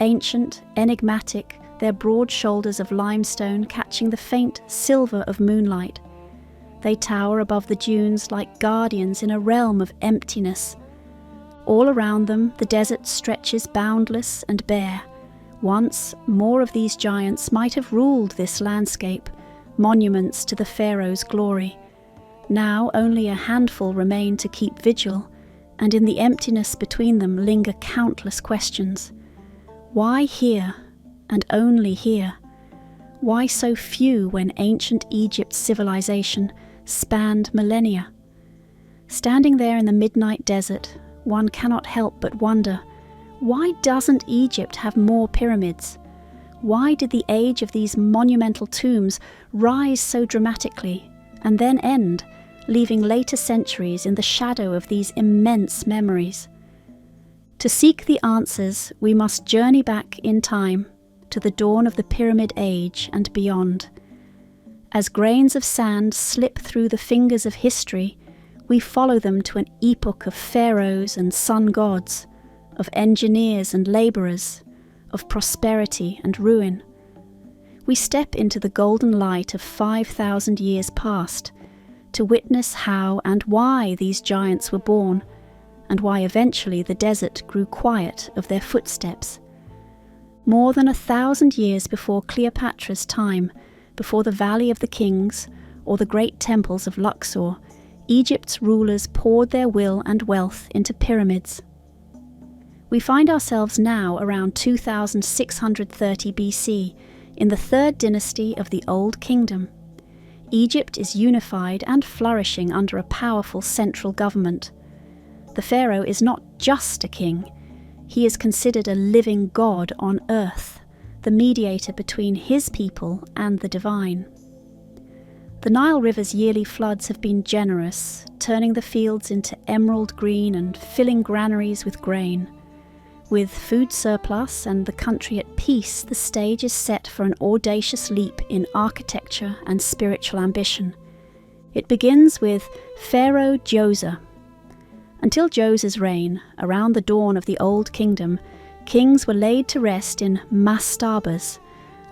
ancient, enigmatic, their broad shoulders of limestone catching the faint silver of moonlight. They tower above the dunes like guardians in a realm of emptiness. All around them the desert stretches boundless and bare. Once, more of these giants might have ruled this landscape, monuments to the pharaoh's glory. Now only a handful remain to keep vigil, and in the emptiness between them linger countless questions. Why here, and only here? Why so few when ancient Egypt's civilization spanned millennia? Standing there in the midnight desert, one cannot help but wonder, why doesn't Egypt have more pyramids? Why did the age of these monumental tombs rise so dramatically and then end, leaving later centuries in the shadow of these immense memories? To seek the answers, we must journey back in time to the dawn of the Pyramid Age and beyond. As grains of sand slip through the fingers of history, we follow them to an epoch of pharaohs and sun gods, of engineers and labourers, of prosperity and ruin. We step into the golden light of 5,000 years past to witness how and why these giants were born, and why eventually the desert grew quiet of their footsteps. More than 1,000 years before Cleopatra's time, before the Valley of the Kings or the great temples of Luxor, Egypt's rulers poured their will and wealth into pyramids. We find ourselves now around 2630 BC, in the third dynasty of the Old Kingdom. Egypt is unified and flourishing under a powerful central government. The pharaoh is not just a king, he is considered a living god on earth, the mediator between his people and the divine. The Nile River's yearly floods have been generous, turning the fields into emerald green and filling granaries with grain. With food surplus and the country at peace, the stage is set for an audacious leap in architecture and spiritual ambition. It begins with Pharaoh Djoser. Until Djoser's reign, around the dawn of the Old Kingdom, kings were laid to rest in mastabas,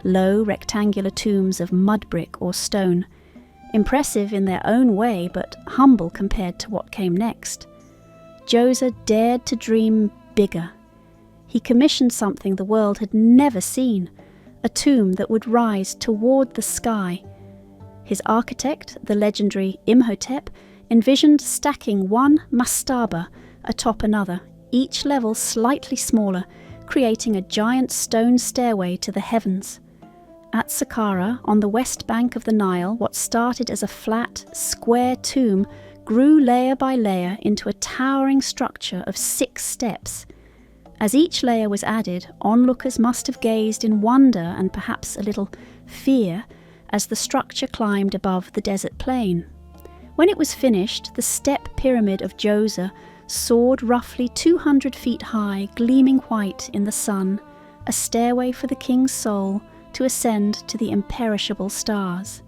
low rectangular tombs of mud brick or stone, impressive in their own way but humble compared to what came next. Djoser dared to dream bigger. He commissioned something the world had never seen, a tomb that would rise toward the sky. His architect, the legendary Imhotep, envisioned stacking one mastaba atop another, each level slightly smaller, creating a giant stone stairway to the heavens. At Saqqara, on the west bank of the Nile, what started as a flat, square tomb grew layer by layer into a towering structure of 6 steps. As each layer was added, onlookers must have gazed in wonder and perhaps a little fear as the structure climbed above the desert plain. When it was finished, the step pyramid of Djoser soared roughly 200 feet high, gleaming white in the sun, a stairway for the king's soul to ascend to the imperishable stars.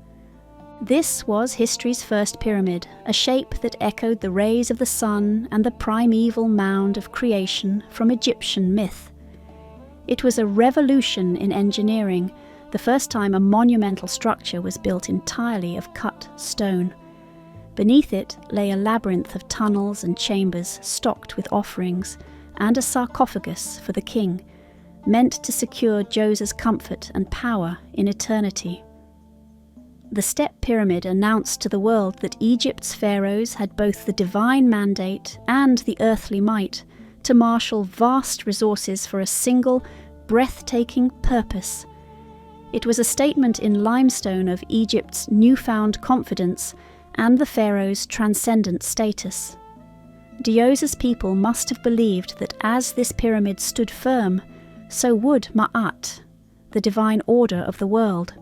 This was history's first pyramid, a shape that echoed the rays of the sun and the primeval mound of creation from Egyptian myth. It was a revolution in engineering, the first time a monumental structure was built entirely of cut stone. Beneath it lay a labyrinth of tunnels and chambers stocked with offerings, and a sarcophagus for the king, meant to secure Djoser's comfort and power in eternity. The step pyramid announced to the world that Egypt's pharaohs had both the divine mandate and the earthly might to marshal vast resources for a single, breathtaking purpose. It was a statement in limestone of Egypt's newfound confidence and the pharaoh's transcendent status. Djoser's people must have believed that as this pyramid stood firm, so would Ma'at, the divine order of the world.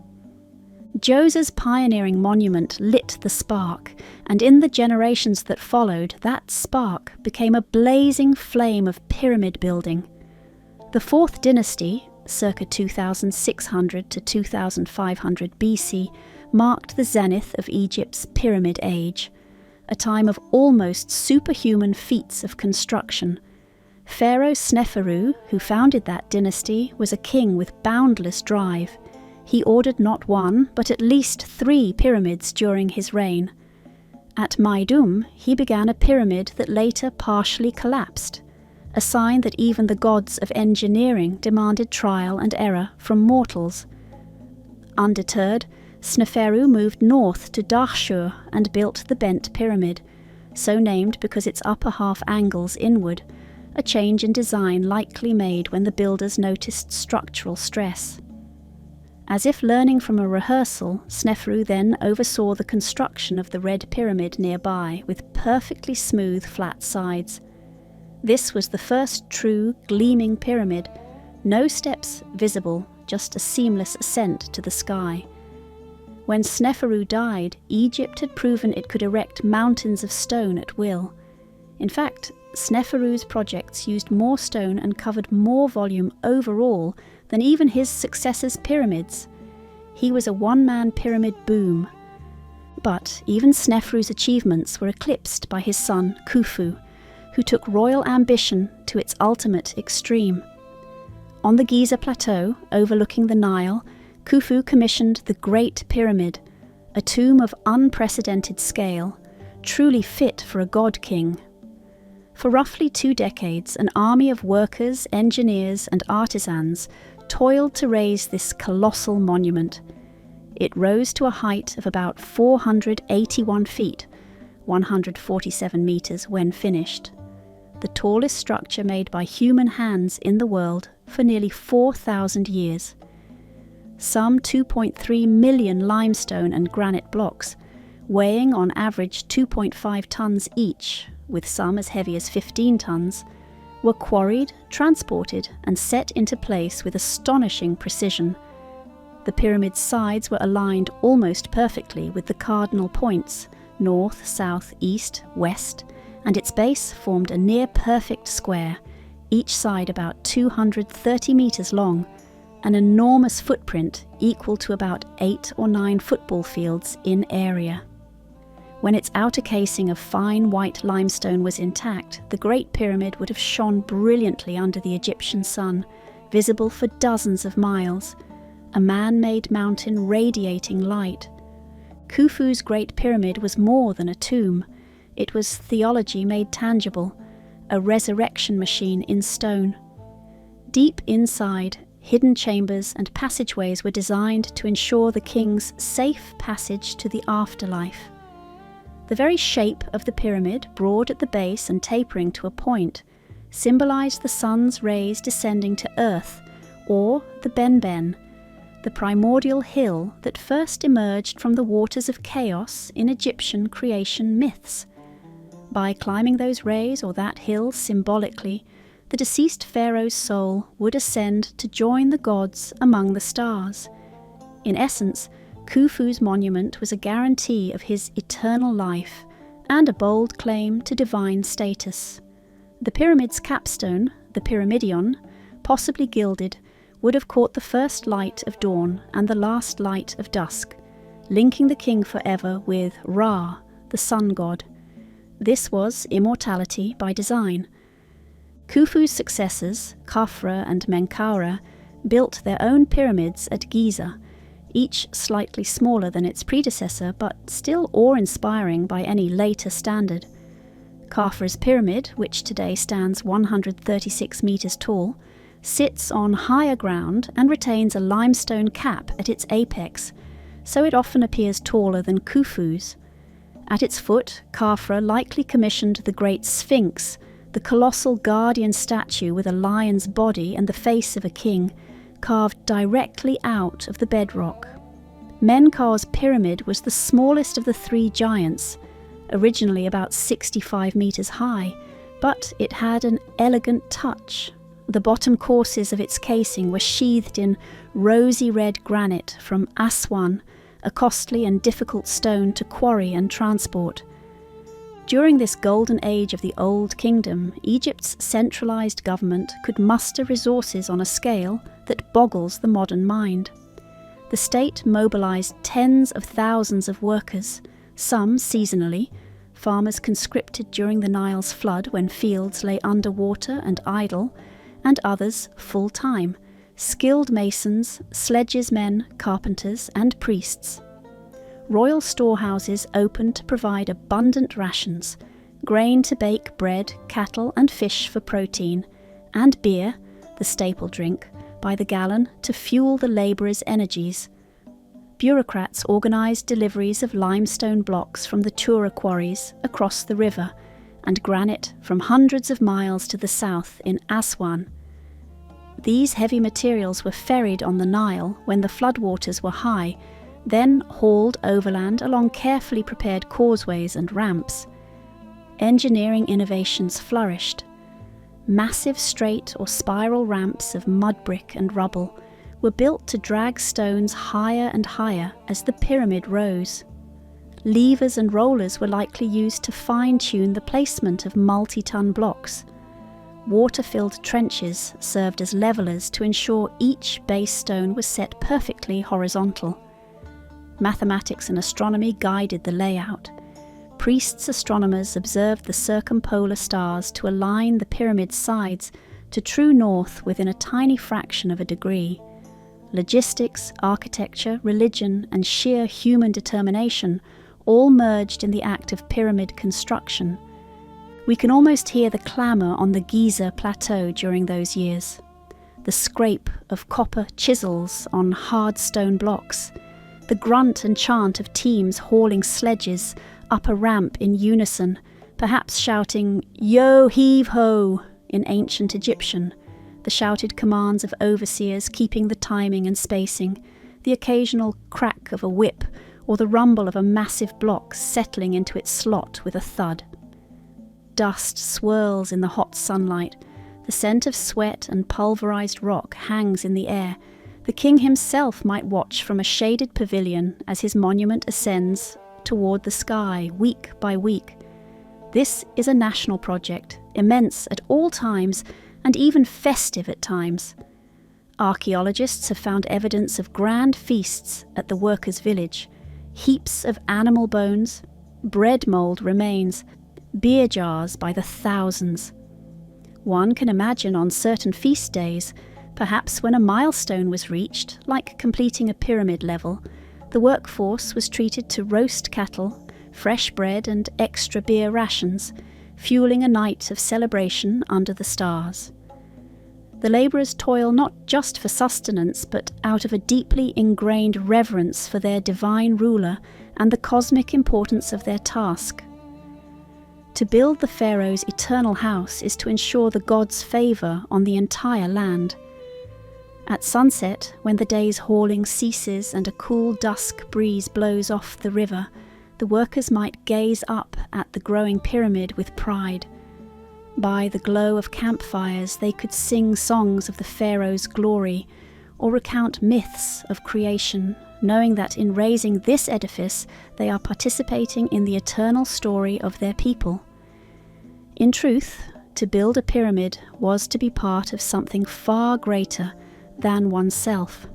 Djoser's pioneering monument lit the spark, and in the generations that followed, that spark became a blazing flame of pyramid building. The 4th dynasty, circa 2600 to 2500 BC, marked the zenith of Egypt's Pyramid Age, a time of almost superhuman feats of construction. Pharaoh Sneferu, who founded that dynasty, was a king with boundless drive. He ordered not 1, but at least 3 pyramids during his reign. At Maidum, he began a pyramid that later partially collapsed, a sign that even the gods of engineering demanded trial and error from mortals. Undeterred, Sneferu moved north to Dahshur and built the bent pyramid, so named because its upper half angles inward, a change in design likely made when the builders noticed structural stress. As if learning from a rehearsal, Sneferu then oversaw the construction of the Red Pyramid nearby with perfectly smooth flat sides. This was the first true gleaming pyramid, no steps visible, just a seamless ascent to the sky. When Sneferu died, Egypt had proven it could erect mountains of stone at will. In fact, Sneferu's projects used more stone and covered more volume overall than even his successors' pyramids. He was a one-man pyramid boom. But even Sneferu's achievements were eclipsed by his son Khufu, who took royal ambition to its ultimate extreme. On the Giza Plateau, overlooking the Nile, Khufu commissioned the Great Pyramid, a tomb of unprecedented scale, truly fit for a god-king. For roughly 2 decades, an army of workers, engineers, and artisans toiled to raise this colossal monument. It rose to a height of about 481 feet, 147 meters when finished, the tallest structure made by human hands in the world for nearly 4,000 years. Some 2.3 million limestone and granite blocks, weighing on average 2.5 tons each, with some as heavy as 15 tons, were quarried, transported, and set into place with astonishing precision. The pyramid's sides were aligned almost perfectly with the cardinal points, north, south, east, west, and its base formed a near-perfect square, each side about 230 meters long, an enormous footprint equal to about 8 or 9 football fields in area. When its outer casing of fine white limestone was intact, the Great Pyramid would have shone brilliantly under the Egyptian sun, visible for dozens of miles, a man-made mountain radiating light. Khufu's Great Pyramid was more than a tomb. It was theology made tangible, a resurrection machine in stone. Deep inside, hidden chambers and passageways were designed to ensure the king's safe passage to the afterlife. The very shape of the pyramid, broad at the base and tapering to a point, symbolized the sun's rays descending to earth, or the Benben, the primordial hill that first emerged from the waters of chaos in Egyptian creation myths. By climbing those rays or that hill symbolically, the deceased pharaoh's soul would ascend to join the gods among the stars. In essence, Khufu's monument was a guarantee of his eternal life and a bold claim to divine status. The pyramid's capstone, the pyramidion, possibly gilded, would have caught the first light of dawn and the last light of dusk, linking the king forever with Ra, the sun god. This was immortality by design. Khufu's successors, Khafra and Menkaura, built their own pyramids at Giza, each slightly smaller than its predecessor but still awe-inspiring by any later standard. Khafra's pyramid, which today stands 136 metres tall, sits on higher ground and retains a limestone cap at its apex, so it often appears taller than Khufu's. At its foot, Khafra likely commissioned the Great Sphinx, the colossal guardian statue with a lion's body and the face of a king, carved directly out of the bedrock. Menkaur's pyramid was the smallest of the three giants, originally about 65 metres high, but it had an elegant touch. The bottom courses of its casing were sheathed in rosy red granite from Aswan, a costly and difficult stone to quarry and transport. During this golden age of the Old Kingdom, Egypt's centralised government could muster resources on a scale that boggles the modern mind. The state mobilised tens of thousands of workers, some seasonally, farmers conscripted during the Nile's flood when fields lay under water and idle, and others full-time, skilled masons, sledges men, carpenters, and priests. Royal storehouses opened to provide abundant rations, grain to bake bread, cattle and fish for protein, and beer, the staple drink, by the gallon to fuel the labourers' energies. Bureaucrats organised deliveries of limestone blocks from the Tura quarries across the river, and granite from hundreds of miles to the south in Aswan. These heavy materials were ferried on the Nile when the floodwaters were high, then hauled overland along carefully prepared causeways and ramps. Engineering innovations flourished. Massive straight or spiral ramps of mud brick and rubble were built to drag stones higher and higher as the pyramid rose. Levers and rollers were likely used to fine-tune the placement of multi-ton blocks. Water-filled trenches served as levelers to ensure each base stone was set perfectly horizontal. Mathematics and astronomy guided the layout. Priests astronomers observed the circumpolar stars to align the pyramid's sides to true north within a tiny fraction of a degree. Logistics, architecture, religion, and sheer human determination all merged in the act of pyramid construction. We can almost hear the clamour on the Giza plateau during those years. The scrape of copper chisels on hard stone blocks, the grunt and chant of teams hauling sledges up a ramp in unison, perhaps shouting, "Yo, heave ho!" in ancient Egyptian, the shouted commands of overseers keeping the timing and spacing, the occasional crack of a whip, or the rumble of a massive block settling into its slot with a thud. Dust swirls in the hot sunlight, the scent of sweat and pulverized rock hangs in the air. The king himself might watch from a shaded pavilion as his monument ascends toward the sky week by week. This is a national project, immense at all times and even festive at times. Archaeologists have found evidence of grand feasts at the workers' village, heaps of animal bones, bread mould remains, beer jars by the thousands. One can imagine on certain feast days, perhaps when a milestone was reached, like completing a pyramid level, the workforce was treated to roast cattle, fresh bread and extra beer rations, fueling a night of celebration under the stars. The labourers toil not just for sustenance, but out of a deeply ingrained reverence for their divine ruler and the cosmic importance of their task. To build the pharaoh's eternal house is to ensure the god's favour on the entire land. At sunset, when the day's hauling ceases and a cool dusk breeze blows off the river, the workers might gaze up at the growing pyramid with pride. By the glow of campfires they could sing songs of the pharaoh's glory, or recount myths of creation, knowing that in raising this edifice they are participating in the eternal story of their people. In truth, to build a pyramid was to be part of something far greater than oneself.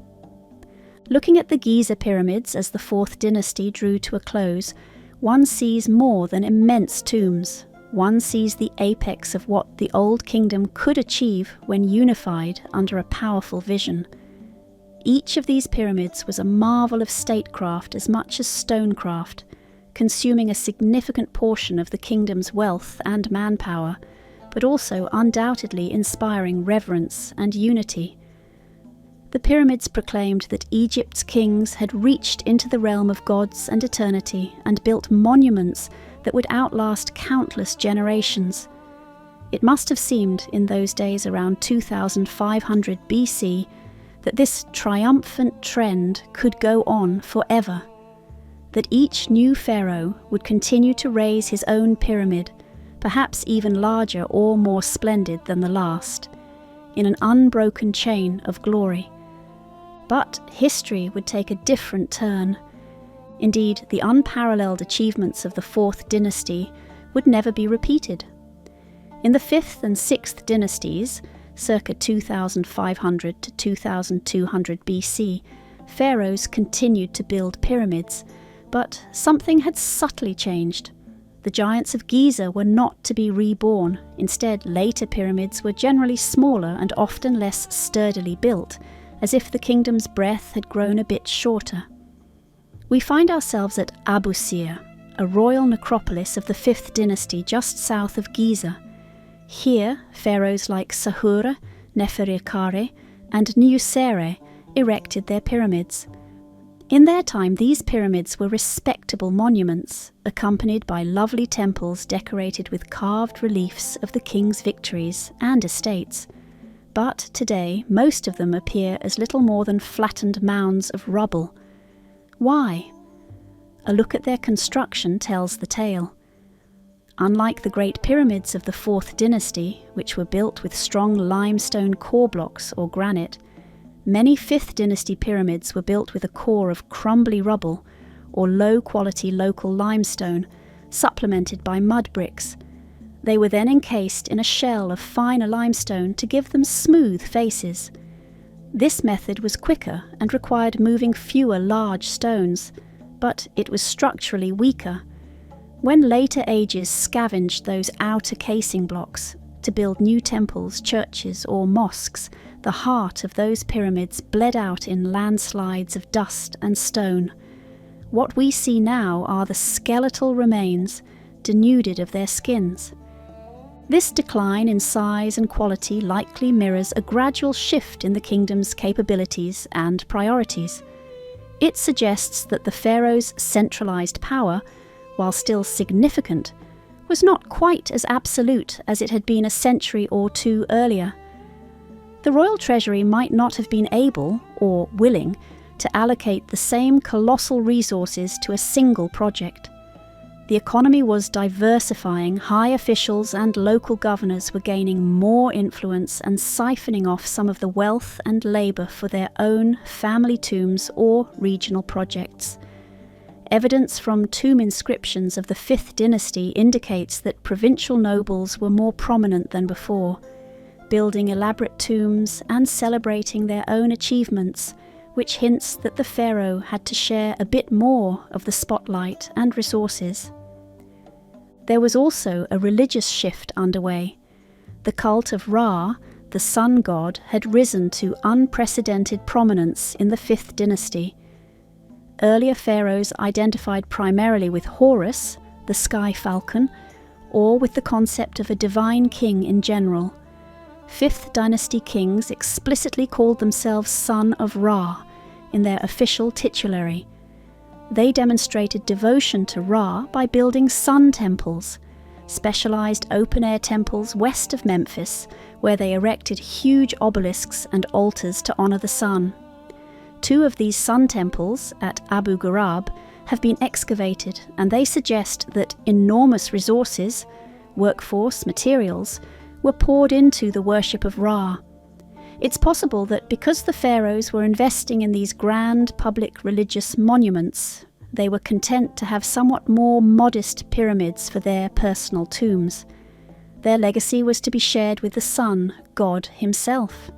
Looking at the Giza pyramids as the Fourth Dynasty drew to a close, one sees more than immense tombs. One sees the apex of what the Old Kingdom could achieve when unified under a powerful vision. Each of these pyramids was a marvel of statecraft as much as stonecraft, consuming a significant portion of the kingdom's wealth and manpower, but also undoubtedly inspiring reverence and unity. The pyramids proclaimed that Egypt's kings had reached into the realm of gods and eternity and built monuments that would outlast countless generations. It must have seemed in those days around 2500 BC that this triumphant trend could go on forever, that each new pharaoh would continue to raise his own pyramid, perhaps even larger or more splendid than the last, in an unbroken chain of glory. But history would take a different turn. Indeed, the unparalleled achievements of the Fourth Dynasty would never be repeated. In the Fifth and Sixth Dynasties, circa 2500 to 2200 BC, pharaohs continued to build pyramids, but something had subtly changed. The giants of Giza were not to be reborn. Instead, later pyramids were generally smaller and often less sturdily built, as if the kingdom's breath had grown a bit shorter. We find ourselves at Abusir, a royal necropolis of the Fifth Dynasty just south of Giza. Here, pharaohs like Sahura, Neferikare, and Niuserre erected their pyramids. In their time, these pyramids were respectable monuments, accompanied by lovely temples decorated with carved reliefs of the king's victories and estates. But today, most of them appear as little more than flattened mounds of rubble. Why? A look at their construction tells the tale. Unlike the Great Pyramids of the Fourth Dynasty, which were built with strong limestone core blocks or granite, many Fifth Dynasty pyramids were built with a core of crumbly rubble or low-quality local limestone, supplemented by mud bricks. They were then encased in a shell of finer limestone to give them smooth faces. This method was quicker and required moving fewer large stones, but it was structurally weaker. When later ages scavenged those outer casing blocks to build new temples, churches, or mosques, the heart of those pyramids bled out in landslides of dust and stone. What we see now are the skeletal remains, denuded of their skins. This decline in size and quality likely mirrors a gradual shift in the kingdom's capabilities and priorities. It suggests that the pharaoh's centralized power, while still significant, was not quite as absolute as it had been a century or two earlier. The royal treasury might not have been able, or willing, to allocate the same colossal resources to a single project. The economy was diversifying, high officials and local governors were gaining more influence and siphoning off some of the wealth and labour for their own family tombs or regional projects. Evidence from tomb inscriptions of the Fifth Dynasty indicates that provincial nobles were more prominent than before, building elaborate tombs and celebrating their own achievements, which hints that the pharaoh had to share a bit more of the spotlight and resources. There was also a religious shift underway. The cult of Ra, the sun god, had risen to unprecedented prominence in the Fifth Dynasty. Earlier pharaohs identified primarily with Horus, the sky falcon, or with the concept of a divine king in general. 5th dynasty kings explicitly called themselves son of Ra in their official titulary. They demonstrated devotion to Ra by building sun temples, specialized open-air temples west of Memphis, where they erected huge obelisks and altars to honor the sun. 2 of these sun temples, at Abu Ghurab, have been excavated, and they suggest that enormous resources, workforce, materials, were poured into the worship of Ra. It's possible that because the pharaohs were investing in these grand public religious monuments, they were content to have somewhat more modest pyramids for their personal tombs. Their legacy was to be shared with the sun, God himself.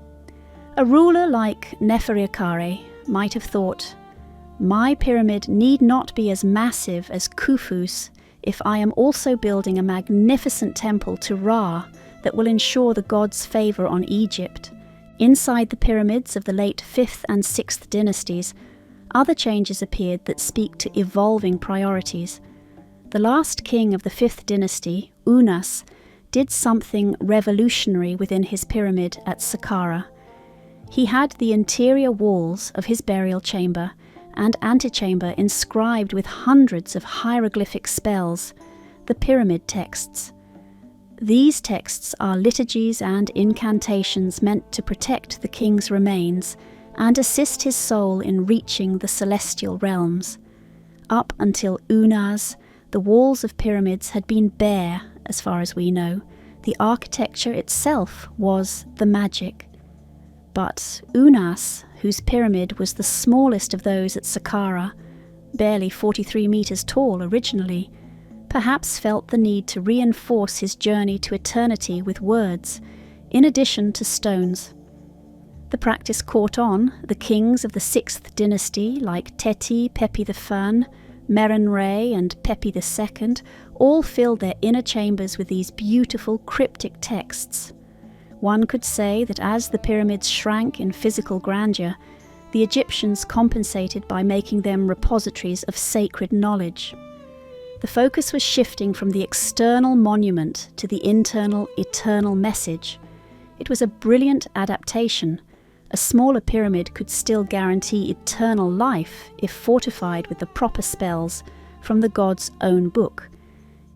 A ruler like Nefertari might have thought, "My pyramid need not be as massive as Khufu's if I am also building a magnificent temple to Ra that will ensure the god's favor on Egypt." Inside the pyramids of the late 5th and 6th dynasties, other changes appeared that speak to evolving priorities. The last king of the 5th dynasty, Unas, did something revolutionary within his pyramid at Saqqara. He had the interior walls of his burial chamber and antechamber inscribed with hundreds of hieroglyphic spells, the pyramid texts. These texts are liturgies and incantations meant to protect the king's remains and assist his soul in reaching the celestial realms. Up until Unas, the walls of pyramids had been bare, as far as we know. The architecture itself was the magic. But Unas, whose pyramid was the smallest of those at Saqqara, barely 43 meters tall originally, perhaps felt the need to reinforce his journey to eternity with words, in addition to stones. The practice caught on. The kings of the 6th dynasty, like Teti, Pepi I, Merenre and Pepi II, all filled their inner chambers with these beautiful cryptic texts. One could say that as the pyramids shrank in physical grandeur, the Egyptians compensated by making them repositories of sacred knowledge. The focus was shifting from the external monument to the internal, eternal message. It was a brilliant adaptation. A smaller pyramid could still guarantee eternal life if fortified with the proper spells from the god's own book.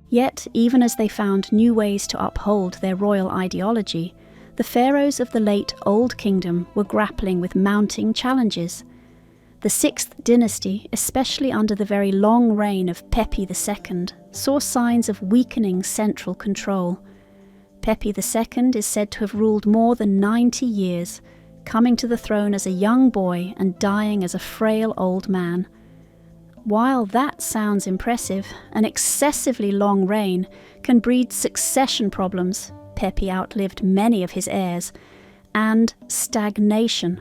Yet, even as they found new ways to uphold their royal ideology, the pharaohs of the late Old Kingdom were grappling with mounting challenges. The 6th dynasty, especially under the very long reign of Pepi II, saw signs of weakening central control. Pepi II is said to have ruled more than 90 years, coming to the throne as a young boy and dying as a frail old man. While that sounds impressive, an excessively long reign can breed succession problems. Pepi outlived many of his heirs, and stagnation.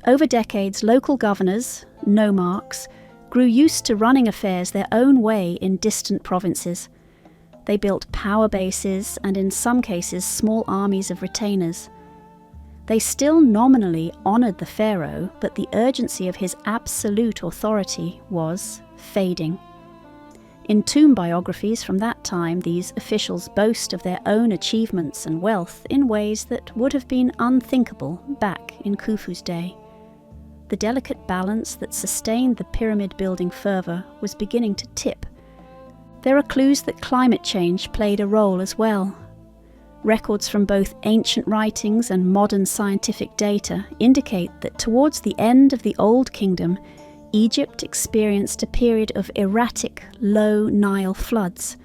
Over decades, local governors, nomarchs, grew used to running affairs their own way in distant provinces. They built power bases and, in some cases, small armies of retainers. They still nominally honoured the pharaoh, but the urgency of his absolute authority was fading. In tomb biographies from that time, these officials boast of their own achievements and wealth in ways that would have been unthinkable back in Khufu's day. The delicate balance that sustained the pyramid-building fervour was beginning to tip. There are clues that climate change played a role as well. Records from both ancient writings and modern scientific data indicate that towards the end of the Old Kingdom, Egypt experienced a period of erratic, low Nile floods,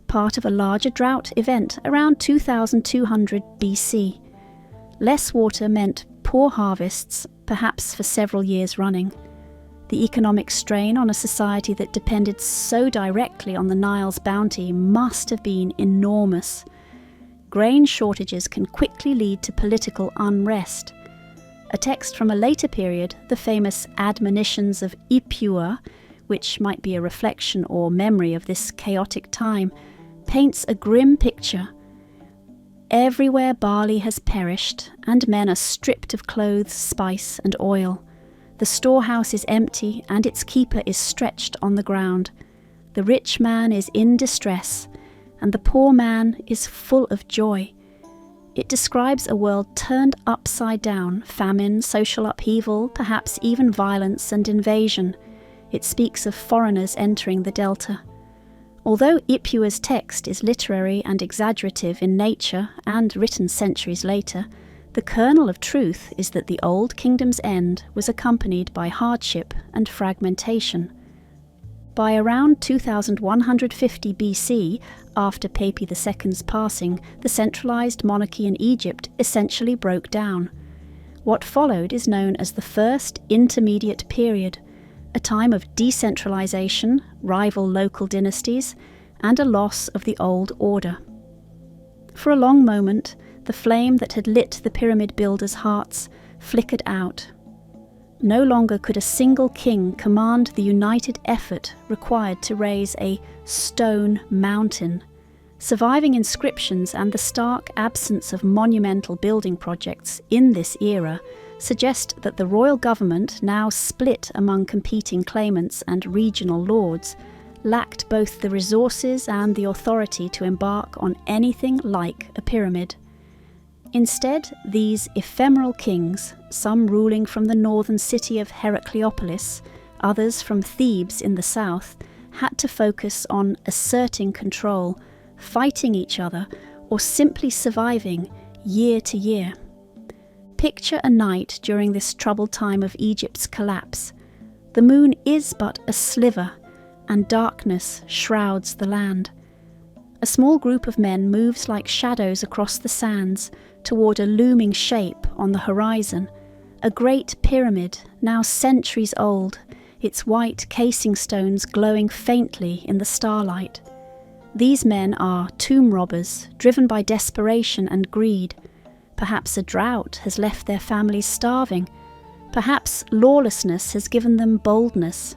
part of a larger drought event around 2200 BC. Less water meant poor harvests, perhaps for several years running. The economic strain on a society that depended so directly on the Nile's bounty must have been enormous. Grain shortages can quickly lead to political unrest. A text from a later period, the famous Admonitions of Ipuwer, which might be a reflection or memory of this chaotic time, paints a grim picture. Everywhere barley has perished, and men are stripped of clothes, spice, and oil. The storehouse is empty, and its keeper is stretched on the ground. The rich man is in distress, and the poor man is full of joy. It describes a world turned upside down, famine, social upheaval, perhaps even violence and invasion. It speaks of foreigners entering the delta. Although Ipua's text is literary and exaggerative in nature and written centuries later, the kernel of truth is that the Old Kingdom's end was accompanied by hardship and fragmentation. By around 2150 BC, after Pepi II's passing, the centralized monarchy in Egypt essentially broke down. What followed is known as the First Intermediate Period, a time of decentralization, rival local dynasties, and a loss of the old order. For a long moment, the flame that had lit the pyramid builders' hearts flickered out. No longer could a single king command the united effort required to raise a stone mountain. Surviving inscriptions and the stark absence of monumental building projects in this era suggest that the royal government, now split among competing claimants and regional lords, lacked both the resources and the authority to embark on anything like a pyramid. Instead, these ephemeral kings, some ruling from the northern city of Heracleopolis, others from Thebes in the south, had to focus on asserting control, fighting each other, or simply surviving year to year. Picture a night during this troubled time of Egypt's collapse. The moon is but a sliver, and darkness shrouds the land. A small group of men moves like shadows across the sands toward a looming shape on the horizon, a great pyramid now centuries old, its white casing stones glowing faintly in the starlight. These men are tomb robbers, driven by desperation and greed. Perhaps a drought has left their families starving. Perhaps lawlessness has given them boldness.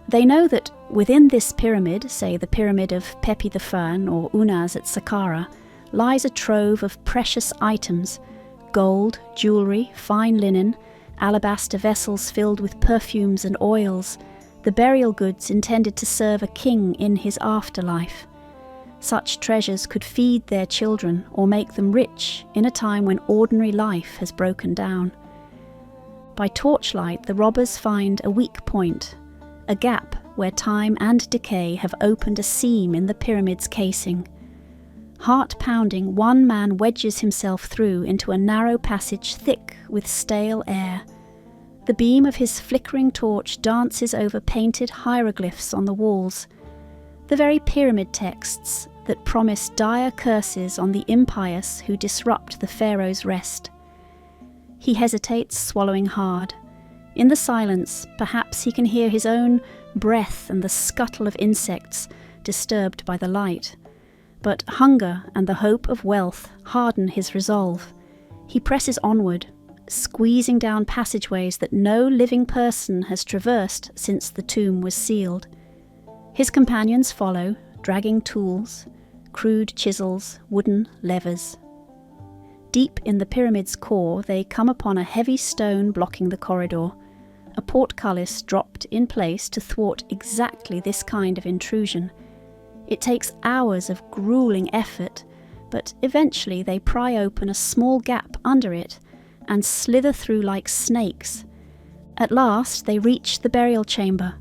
They know that within this pyramid, say the pyramid of Pepi the Fern or Unas at Saqqara, lies a trove of precious items: gold, jewellery, fine linen, alabaster vessels filled with perfumes and oils, the burial goods intended to serve a king in his afterlife. Such treasures could feed their children or make them rich in a time when ordinary life has broken down. By torchlight, the robbers find a weak point, a gap where time and decay have opened a seam in the pyramid's casing. Heart-pounding, one man wedges himself through into a narrow passage thick with stale air. The beam of his flickering torch dances over painted hieroglyphs on the walls, the very pyramid texts that promise dire curses on the impious who disrupt the pharaoh's rest. He hesitates, swallowing hard. In the silence, perhaps he can hear his own breath and the scuttle of insects disturbed by the light. But hunger and the hope of wealth harden his resolve. He presses onward, squeezing down passageways that no living person has traversed since the tomb was sealed. His companions follow, dragging tools, crude chisels, wooden levers. Deep in the pyramid's core, they come upon a heavy stone blocking the corridor, a portcullis dropped in place to thwart exactly this kind of intrusion. It takes hours of grueling effort, but eventually they pry open a small gap under it and slither through like snakes. At last they reach the burial chamber.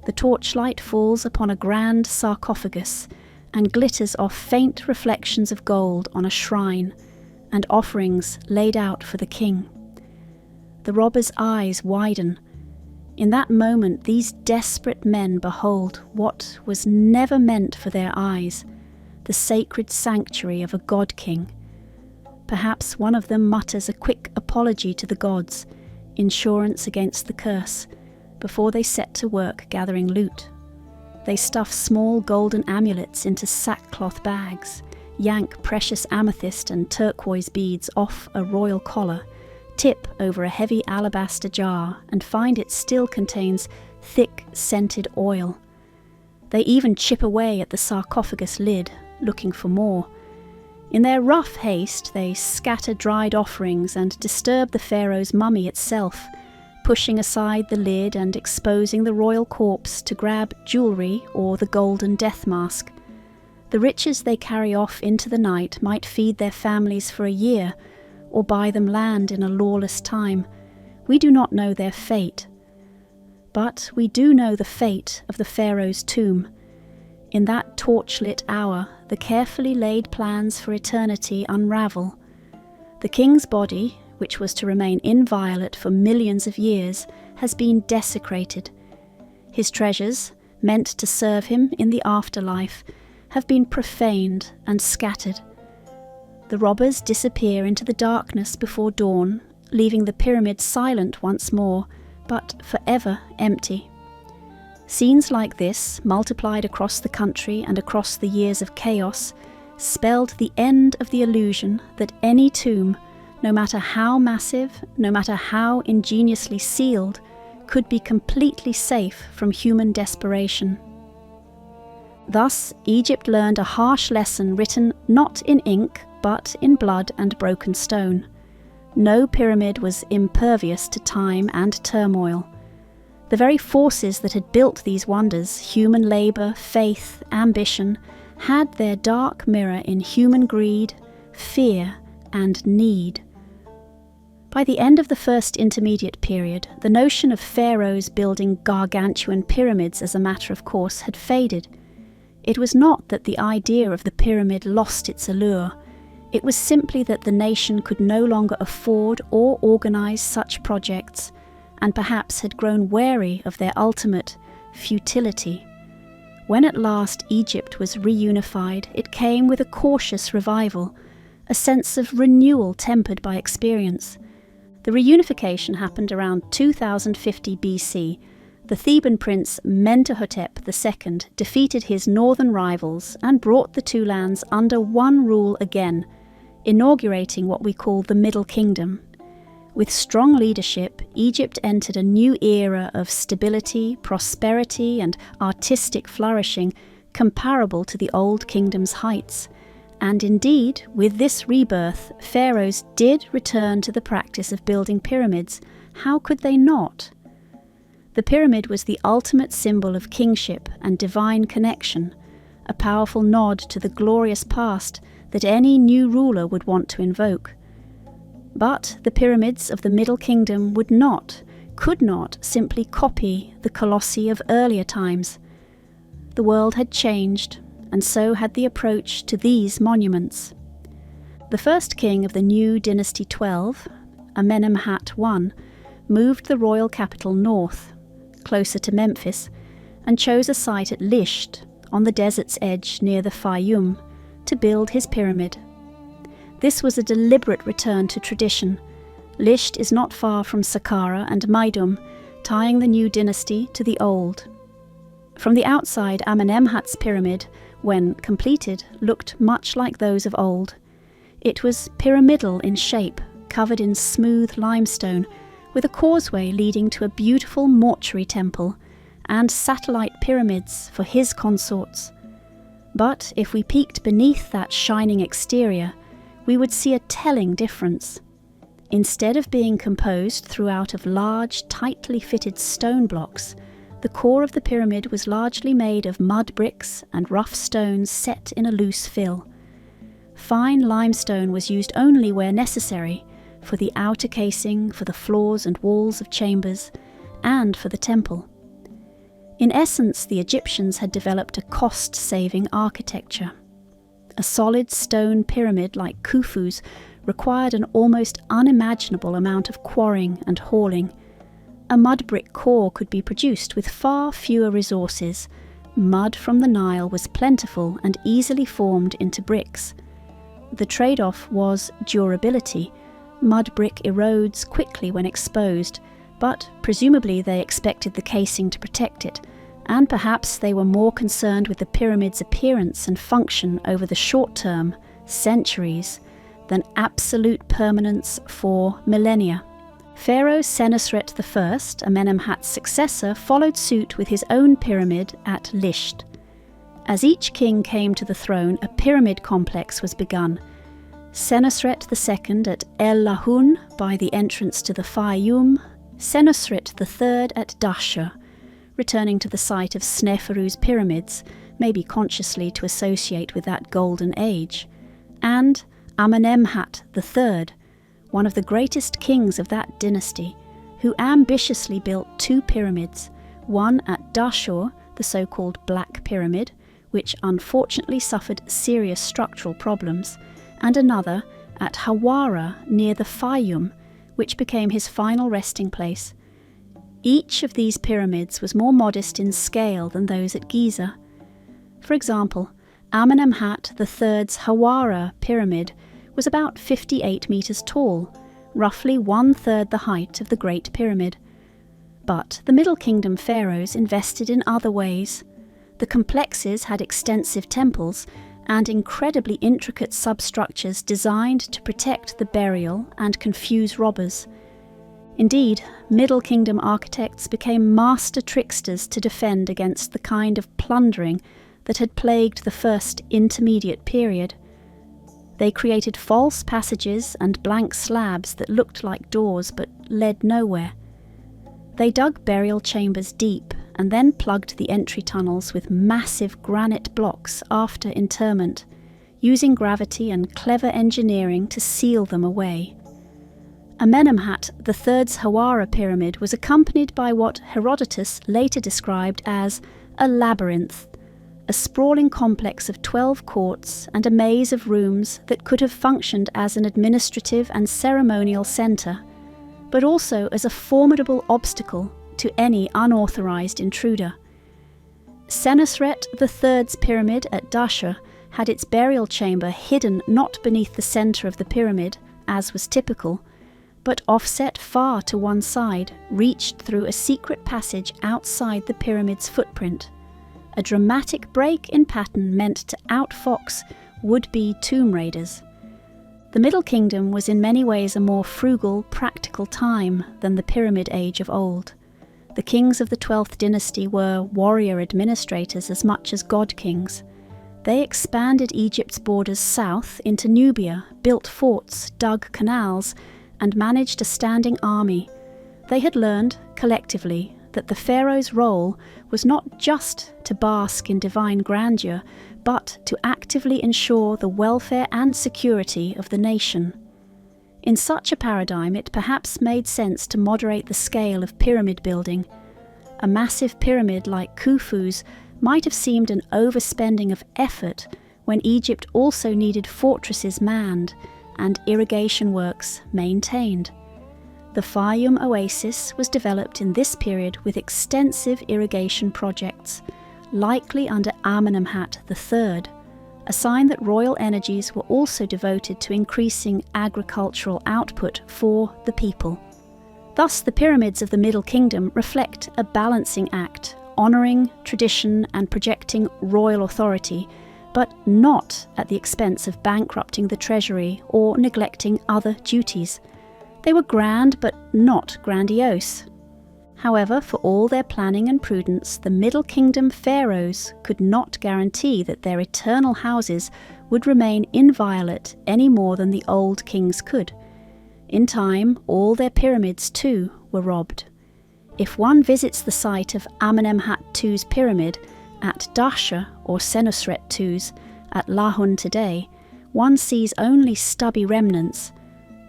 The torchlight falls upon a grand sarcophagus and glitters off faint reflections of gold on a shrine and offerings laid out for the king. The robber's eyes widen. In that moment, these desperate men behold what was never meant for their eyes, the sacred sanctuary of a god-king. Perhaps one of them mutters a quick apology to the gods, insurance against the curse, before they set to work gathering loot. They stuff small golden amulets into sackcloth bags, yank precious amethyst and turquoise beads off a royal collar, tip over a heavy alabaster jar and find it still contains thick, scented oil. They even chip away at the sarcophagus lid, looking for more. In their rough haste, they scatter dried offerings and disturb the pharaoh's mummy itself, pushing aside the lid and exposing the royal corpse to grab jewellery or the golden death mask. The riches they carry off into the night might feed their families for a year, or buy them land in a lawless time. We do not know their fate. But we do know the fate of the pharaoh's tomb. In that torchlit hour, the carefully laid plans for eternity unravel. The king's body, which was to remain inviolate for millions of years, has been desecrated. His treasures, meant to serve him in the afterlife, have been profaned and scattered. The robbers disappear into the darkness before dawn, leaving the pyramid silent once more, but forever empty. Scenes like this, multiplied across the country and across the years of chaos, spelled the end of the illusion that any tomb, no matter how massive, no matter how ingeniously sealed, could be completely safe from human desperation. Thus, Egypt learned a harsh lesson written not in ink, but in blood and broken stone. No pyramid was impervious to time and turmoil. The very forces that had built these wonders, human labour, faith, ambition, had their dark mirror in human greed, fear, and need. By the end of the first intermediate period, the notion of pharaohs building gargantuan pyramids as a matter of course had faded. It was not that the idea of the pyramid lost its allure. It was simply that the nation could no longer afford or organise such projects, and perhaps had grown wary of their ultimate futility. When at last Egypt was reunified, it came with a cautious revival, a sense of renewal tempered by experience. The reunification happened around 2050 BC. The Theban prince Mentuhotep II defeated his northern rivals and brought the two lands under one rule again, inaugurating what we call the Middle Kingdom. With strong leadership, Egypt entered a new era of stability, prosperity, and artistic flourishing comparable to the Old Kingdom's heights. And indeed, with this rebirth, pharaohs did return to the practice of building pyramids. How could they not? The pyramid was the ultimate symbol of kingship and divine connection, a powerful nod to the glorious past that any new ruler would want to invoke. But the pyramids of the Middle Kingdom could not simply copy the colossi of earlier times. The world had changed, and so had the approach to these monuments. The first king of the new Dynasty 12, Amenemhat I, moved the royal capital north, closer to Memphis, and chose a site at Lisht, on the desert's edge near the Fayum, to build his pyramid. This was a deliberate return to tradition. Lisht is not far from Saqqara and Maidum, tying the new dynasty to the old. From the outside, Amenemhat's pyramid, when completed, looked much like those of old. It was pyramidal in shape, covered in smooth limestone, with a causeway leading to a beautiful mortuary temple, and satellite pyramids for his consorts. But if we peeked beneath that shining exterior, we would see a telling difference. Instead of being composed throughout of large, tightly fitted stone blocks, the core of the pyramid was largely made of mud bricks and rough stones set in a loose fill. Fine limestone was used only where necessary, for the outer casing, for the floors and walls of chambers, and for the temple. In essence, the Egyptians had developed a cost-saving architecture. A solid stone pyramid like Khufu's required an almost unimaginable amount of quarrying and hauling. A mud brick core could be produced with far fewer resources. Mud from the Nile was plentiful and easily formed into bricks. The trade-off was durability. Mud brick erodes quickly when exposed, but presumably they expected the casing to protect it, and perhaps they were more concerned with the pyramid's appearance and function over the short term, centuries, than absolute permanence for millennia. Pharaoh Senusret I, Amenemhat's successor, followed suit with his own pyramid at Lisht. As each king came to the throne, a pyramid complex was begun. Senusret II at El Lahun by the entrance to the Fayum, Senusret III at Dahshur, returning to the site of Sneferu's pyramids, maybe consciously to associate with that golden age, and Amenemhat III, one of the greatest kings of that dynasty, who ambitiously built 2 pyramids, one at Dashur, the so-called Black Pyramid, which unfortunately suffered serious structural problems, and another at Hawara near the Fayum, which became his final resting place. Each of these pyramids was more modest in scale than those at Giza. For example, Amenemhat III's Hawara pyramid was about 58 meters tall, roughly 1/3 the height of the Great Pyramid. But the Middle Kingdom pharaohs invested in other ways. The complexes had extensive temples and incredibly intricate substructures designed to protect the burial and confuse robbers. Indeed, Middle Kingdom architects became master tricksters to defend against the kind of plundering that had plagued the first intermediate period. They created false passages and blank slabs that looked like doors but led nowhere. They dug burial chambers deep and then plugged the entry tunnels with massive granite blocks after interment, using gravity and clever engineering to seal them away. Amenemhat III's Hawara pyramid was accompanied by what Herodotus later described as a labyrinth, a sprawling complex of 12 courts and a maze of rooms that could have functioned as an administrative and ceremonial centre, but also as a formidable obstacle to any unauthorized intruder. Senusret III's pyramid at Dashur had its burial chamber hidden not beneath the center of the pyramid, as was typical, but offset far to one side, reached through a secret passage outside the pyramid's footprint. A dramatic break in pattern meant to outfox would-be tomb raiders. The Middle Kingdom was in many ways a more frugal, practical time than the Pyramid Age of old. The kings of the 12th dynasty were warrior administrators as much as god kings. They expanded Egypt's borders south into Nubia, built forts, dug canals, and managed a standing army. They had learned, collectively, that the pharaoh's role was not just to bask in divine grandeur, but to actively ensure the welfare and security of the nation. In such a paradigm, it perhaps made sense to moderate the scale of pyramid building. A massive pyramid like Khufu's might have seemed an overspending of effort when Egypt also needed fortresses manned and irrigation works maintained. The Fayum oasis was developed in this period with extensive irrigation projects, likely under Amenemhat III, a sign that royal energies were also devoted to increasing agricultural output for the people. Thus, the pyramids of the Middle Kingdom reflect a balancing act, honouring tradition and projecting royal authority, but not at the expense of bankrupting the treasury or neglecting other duties. They were grand but not grandiose. However, for all their planning and prudence, the Middle Kingdom pharaohs could not guarantee that their eternal houses would remain inviolate any more than the old kings could. In time, all their pyramids too were robbed. If one visits the site of Amenemhat II's pyramid at Dashur or Senusret II's at Lahun today, one sees only stubby remnants.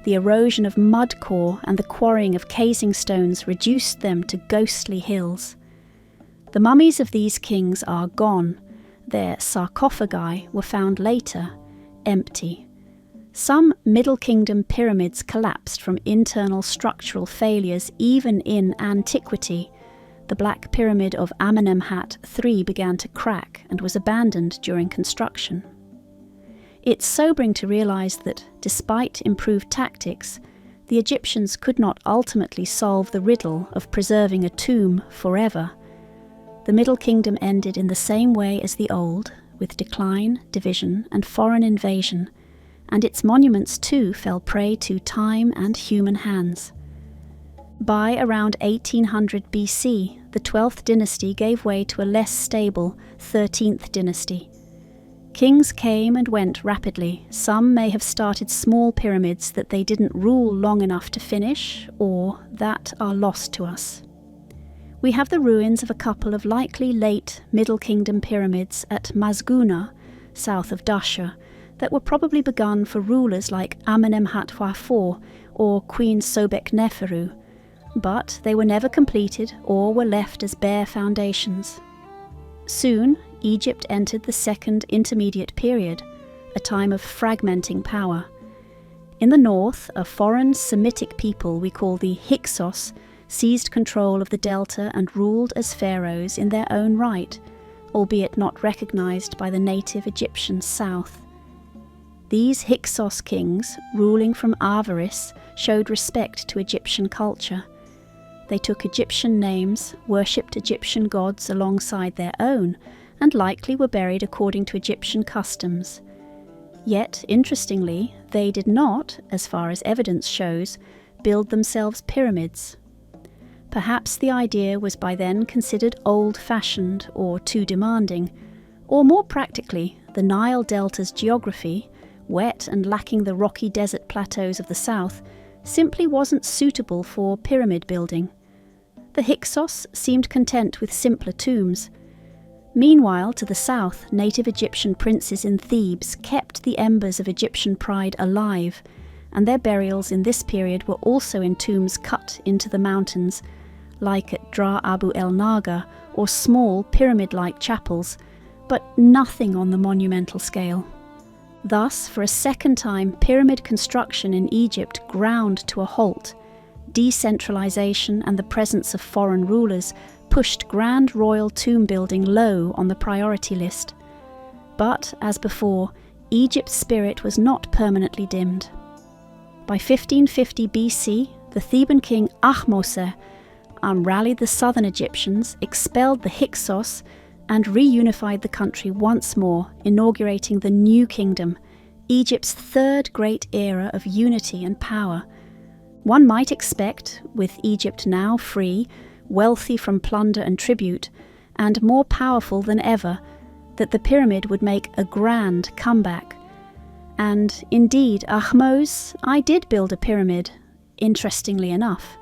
The erosion of mud core and the quarrying of casing stones reduced them to ghostly hills. The mummies of these kings are gone. Their sarcophagi were found later, empty. Some Middle Kingdom pyramids collapsed from internal structural failures even in antiquity. The Black Pyramid of Amenemhat III began to crack and was abandoned during construction. It's sobering to realise that, despite improved tactics, the Egyptians could not ultimately solve the riddle of preserving a tomb forever. The Middle Kingdom ended in the same way as the Old, with decline, division, and foreign invasion, and its monuments too fell prey to time and human hands. By around 1800 BC, the 12th dynasty gave way to a less stable 13th dynasty. Kings came and went rapidly. Some may have started small pyramids that they didn't rule long enough to finish, or that are lost to us. we have the ruins of a couple of likely late Middle Kingdom pyramids at Masguna, south of Dasha, that were probably begun for rulers like Amenemhat IV or Queen Sobek-Neferu, but they were never completed or were left as bare foundations. Soon, Egypt entered the Second Intermediate Period, a time of fragmenting power. In the north, a foreign Semitic people we call the Hyksos seized control of the delta and ruled as pharaohs in their own right, albeit not recognized by the native Egyptian south. These Hyksos kings, ruling from avarice, showed respect to Egyptian culture. They took Egyptian names, worshipped Egyptian gods alongside their own, and likely were buried according to Egyptian customs. Yet, interestingly, they did not, as far as evidence shows, build themselves pyramids. Perhaps the idea was by then considered old-fashioned or too demanding, or more practically, the Nile Delta's geography, wet and lacking the rocky desert plateaus of the south, simply wasn't suitable for pyramid building. The Hyksos seemed content with simpler tombs. Meanwhile, to the south, native Egyptian princes in Thebes kept the embers of Egyptian pride alive, and their burials in this period were also in tombs cut into the mountains, like at Dra Abu el Naga, or small pyramid-like chapels, but nothing on the monumental scale. Thus, for a second time, pyramid construction in Egypt ground to a halt. Decentralization and the presence of foreign rulers pushed grand royal tomb building low on the priority list. But, as before, Egypt's spirit was not permanently dimmed. By 1550 BC, the Theban king Ahmose rallied the southern Egyptians, expelled the Hyksos, and reunified the country once more, inaugurating the New Kingdom, Egypt's third great era of unity and power. One might expect, with Egypt now free, wealthy from plunder and tribute, and more powerful than ever, that the pyramid would make a grand comeback. And indeed, Ahmose did build a pyramid, interestingly enough.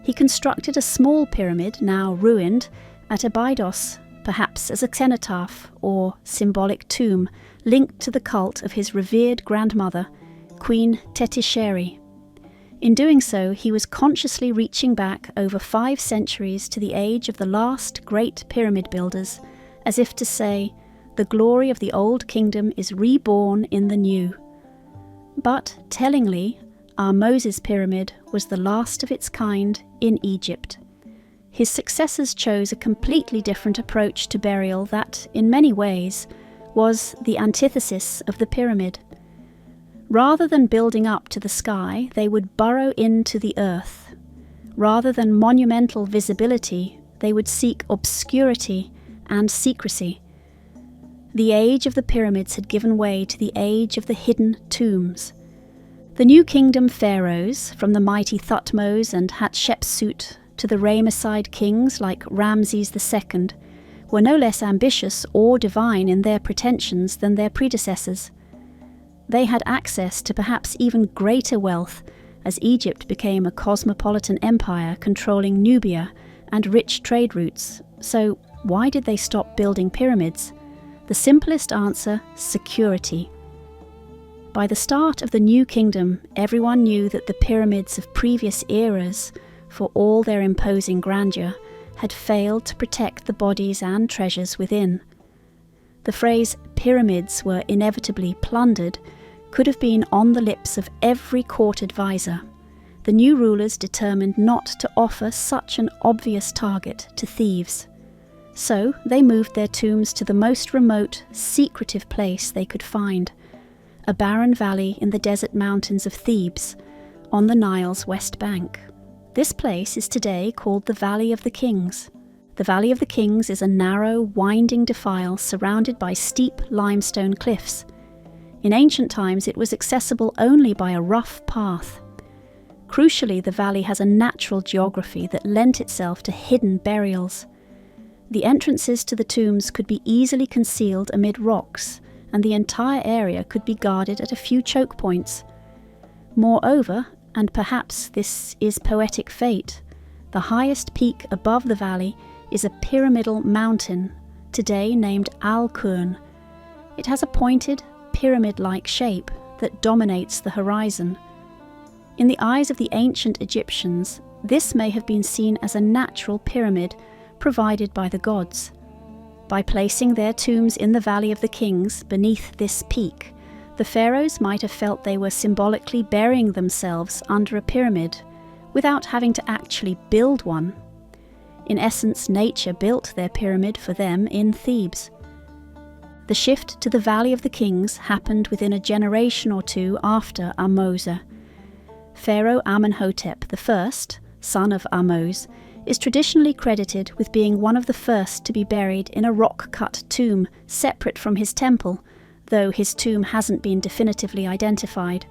He constructed a small pyramid, now ruined, at Abydos, perhaps as a cenotaph or symbolic tomb linked to the cult of his revered grandmother, Queen Tetisheri. In doing so, he was consciously reaching back over 5 centuries to the age of the last great pyramid builders, as if to say, the glory of the old kingdom is reborn in the new. But, tellingly, Ahmose's pyramid was the last of its kind in Egypt. His successors chose a completely different approach to burial that, in many ways, was the antithesis of the pyramid. Rather than building up to the sky, they would burrow into the earth. Rather than monumental visibility, they would seek obscurity and secrecy. The age of the pyramids had given way to the age of the hidden tombs. The New Kingdom pharaohs, from the mighty Thutmose and Hatshepsut to the Ramesside kings like Ramses II, were no less ambitious or divine in their pretensions than their predecessors. They had access to perhaps even greater wealth, as Egypt became a cosmopolitan empire controlling Nubia and rich trade routes. So why did they stop building pyramids? The simplest answer: security. By the start of the New Kingdom, everyone knew that the pyramids of previous eras, for all their imposing grandeur, had failed to protect the bodies and treasures within. The phrase "pyramids were inevitably plundered" could have been on the lips of every court advisor. The new rulers determined not to offer such an obvious target to thieves. So they moved their tombs to the most remote, secretive place they could find, a barren valley in the desert mountains of Thebes, on the Nile's west bank. This place is today called the Valley of the Kings. The Valley of the Kings is a narrow, winding defile surrounded by steep limestone cliffs. In ancient times, it was accessible only by a rough path. Crucially, the valley has a natural geography that lent itself to hidden burials. The entrances to the tombs could be easily concealed amid rocks, and the entire area could be guarded at a few choke points. Moreover, and perhaps this is poetic fate, The highest peak above the valley is a pyramidal mountain, today named Al-Qurn. It has a pointed, pyramid-like shape that dominates the horizon. In the eyes of the ancient Egyptians, this may have been seen as a natural pyramid provided by the gods. By placing their tombs in the Valley of the Kings beneath this peak, the pharaohs might have felt they were symbolically burying themselves under a pyramid without having to actually build one. In essence, nature built their pyramid for them in Thebes. The shift to the Valley of the Kings happened within a generation or two after Ahmose. Pharaoh Amenhotep I, son of Ahmose, is traditionally credited with being one of the first to be buried in a rock-cut tomb separate from his temple, though his tomb hasn't been definitively identified.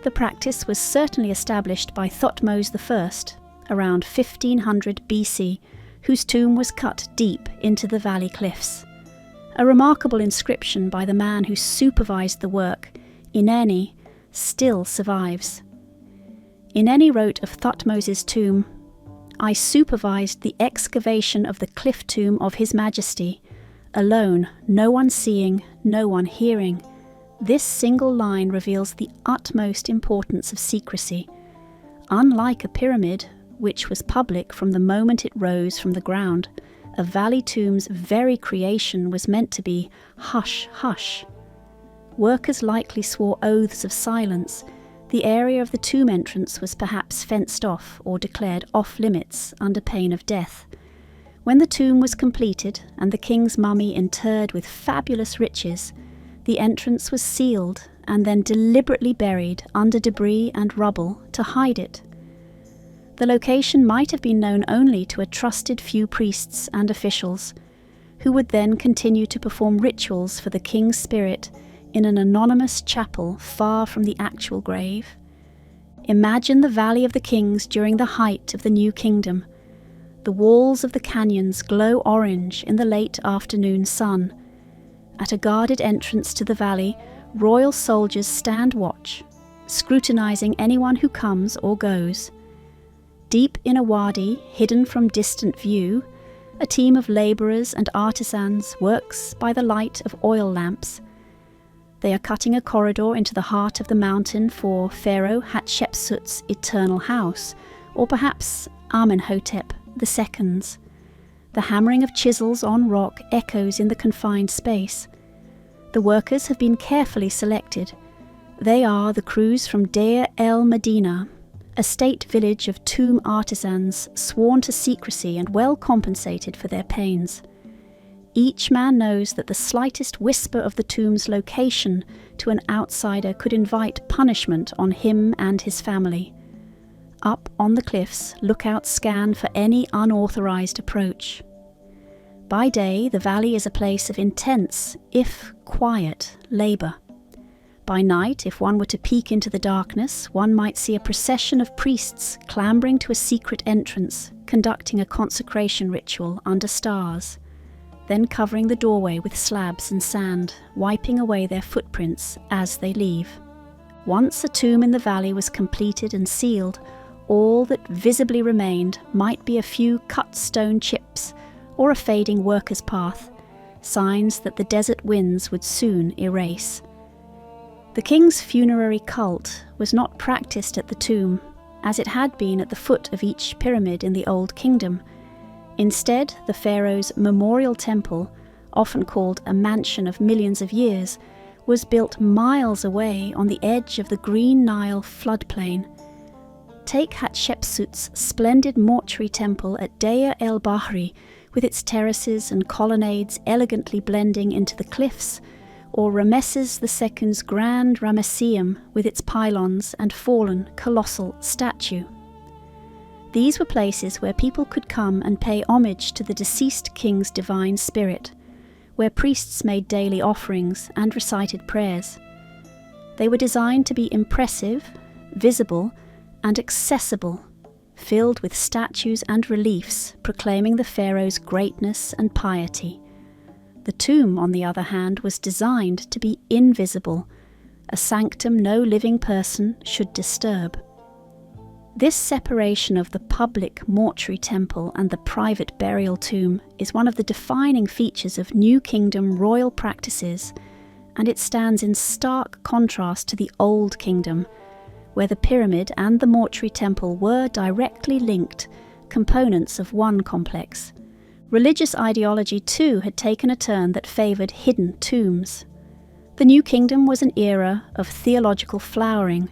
The practice was certainly established by Thutmose I, around 1500 BC, whose tomb was cut deep into the valley cliffs. A remarkable inscription by the man who supervised the work, Ineni, still survives. Ineni wrote of Thutmose's tomb, "I supervised the excavation of the cliff tomb of His Majesty, alone, no one seeing, no one hearing." This single line reveals the utmost importance of secrecy. Unlike a pyramid, which was public from the moment it rose from the ground, a valley tomb's very creation was meant to be hush, hush. Workers likely swore oaths of silence. The area of the tomb entrance was perhaps fenced off or declared off-limits under pain of death. When the tomb was completed and the king's mummy interred with fabulous riches, the entrance was sealed and then deliberately buried under debris and rubble to hide it. The location might have been known only to a trusted few priests and officials, who would then continue to perform rituals for the king's spirit in an anonymous chapel far from the actual grave. Imagine the Valley of the Kings during the height of the New Kingdom. The walls of the canyons glow orange in the late afternoon sun. At a guarded entrance to the valley, royal soldiers stand watch, scrutinizing anyone who comes or goes. Deep in a wadi, hidden from distant view, a team of labourers and artisans works by the light of oil lamps. They are cutting a corridor into the heart of the mountain for Pharaoh Hatshepsut's eternal house, or perhaps Amenhotep II's. The hammering of chisels on rock echoes in the confined space. The workers have been carefully selected. They are the crews from Deir el Medina, a state village of tomb artisans sworn to secrecy and well compensated for their pains. Each man knows that the slightest whisper of the tomb's location to an outsider could invite punishment on him and his family. Up on the cliffs, lookouts scan for any unauthorized approach. By day, the valley is a place of intense, if quiet, labor. By night, if one were to peek into the darkness, one might see a procession of priests clambering to a secret entrance, conducting a consecration ritual under stars, then covering the doorway with slabs and sand, wiping away their footprints as they leave. Once a tomb in the valley was completed and sealed, all that visibly remained might be a few cut stone chips or a fading worker's path, signs that the desert winds would soon erase. The king's funerary cult was not practiced at the tomb, as it had been at the foot of each pyramid in the Old Kingdom. Instead, the pharaoh's memorial temple, often called a mansion of millions of years, was built miles away on the edge of the Green Nile floodplain. Take Hatshepsut's splendid mortuary temple at Deir el-Bahri, with its terraces and colonnades elegantly blending into the cliffs, or Rameses II's grand Ramesseum with its pylons and fallen colossal statue. These were places where people could come and pay homage to the deceased king's divine spirit, where priests made daily offerings and recited prayers. They were designed to be impressive, visible, and accessible, filled with statues and reliefs proclaiming the pharaoh's greatness and piety. The tomb, on the other hand, was designed to be invisible, a sanctum no living person should disturb. This separation of the public mortuary temple and the private burial tomb is one of the defining features of New Kingdom royal practices, and it stands in stark contrast to the Old Kingdom, where the pyramid and the mortuary temple were directly linked components of one complex. Religious ideology too had taken a turn that favoured hidden tombs. The New Kingdom was an era of theological flowering.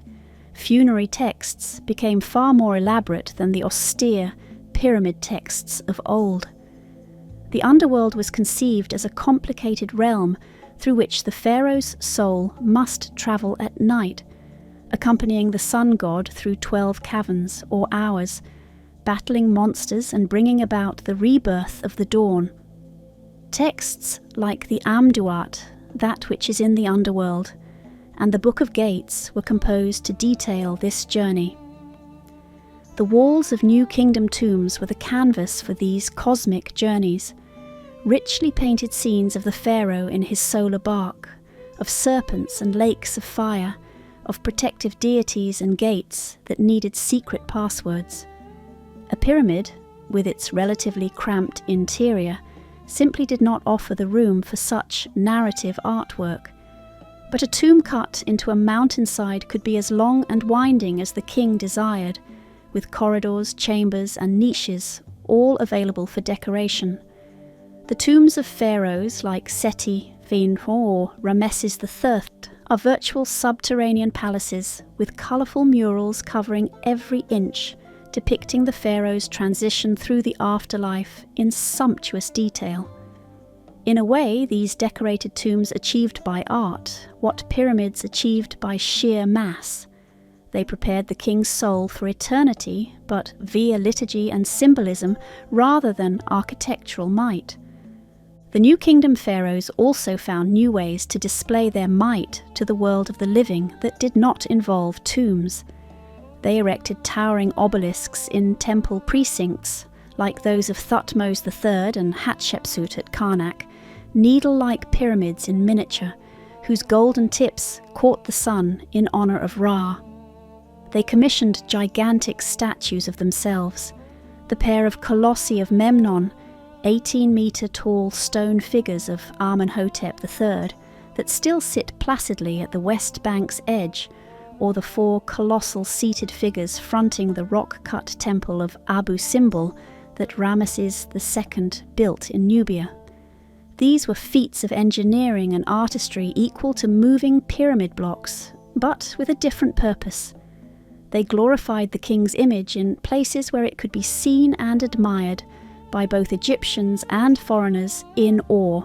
Funerary texts became far more elaborate than the austere pyramid texts of old. The underworld was conceived as a complicated realm through which the pharaoh's soul must travel at night, accompanying the sun god through 12 caverns or hours, battling monsters and bringing about the rebirth of the dawn. Texts like the Amduat, that which is in the underworld, and the Book of Gates were composed to detail this journey. The walls of New Kingdom tombs were the canvas for these cosmic journeys, richly painted scenes of the pharaoh in his solar bark, of serpents and lakes of fire, of protective deities and gates that needed secret passwords. A pyramid, with its relatively cramped interior, simply did not offer the room for such narrative artwork. But a tomb cut into a mountainside could be as long and winding as the king desired, with corridors, chambers, and niches, all available for decoration. The tombs of pharaohs like Seti, Finrod, or Rameses III are virtual subterranean palaces with colourful murals covering every inch, depicting the pharaoh's transition through the afterlife in sumptuous detail. In a way, these decorated tombs achieved by art what pyramids achieved by sheer mass. They prepared the king's soul for eternity, but via liturgy and symbolism rather than architectural might. The New Kingdom pharaohs also found new ways to display their might to the world of the living that did not involve tombs. They erected towering obelisks in temple precincts, like those of Thutmose III and Hatshepsut at Karnak, needle-like pyramids in miniature, whose golden tips caught the sun in honour of Ra. They commissioned gigantic statues of themselves, the pair of colossi of Memnon, 18-metre-tall stone figures of Amenhotep III, that still sit placidly at the West Bank's edge, or the 4 colossal seated figures fronting the rock-cut temple of Abu Simbel that Ramesses II built in Nubia. These were feats of engineering and artistry equal to moving pyramid blocks, but with a different purpose. They glorified the king's image in places where it could be seen and admired by both Egyptians and foreigners in awe.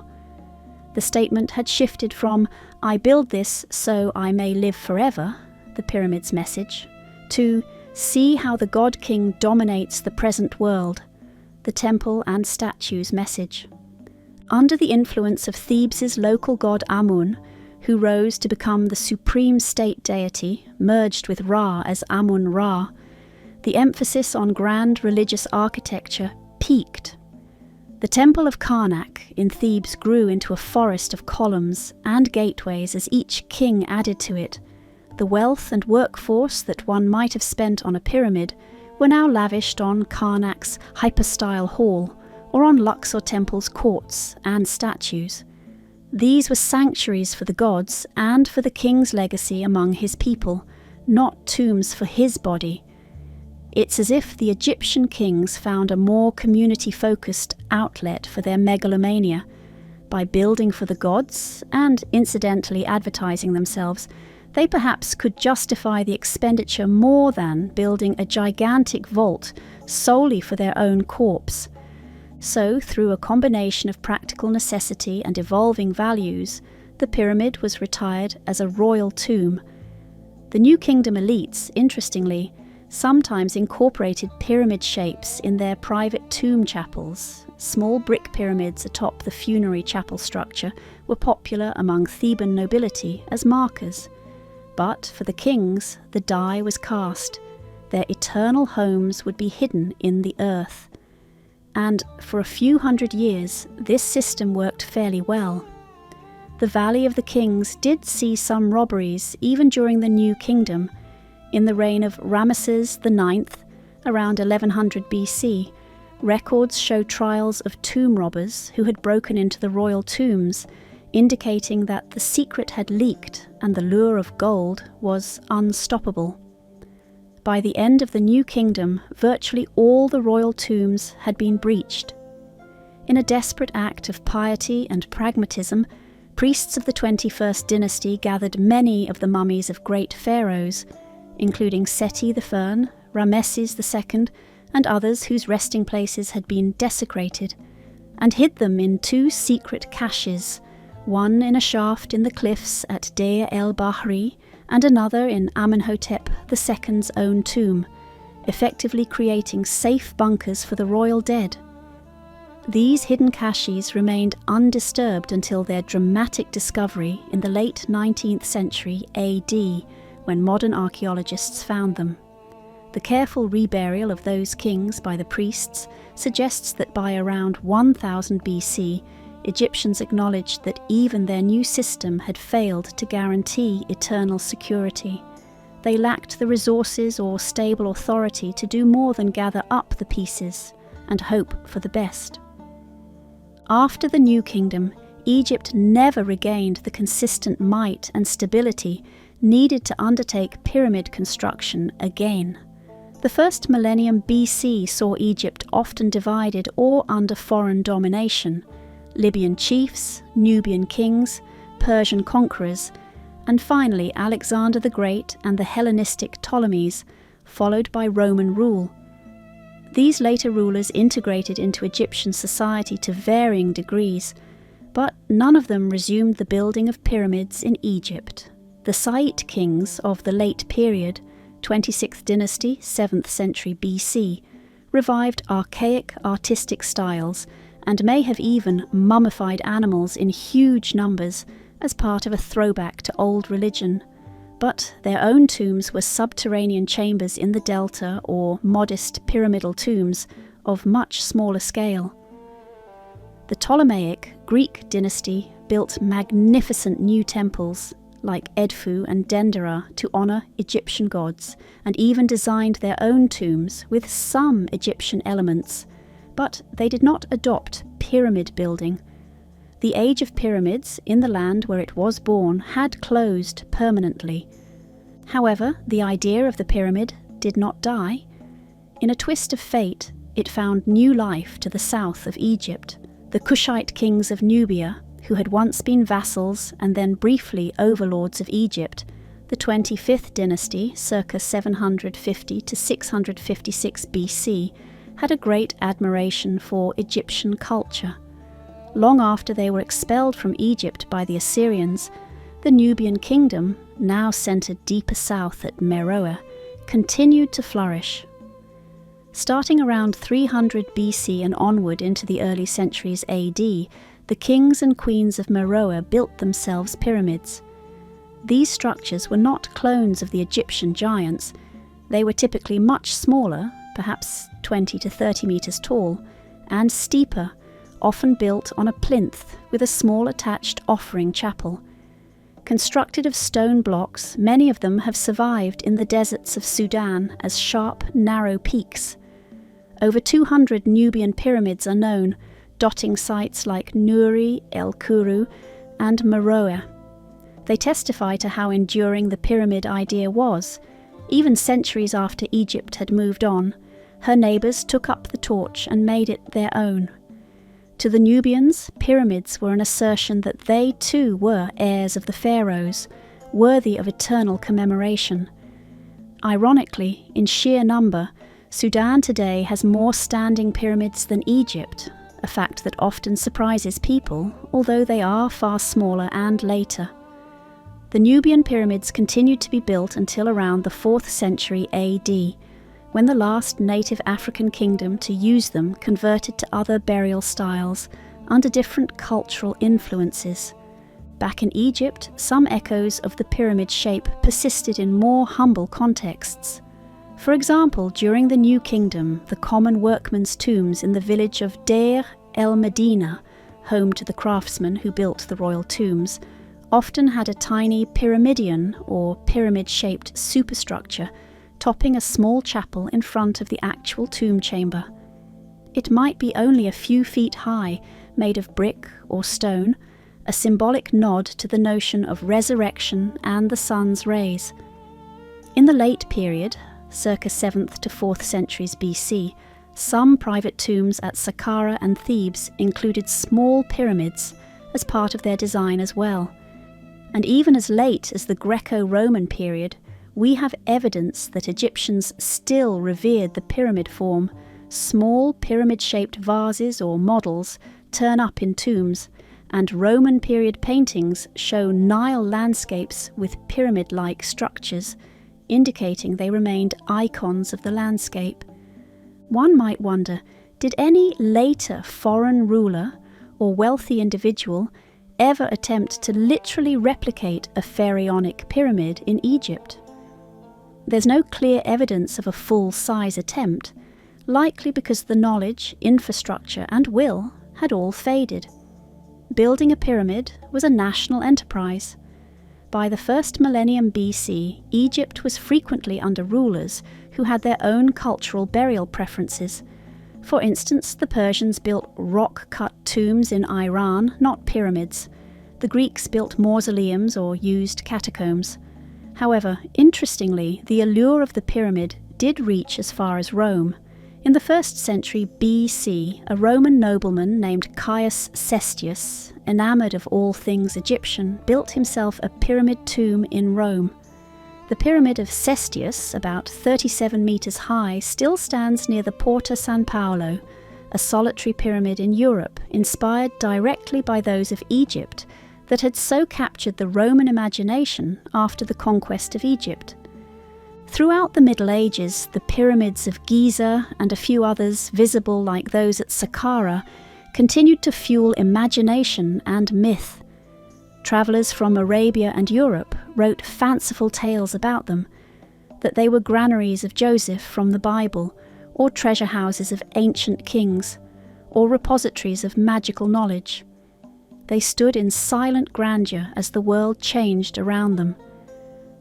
The statement had shifted from, "I build this so I may live forever," the pyramid's message, to "see how the god-king dominates the present world," the temple and statues' message. Under the influence of Thebes' local god Amun, who rose to become the supreme state deity, merged with Ra as Amun-Ra, the emphasis on grand religious architecture peaked. The Temple of Karnak in Thebes grew into a forest of columns and gateways as each king added to it. The wealth and workforce that one might have spent on a pyramid were now lavished on Karnak's hypostyle hall or on Luxor Temple's courts and statues. These were sanctuaries for the gods and for the king's legacy among his people, not tombs for his body. It's as if the Egyptian kings found a more community-focused outlet for their megalomania. By building for the gods, and incidentally advertising themselves, they perhaps could justify the expenditure more than building a gigantic vault solely for their own corpse. So, through a combination of practical necessity and evolving values, the pyramid was retired as a royal tomb. The New Kingdom elites, interestingly, sometimes incorporated pyramid shapes in their private tomb chapels. Small brick pyramids atop the funerary chapel structure were popular among Theban nobility as markers. But for the kings, the die was cast. Their eternal homes would be hidden in the earth. And for a few hundred years, this system worked fairly well. The Valley of the Kings did see some robberies even during the New Kingdom. In the reign of Ramesses IX, around 1100 BC, records show trials of tomb robbers who had broken into the royal tombs, indicating that the secret had leaked and the lure of gold was unstoppable. By the end of the New Kingdom, virtually all the royal tombs had been breached. In a desperate act of piety and pragmatism, priests of the 21st dynasty gathered many of the mummies of great pharaohs, including Seti the Fern, Ramesses II, and others whose resting places had been desecrated, and hid them in 2 secret caches, one in a shaft in the cliffs at Deir el-Bahri and another in Amenhotep II's own tomb, effectively creating safe bunkers for the royal dead. These hidden caches remained undisturbed until their dramatic discovery in the late 19th century AD, when modern archaeologists found them. The careful reburial of those kings by the priests suggests that by around 1000 BC, Egyptians acknowledged that even their new system had failed to guarantee eternal security. They lacked the resources or stable authority to do more than gather up the pieces and hope for the best. After the New Kingdom, Egypt never regained the consistent might and stability needed to undertake pyramid construction again. The first millennium BC saw Egypt often divided or under foreign domination: Libyan chiefs, Nubian kings, Persian conquerors, and finally Alexander the Great and the Hellenistic Ptolemies, followed by Roman rule. These later rulers integrated into Egyptian society to varying degrees, but none of them resumed the building of pyramids in Egypt. The Saite kings of the late period, 26th dynasty, 7th century BC, revived archaic artistic styles and may have even mummified animals in huge numbers as part of a throwback to old religion. But their own tombs were subterranean chambers in the delta or modest pyramidal tombs of much smaller scale. The Ptolemaic Greek dynasty built magnificent new temples like Edfu and Dendera to honour Egyptian gods, and even designed their own tombs with some Egyptian elements, but they did not adopt pyramid building. The age of pyramids in the land where it was born had closed permanently. However, the idea of the pyramid did not die. In a twist of fate, it found new life to the south of Egypt. The Kushite kings of Nubia, who had once been vassals and then briefly overlords of Egypt, the 25th dynasty, circa 750 to 656 BC, had a great admiration for Egyptian culture. Long after they were expelled from Egypt by the Assyrians, the Nubian kingdom, now centered deeper south at Meroe, continued to flourish. Starting around 300 BC and onward into the early centuries AD, the kings and queens of Meroe built themselves pyramids. These structures were not clones of the Egyptian giants. They were typically much smaller, perhaps 20 to 30 meters tall, and steeper, often built on a plinth with a small attached offering chapel. Constructed of stone blocks, many of them have survived in the deserts of Sudan as sharp, narrow peaks. Over 200 Nubian pyramids are known, dotting sites like Nuri, El Kuru, and Meroe. They testify to how enduring the pyramid idea was. Even centuries after Egypt had moved on, her neighbours took up the torch and made it their own. To the Nubians, pyramids were an assertion that they too were heirs of the pharaohs, worthy of eternal commemoration. Ironically, in sheer number, Sudan today has more standing pyramids than Egypt, a fact that often surprises people, although they are far smaller and later. The Nubian pyramids continued to be built until around the 4th century AD, when the last native African kingdom to use them converted to other burial styles under different cultural influences. Back in Egypt, some echoes of the pyramid shape persisted in more humble contexts. For example, during the New Kingdom, the common workmen's tombs in the village of Deir el-Medina, home to the craftsmen who built the royal tombs, often had a tiny pyramidion or pyramid-shaped superstructure topping a small chapel in front of the actual tomb chamber. It might be only a few feet high, made of brick or stone, a symbolic nod to the notion of resurrection and the sun's rays. In the late period, circa 7th to 4th centuries BC, some private tombs at Saqqara and Thebes included small pyramids as part of their design as well. And even as late as the Greco-Roman period, we have evidence that Egyptians still revered the pyramid form. Small pyramid-shaped vases or models turn up in tombs, and Roman period paintings show Nile landscapes with pyramid-like structures, indicating they remained icons of the landscape. One might wonder, did any later foreign ruler or wealthy individual ever attempt to literally replicate a pharaonic pyramid in Egypt? There's no clear evidence of a full-size attempt, likely because the knowledge, infrastructure, and will had all faded. Building a pyramid was a national enterprise. By the first millennium BC, Egypt was frequently under rulers who had their own cultural burial preferences. For instance, the Persians built rock-cut tombs in Iran, not pyramids. The Greeks built mausoleums or used catacombs. However, interestingly, the allure of the pyramid did reach as far as Rome. In the 1st century BC, a Roman nobleman named Caius Cestius, enamoured of all things Egyptian, built himself a pyramid tomb in Rome. The pyramid of Cestius, about 37 metres high, still stands near the Porta San Paolo, a solitary pyramid in Europe, inspired directly by those of Egypt that had so captured the Roman imagination after the conquest of Egypt. Throughout the Middle Ages, the pyramids of Giza and a few others visible like those at Saqqara continued to fuel imagination and myth. Travellers from Arabia and Europe wrote fanciful tales about them, that they were granaries of Joseph from the Bible, or treasure houses of ancient kings, or repositories of magical knowledge. They stood in silent grandeur as the world changed around them.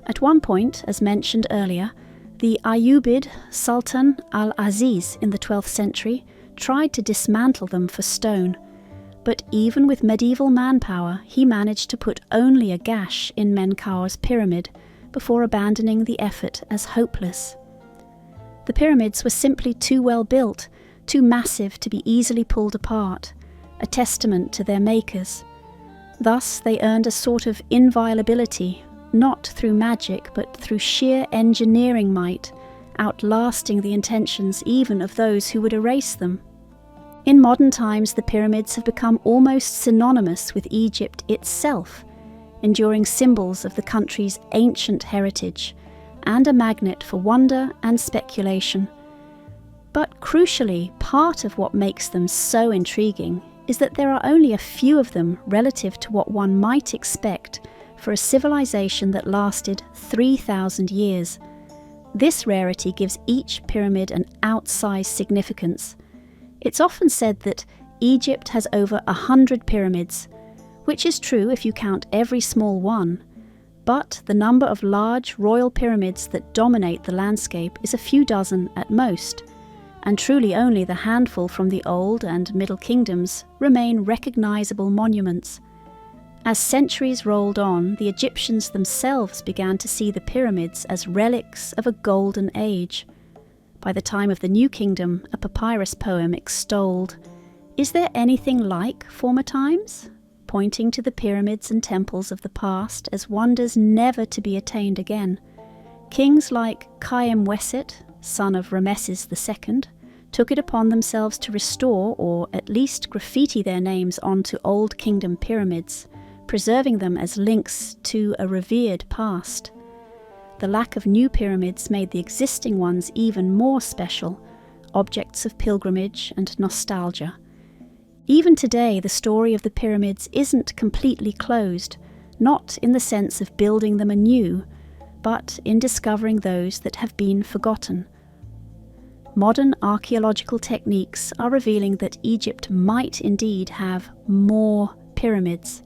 At one point, as mentioned earlier, the Ayyubid Sultan al-Aziz in the 12th century tried to dismantle them for stone, but even with medieval manpower, he managed to put only a gash in Menkaur's pyramid before abandoning the effort as hopeless. The pyramids were simply too well built, too massive to be easily pulled apart, a testament to their makers. Thus they earned a sort of inviolability, not through magic but through sheer engineering might, outlasting the intentions even of those who would erase them. In modern times, the pyramids have become almost synonymous with Egypt itself, enduring symbols of the country's ancient heritage and a magnet for wonder and speculation. But crucially, part of what makes them so intriguing is that there are only a few of them relative to what one might expect for a civilization that lasted 3,000 years. This rarity gives each pyramid an outsized significance. It's often said that Egypt has over 100 pyramids, which is true if you count every small one, but the number of large royal pyramids that dominate the landscape is a few dozen at most, and truly only the handful from the Old and Middle Kingdoms remain recognizable monuments. As centuries rolled on, the Egyptians themselves began to see the pyramids as relics of a golden age. By the time of the New Kingdom, a papyrus poem extolled, "Is there anything like former times?" pointing to the pyramids and temples of the past as wonders never to be attained again. Kings like Khaemweset, son of Rameses II, took it upon themselves to restore or at least graffiti their names onto Old Kingdom pyramids, preserving them as links to a revered past. The lack of new pyramids made the existing ones even more special, objects of pilgrimage and nostalgia. Even today, the story of the pyramids isn't completely closed, not in the sense of building them anew, but in discovering those that have been forgotten. Modern archaeological techniques are revealing that Egypt might indeed have more pyramids.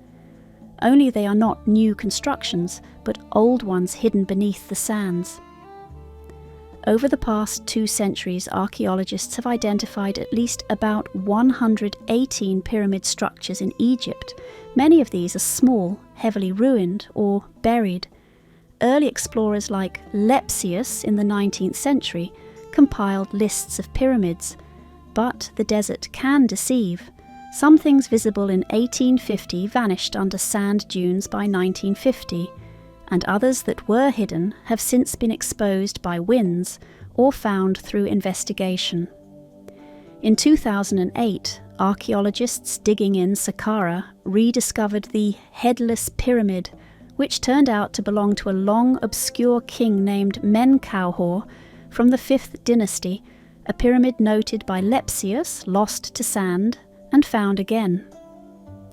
only they are not new constructions, but old ones hidden beneath the sands. Over the past 2 centuries, archaeologists have identified at least about 118 pyramid structures in Egypt. Many of these are small, heavily ruined, or buried. Early explorers like Lepsius in the 19th century compiled lists of pyramids, but the desert can deceive. Some things visible in 1850 vanished under sand dunes by 1950, and others that were hidden have since been exposed by winds or found through investigation. In 2008, archaeologists digging in Saqqara rediscovered the Headless Pyramid, which turned out to belong to a long obscure king named Menkauhor from the 5th dynasty, a pyramid noted by Lepsius, lost to sand, and found again.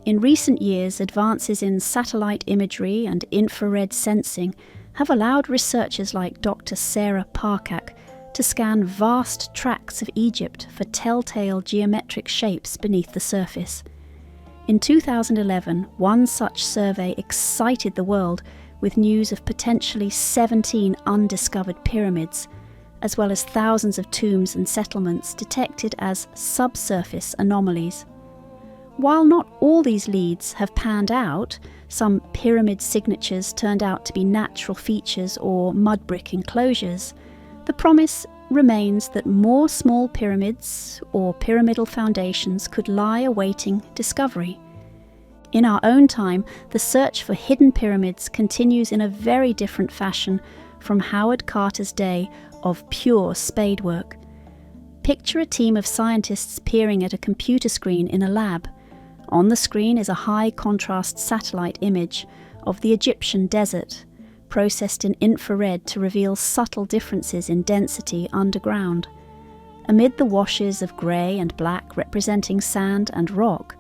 In recent years, advances in satellite imagery and infrared sensing have allowed researchers like Dr. Sarah Parkak to scan vast tracts of Egypt for telltale geometric shapes beneath the surface. In 2011, one such survey excited the world with news of potentially 17 undiscovered pyramids, as well as thousands of tombs and settlements detected as subsurface anomalies. While not all these leads have panned out, some pyramid signatures turned out to be natural features or mud brick enclosures, the promise remains that more small pyramids or pyramidal foundations could lie awaiting discovery. In our own time, the search for hidden pyramids continues in a very different fashion from Howard Carter's day of pure spadework. Picture a team of scientists peering at a computer screen in a lab. On the screen is a high-contrast satellite image of the Egyptian desert, processed in infrared to reveal subtle differences in density underground. Amid the washes of grey and black representing sand and rock,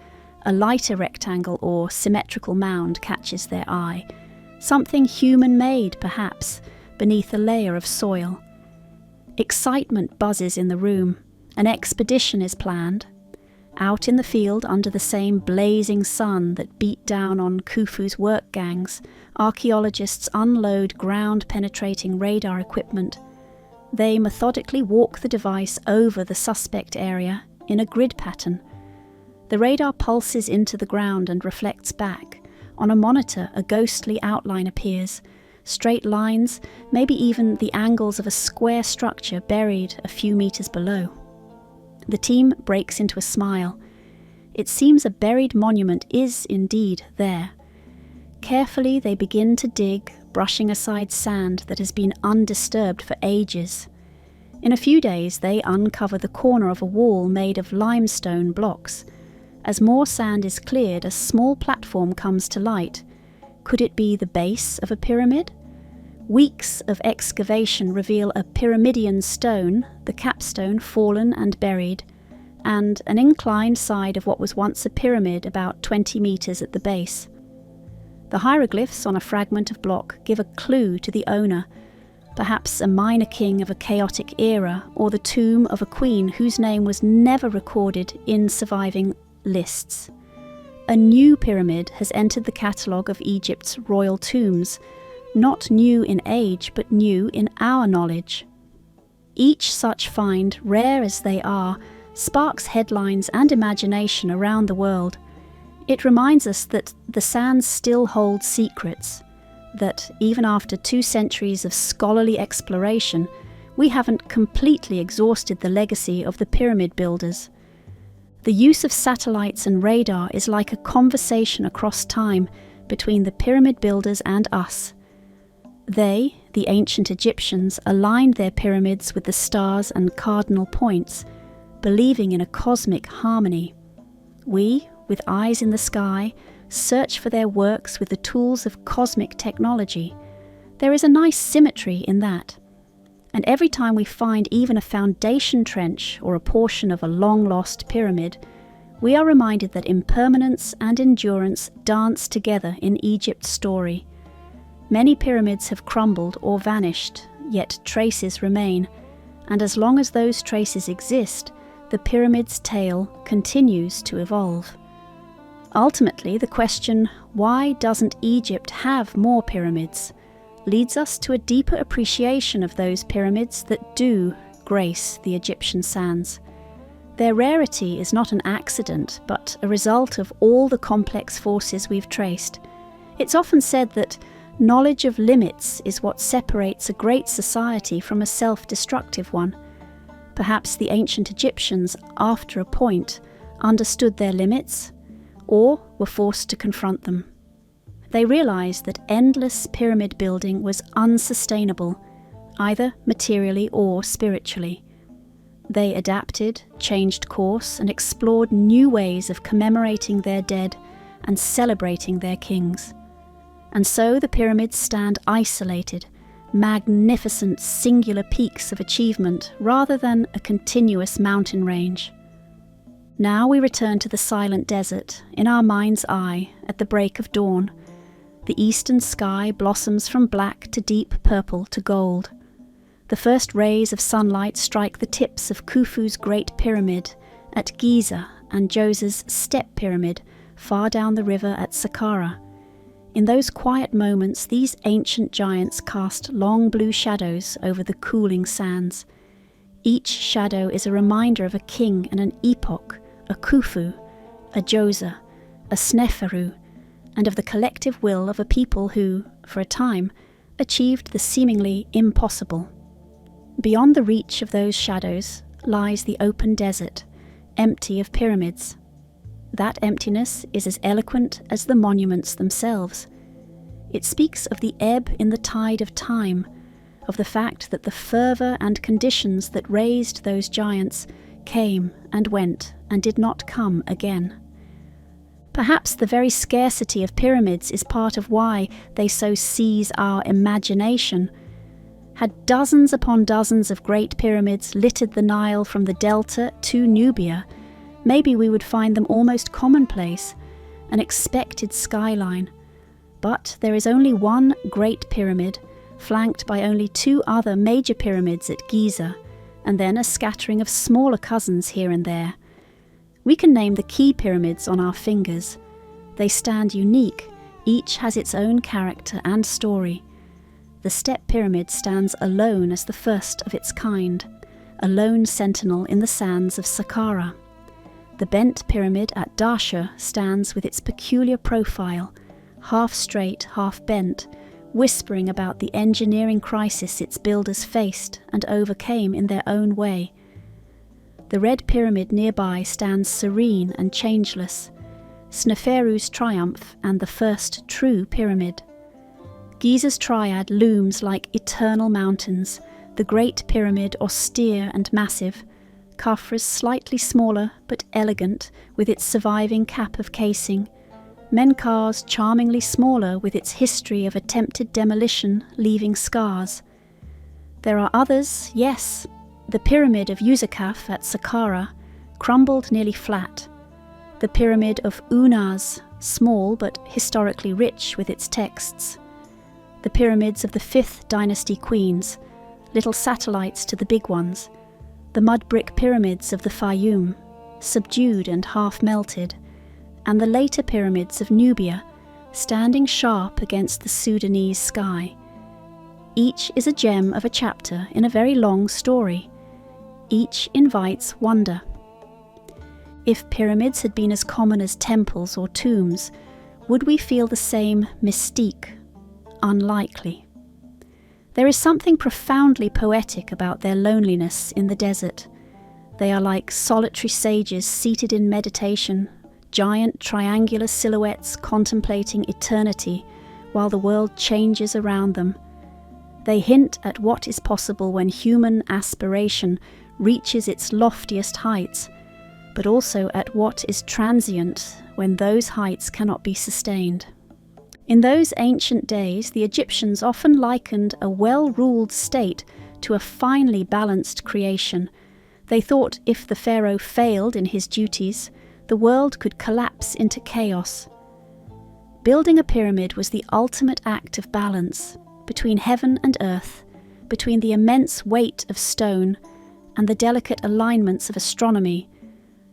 a lighter rectangle or symmetrical mound catches their eye, something human-made perhaps, beneath a layer of soil. Excitement buzzes in the room. An expedition is planned. Out in the field under the same blazing sun that beat down on Khufu's work gangs, archaeologists unload ground-penetrating radar equipment. They methodically walk the device over the suspect area in a grid pattern. The radar pulses into the ground and reflects back. On a monitor, a ghostly outline appears. Straight lines, maybe even the angles of a square structure buried a few meters below. The team breaks into a smile. It seems a buried monument is indeed there. Carefully they begin to dig, brushing aside sand that has been undisturbed for ages. In a few days they uncover the corner of a wall made of limestone blocks. As more sand is cleared, a small platform comes to light. Could it be the base of a pyramid? Weeks of excavation reveal a pyramidion stone, the capstone fallen and buried, and an inclined side of what was once a pyramid about 20 meters at the base. The hieroglyphs on a fragment of block give a clue to the owner, perhaps a minor king of a chaotic era or the tomb of a queen whose name was never recorded in surviving lists. A new pyramid has entered the catalogue of Egypt's royal tombs, not new in age, but new in our knowledge. Each such find, rare as they are, sparks headlines and imagination around the world. It reminds us that the sands still hold secrets, that even after 2 centuries of scholarly exploration, we haven't completely exhausted the legacy of the pyramid builders. The use of satellites and radar is like a conversation across time between the pyramid builders and us. They, the ancient Egyptians, aligned their pyramids with the stars and cardinal points, believing in a cosmic harmony. We, with eyes in the sky, search for their works with the tools of cosmic technology. There is a nice symmetry in that. And every time we find even a foundation trench or a portion of a long-lost pyramid, we are reminded that impermanence and endurance dance together in Egypt's story. Many pyramids have crumbled or vanished, yet traces remain, and as long as those traces exist, the pyramid's tale continues to evolve. Ultimately, the question, why doesn't Egypt have more pyramids, leads us to a deeper appreciation of those pyramids that do grace the Egyptian sands. Their rarity is not an accident, but a result of all the complex forces we've traced. It's often said that knowledge of limits is what separates a great society from a self-destructive one. Perhaps the ancient Egyptians, after a point, understood their limits, or were forced to confront them. They realized that endless pyramid building was unsustainable, either materially or spiritually. They adapted, changed course, and explored new ways of commemorating their dead and celebrating their kings. And so the pyramids stand isolated, magnificent singular peaks of achievement rather than a continuous mountain range. Now we return to the silent desert, in our mind's eye, at the break of dawn. The eastern sky blossoms from black to deep purple to gold. The first rays of sunlight strike the tips of Khufu's Great Pyramid at Giza and Djoser's Step Pyramid far down the river at Saqqara. In those quiet moments, these ancient giants cast long blue shadows over the cooling sands. Each shadow is a reminder of a king and an epoch, a Khufu, a Djoser, a Sneferu, and of the collective will of a people who, for a time, achieved the seemingly impossible. Beyond the reach of those shadows lies the open desert, empty of pyramids. That emptiness is as eloquent as the monuments themselves. It speaks of the ebb in the tide of time, of the fact that the fervour and conditions that raised those giants came and went and did not come again. Perhaps the very scarcity of pyramids is part of why they so seize our imagination. Had dozens upon dozens of great pyramids littered the Nile from the Delta to Nubia, maybe we would find them almost commonplace, an expected skyline. But there is only one great pyramid, flanked by only two other major pyramids at Giza, and then a scattering of smaller cousins here and there. We can name the key pyramids on our fingers. They stand unique, each has its own character and story. The Step Pyramid stands alone as the first of its kind, a lone sentinel in the sands of Saqqara. The Bent Pyramid at Darsha stands with its peculiar profile, half straight, half bent, whispering about the engineering crisis its builders faced and overcame in their own way. The Red Pyramid nearby stands serene and changeless, Sneferu's triumph and the first true pyramid. Giza's triad looms like eternal mountains, the Great Pyramid austere and massive, Khafra's slightly smaller but elegant with its surviving cap of casing, Menkar's charmingly smaller with its history of attempted demolition leaving scars. There are others, yes. The Pyramid of Yusakaf at Saqqara crumbled nearly flat. The Pyramid of Unaz, small but historically rich with its texts. The pyramids of the 5th dynasty queens, little satellites to the big ones. The mud brick pyramids of the Fayum, subdued and half melted. And the later pyramids of Nubia, standing sharp against the Sudanese sky. Each is a gem of a chapter in a very long story. Each invites wonder. If pyramids had been as common as temples or tombs, would we feel the same mystique? Unlikely. There is something profoundly poetic about their loneliness in the desert. They are like solitary sages seated in meditation, giant triangular silhouettes contemplating eternity while the world changes around them. They hint at what is possible when human aspiration reaches its loftiest heights, but also at what is transient when those heights cannot be sustained. In those ancient days, the Egyptians often likened a well-ruled state to a finely balanced creation. They thought if the pharaoh failed in his duties, the world could collapse into chaos. Building a pyramid was the ultimate act of balance between heaven and earth, between the immense weight of stone and the delicate alignments of astronomy,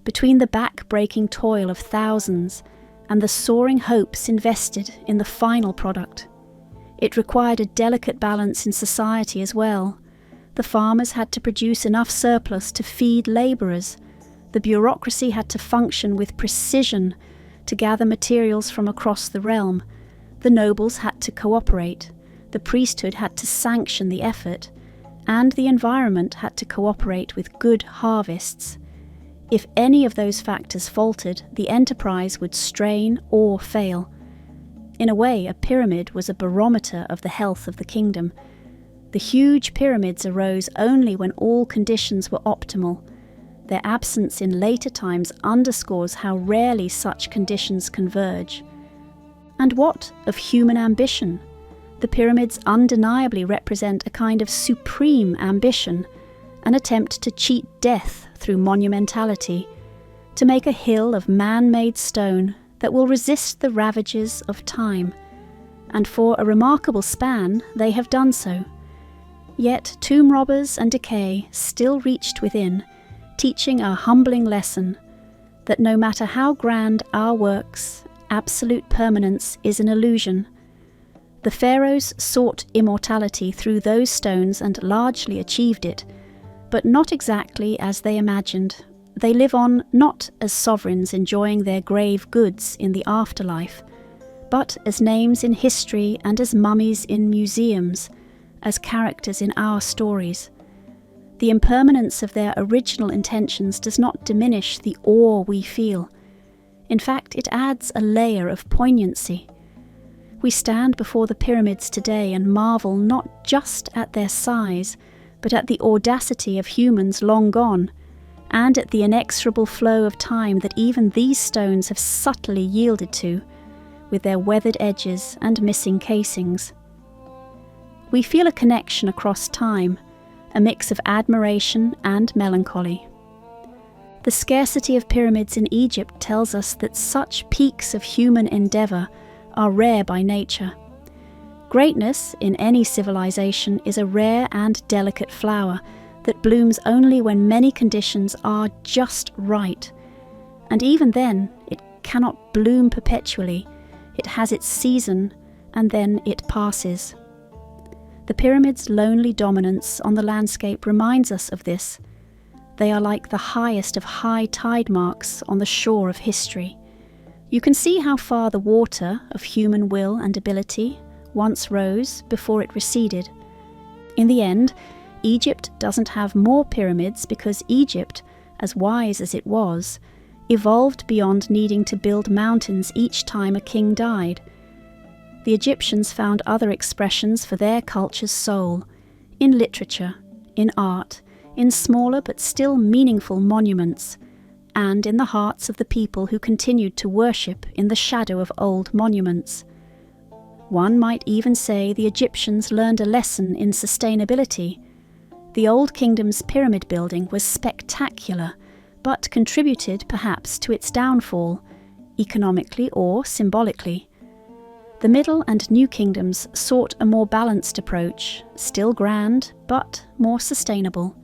between the back-breaking toil of thousands and the soaring hopes invested in the final product. It required a delicate balance in society as well. The farmers had to produce enough surplus to feed labourers. The bureaucracy had to function with precision to gather materials from across the realm. The nobles had to cooperate. The priesthood had to sanction the effort. And the environment had to cooperate with good harvests. If any of those factors faltered, the enterprise would strain or fail. In a way, a pyramid was a barometer of the health of the kingdom. The huge pyramids arose only when all conditions were optimal. Their absence in later times underscores how rarely such conditions converge. And what of human ambition? The pyramids undeniably represent a kind of supreme ambition, an attempt to cheat death through monumentality, to make a hill of man-made stone that will resist the ravages of time. And for a remarkable span, they have done so. Yet tomb robbers and decay still reached within, teaching a humbling lesson that no matter how grand our works, absolute permanence is an illusion. The pharaohs sought immortality through those stones and largely achieved it, but not exactly as they imagined. They live on not as sovereigns enjoying their grave goods in the afterlife, but as names in history and as mummies in museums, as characters in our stories. The impermanence of their original intentions does not diminish the awe we feel. In fact, it adds a layer of poignancy. We stand before the pyramids today and marvel not just at their size, but at the audacity of humans long gone, and at the inexorable flow of time that even these stones have subtly yielded to, with their weathered edges and missing casings. We feel a connection across time, a mix of admiration and melancholy. The scarcity of pyramids in Egypt tells us that such peaks of human endeavour are rare by nature. Greatness in any civilization is a rare and delicate flower that blooms only when many conditions are just right. And even then, it cannot bloom perpetually. It has its season, and then it passes. The pyramid's lonely dominance on the landscape reminds us of this. They are like the highest of high tide marks on the shore of history. You can see how far the water of human will and ability once rose before it receded. In the end, Egypt doesn't have more pyramids because Egypt, as wise as it was, evolved beyond needing to build mountains each time a king died. The Egyptians found other expressions for their culture's soul, in literature, in art, in smaller but still meaningful monuments, and in the hearts of the people who continued to worship in the shadow of old monuments. One might even say the Egyptians learned a lesson in sustainability. The Old Kingdom's pyramid building was spectacular, but contributed perhaps to its downfall, economically or symbolically. The Middle and New Kingdoms sought a more balanced approach, still grand, but more sustainable.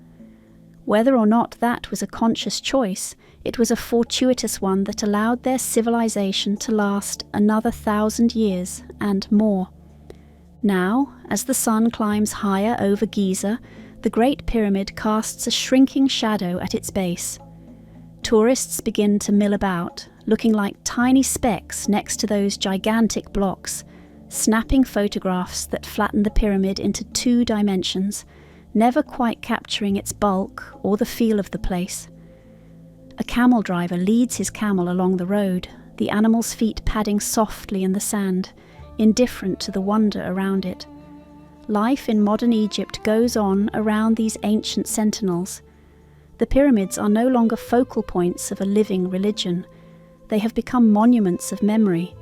Whether or not that was a conscious choice, it was a fortuitous one that allowed their civilization to last another 1,000 years and more. Now, as the sun climbs higher over Giza, the Great Pyramid casts a shrinking shadow at its base. Tourists begin to mill about, looking like tiny specks next to those gigantic blocks, snapping photographs that flatten the pyramid into 2 dimensions, never quite capturing its bulk or the feel of the place. A camel driver leads his camel along the road, the animal's feet padding softly in the sand, indifferent to the wonder around it. Life in modern Egypt goes on around these ancient sentinels. The pyramids are no longer focal points of a living religion. They have become monuments of memory.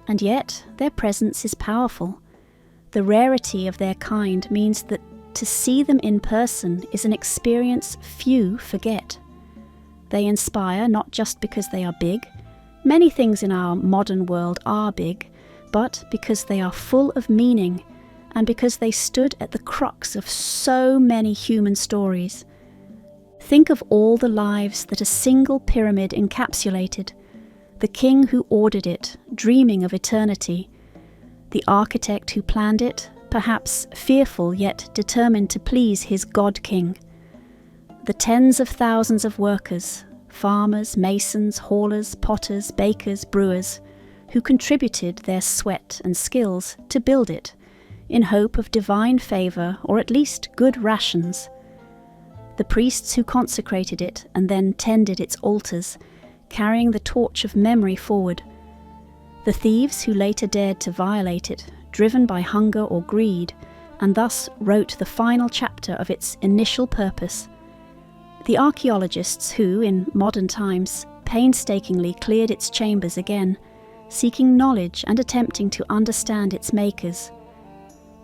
And yet, their presence is powerful. The rarity of their kind means that to see them in person is an experience few forget. They inspire not just because they are big. Many things in our modern world are big, but because they are full of meaning, and because they stood at the crux of so many human stories. Think of all the lives that a single pyramid encapsulated, the king who ordered it, dreaming of eternity, the architect who planned it, perhaps fearful yet determined to please his God-king, the tens of thousands of workers, farmers, masons, haulers, potters, bakers, brewers, who contributed their sweat and skills to build it, in hope of divine favour or at least good rations, the priests who consecrated it and then tended its altars, carrying the torch of memory forward, the thieves who later dared to violate it, driven by hunger or greed, and thus wrote the final chapter of its initial purpose, the archaeologists who, in modern times, painstakingly cleared its chambers again, seeking knowledge and attempting to understand its makers.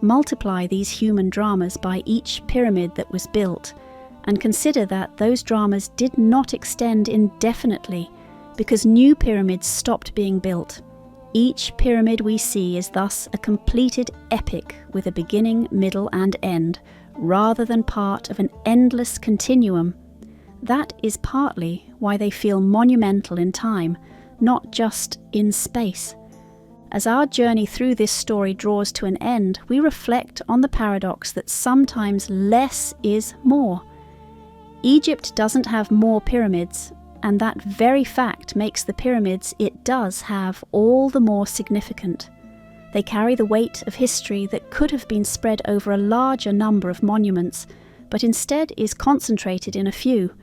Multiply these human dramas by each pyramid that was built, and consider that those dramas did not extend indefinitely because new pyramids stopped being built. Each pyramid we see is thus a completed epic with a beginning, middle, and end, rather than part of an endless continuum. That is partly why they feel monumental in time, not just in space. As our journey through this story draws to an end, we reflect on the paradox that sometimes less is more. Egypt doesn't have more pyramids, and that very fact makes the pyramids it does have all the more significant. They carry the weight of history that could have been spread over a larger number of monuments, but instead is concentrated in a few.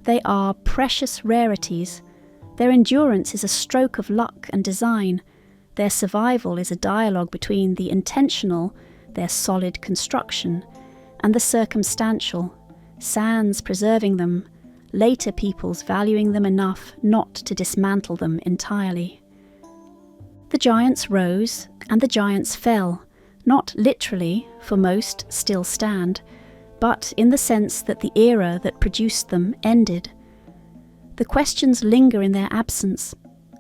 They are precious rarities. Their endurance is a stroke of luck and design. Their survival is a dialogue between the intentional, their solid construction, and the circumstantial, sands preserving them, later peoples valuing them enough not to dismantle them entirely. The giants rose and the giants fell, not literally, for most still stand, but in the sense that the era that produced them ended. The questions linger in their absence,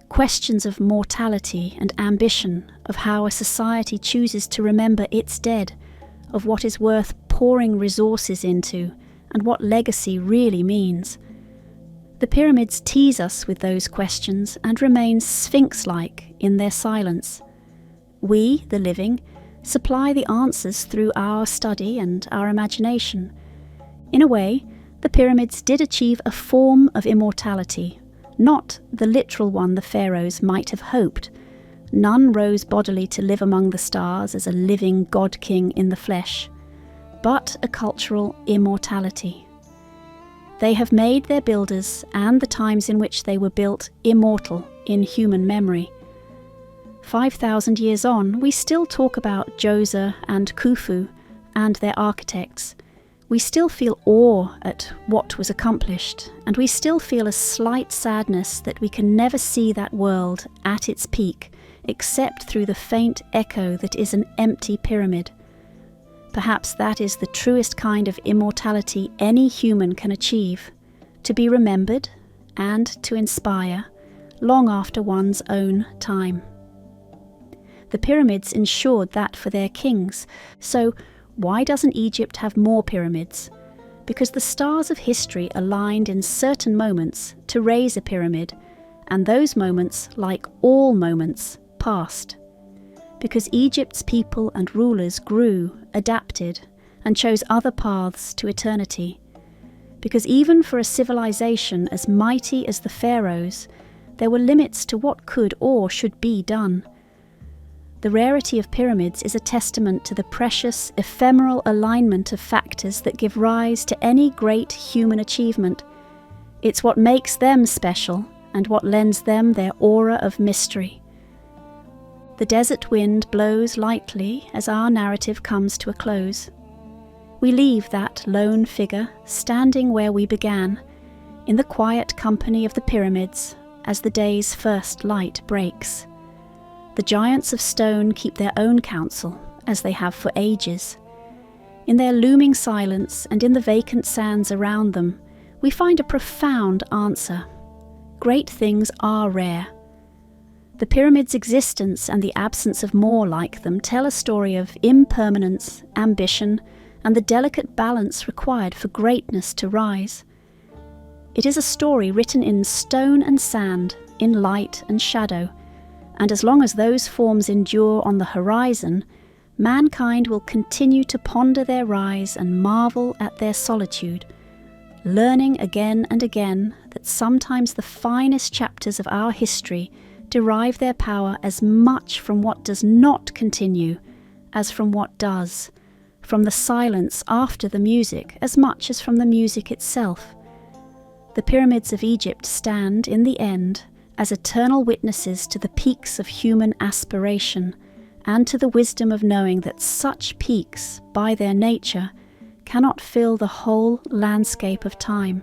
questions of mortality and ambition, of how a society chooses to remember its dead, of what is worth pouring resources into, and what legacy really means. The pyramids tease us with those questions and remain sphinx-like in their silence. We, the living, supply the answers through our study and our imagination. In a way, the pyramids did achieve a form of immortality, not the literal one the pharaohs might have hoped. None rose bodily to live among the stars as a living god-king in the flesh, but a cultural immortality. They have made their builders and the times in which they were built immortal in human memory. 5,000 years on, we still talk about Djoser and Khufu and their architects. We still feel awe at what was accomplished, and we still feel a slight sadness that we can never see that world at its peak, except through the faint echo that is an empty pyramid. Perhaps that is the truest kind of immortality any human can achieve, to be remembered and to inspire long after one's own time. The pyramids ensured that for their kings, so why doesn't Egypt have more pyramids? Because the stars of history aligned in certain moments to raise a pyramid, and those moments, like all moments, passed. Because Egypt's people and rulers grew, adapted, and chose other paths to eternity. Because even for a civilization as mighty as the pharaohs, there were limits to what could or should be done. The rarity of pyramids is a testament to the precious, ephemeral alignment of factors that give rise to any great human achievement. It's what makes them special and what lends them their aura of mystery. The desert wind blows lightly as our narrative comes to a close. We leave that lone figure standing where we began, in the quiet company of the pyramids as the day's first light breaks. The giants of stone keep their own counsel, as they have for ages. In their looming silence and in the vacant sands around them, we find a profound answer. Great things are rare. The pyramid's existence and the absence of more like them tell a story of impermanence, ambition, and the delicate balance required for greatness to rise. It is a story written in stone and sand, in light and shadow, and as long as those forms endure on the horizon, mankind will continue to ponder their rise and marvel at their solitude, learning again and again that sometimes the finest chapters of our history derive their power as much from what does not continue as from what does, from the silence after the music as much as from the music itself. The pyramids of Egypt stand, in the end, as eternal witnesses to the peaks of human aspiration and to the wisdom of knowing that such peaks, by their nature, cannot fill the whole landscape of time.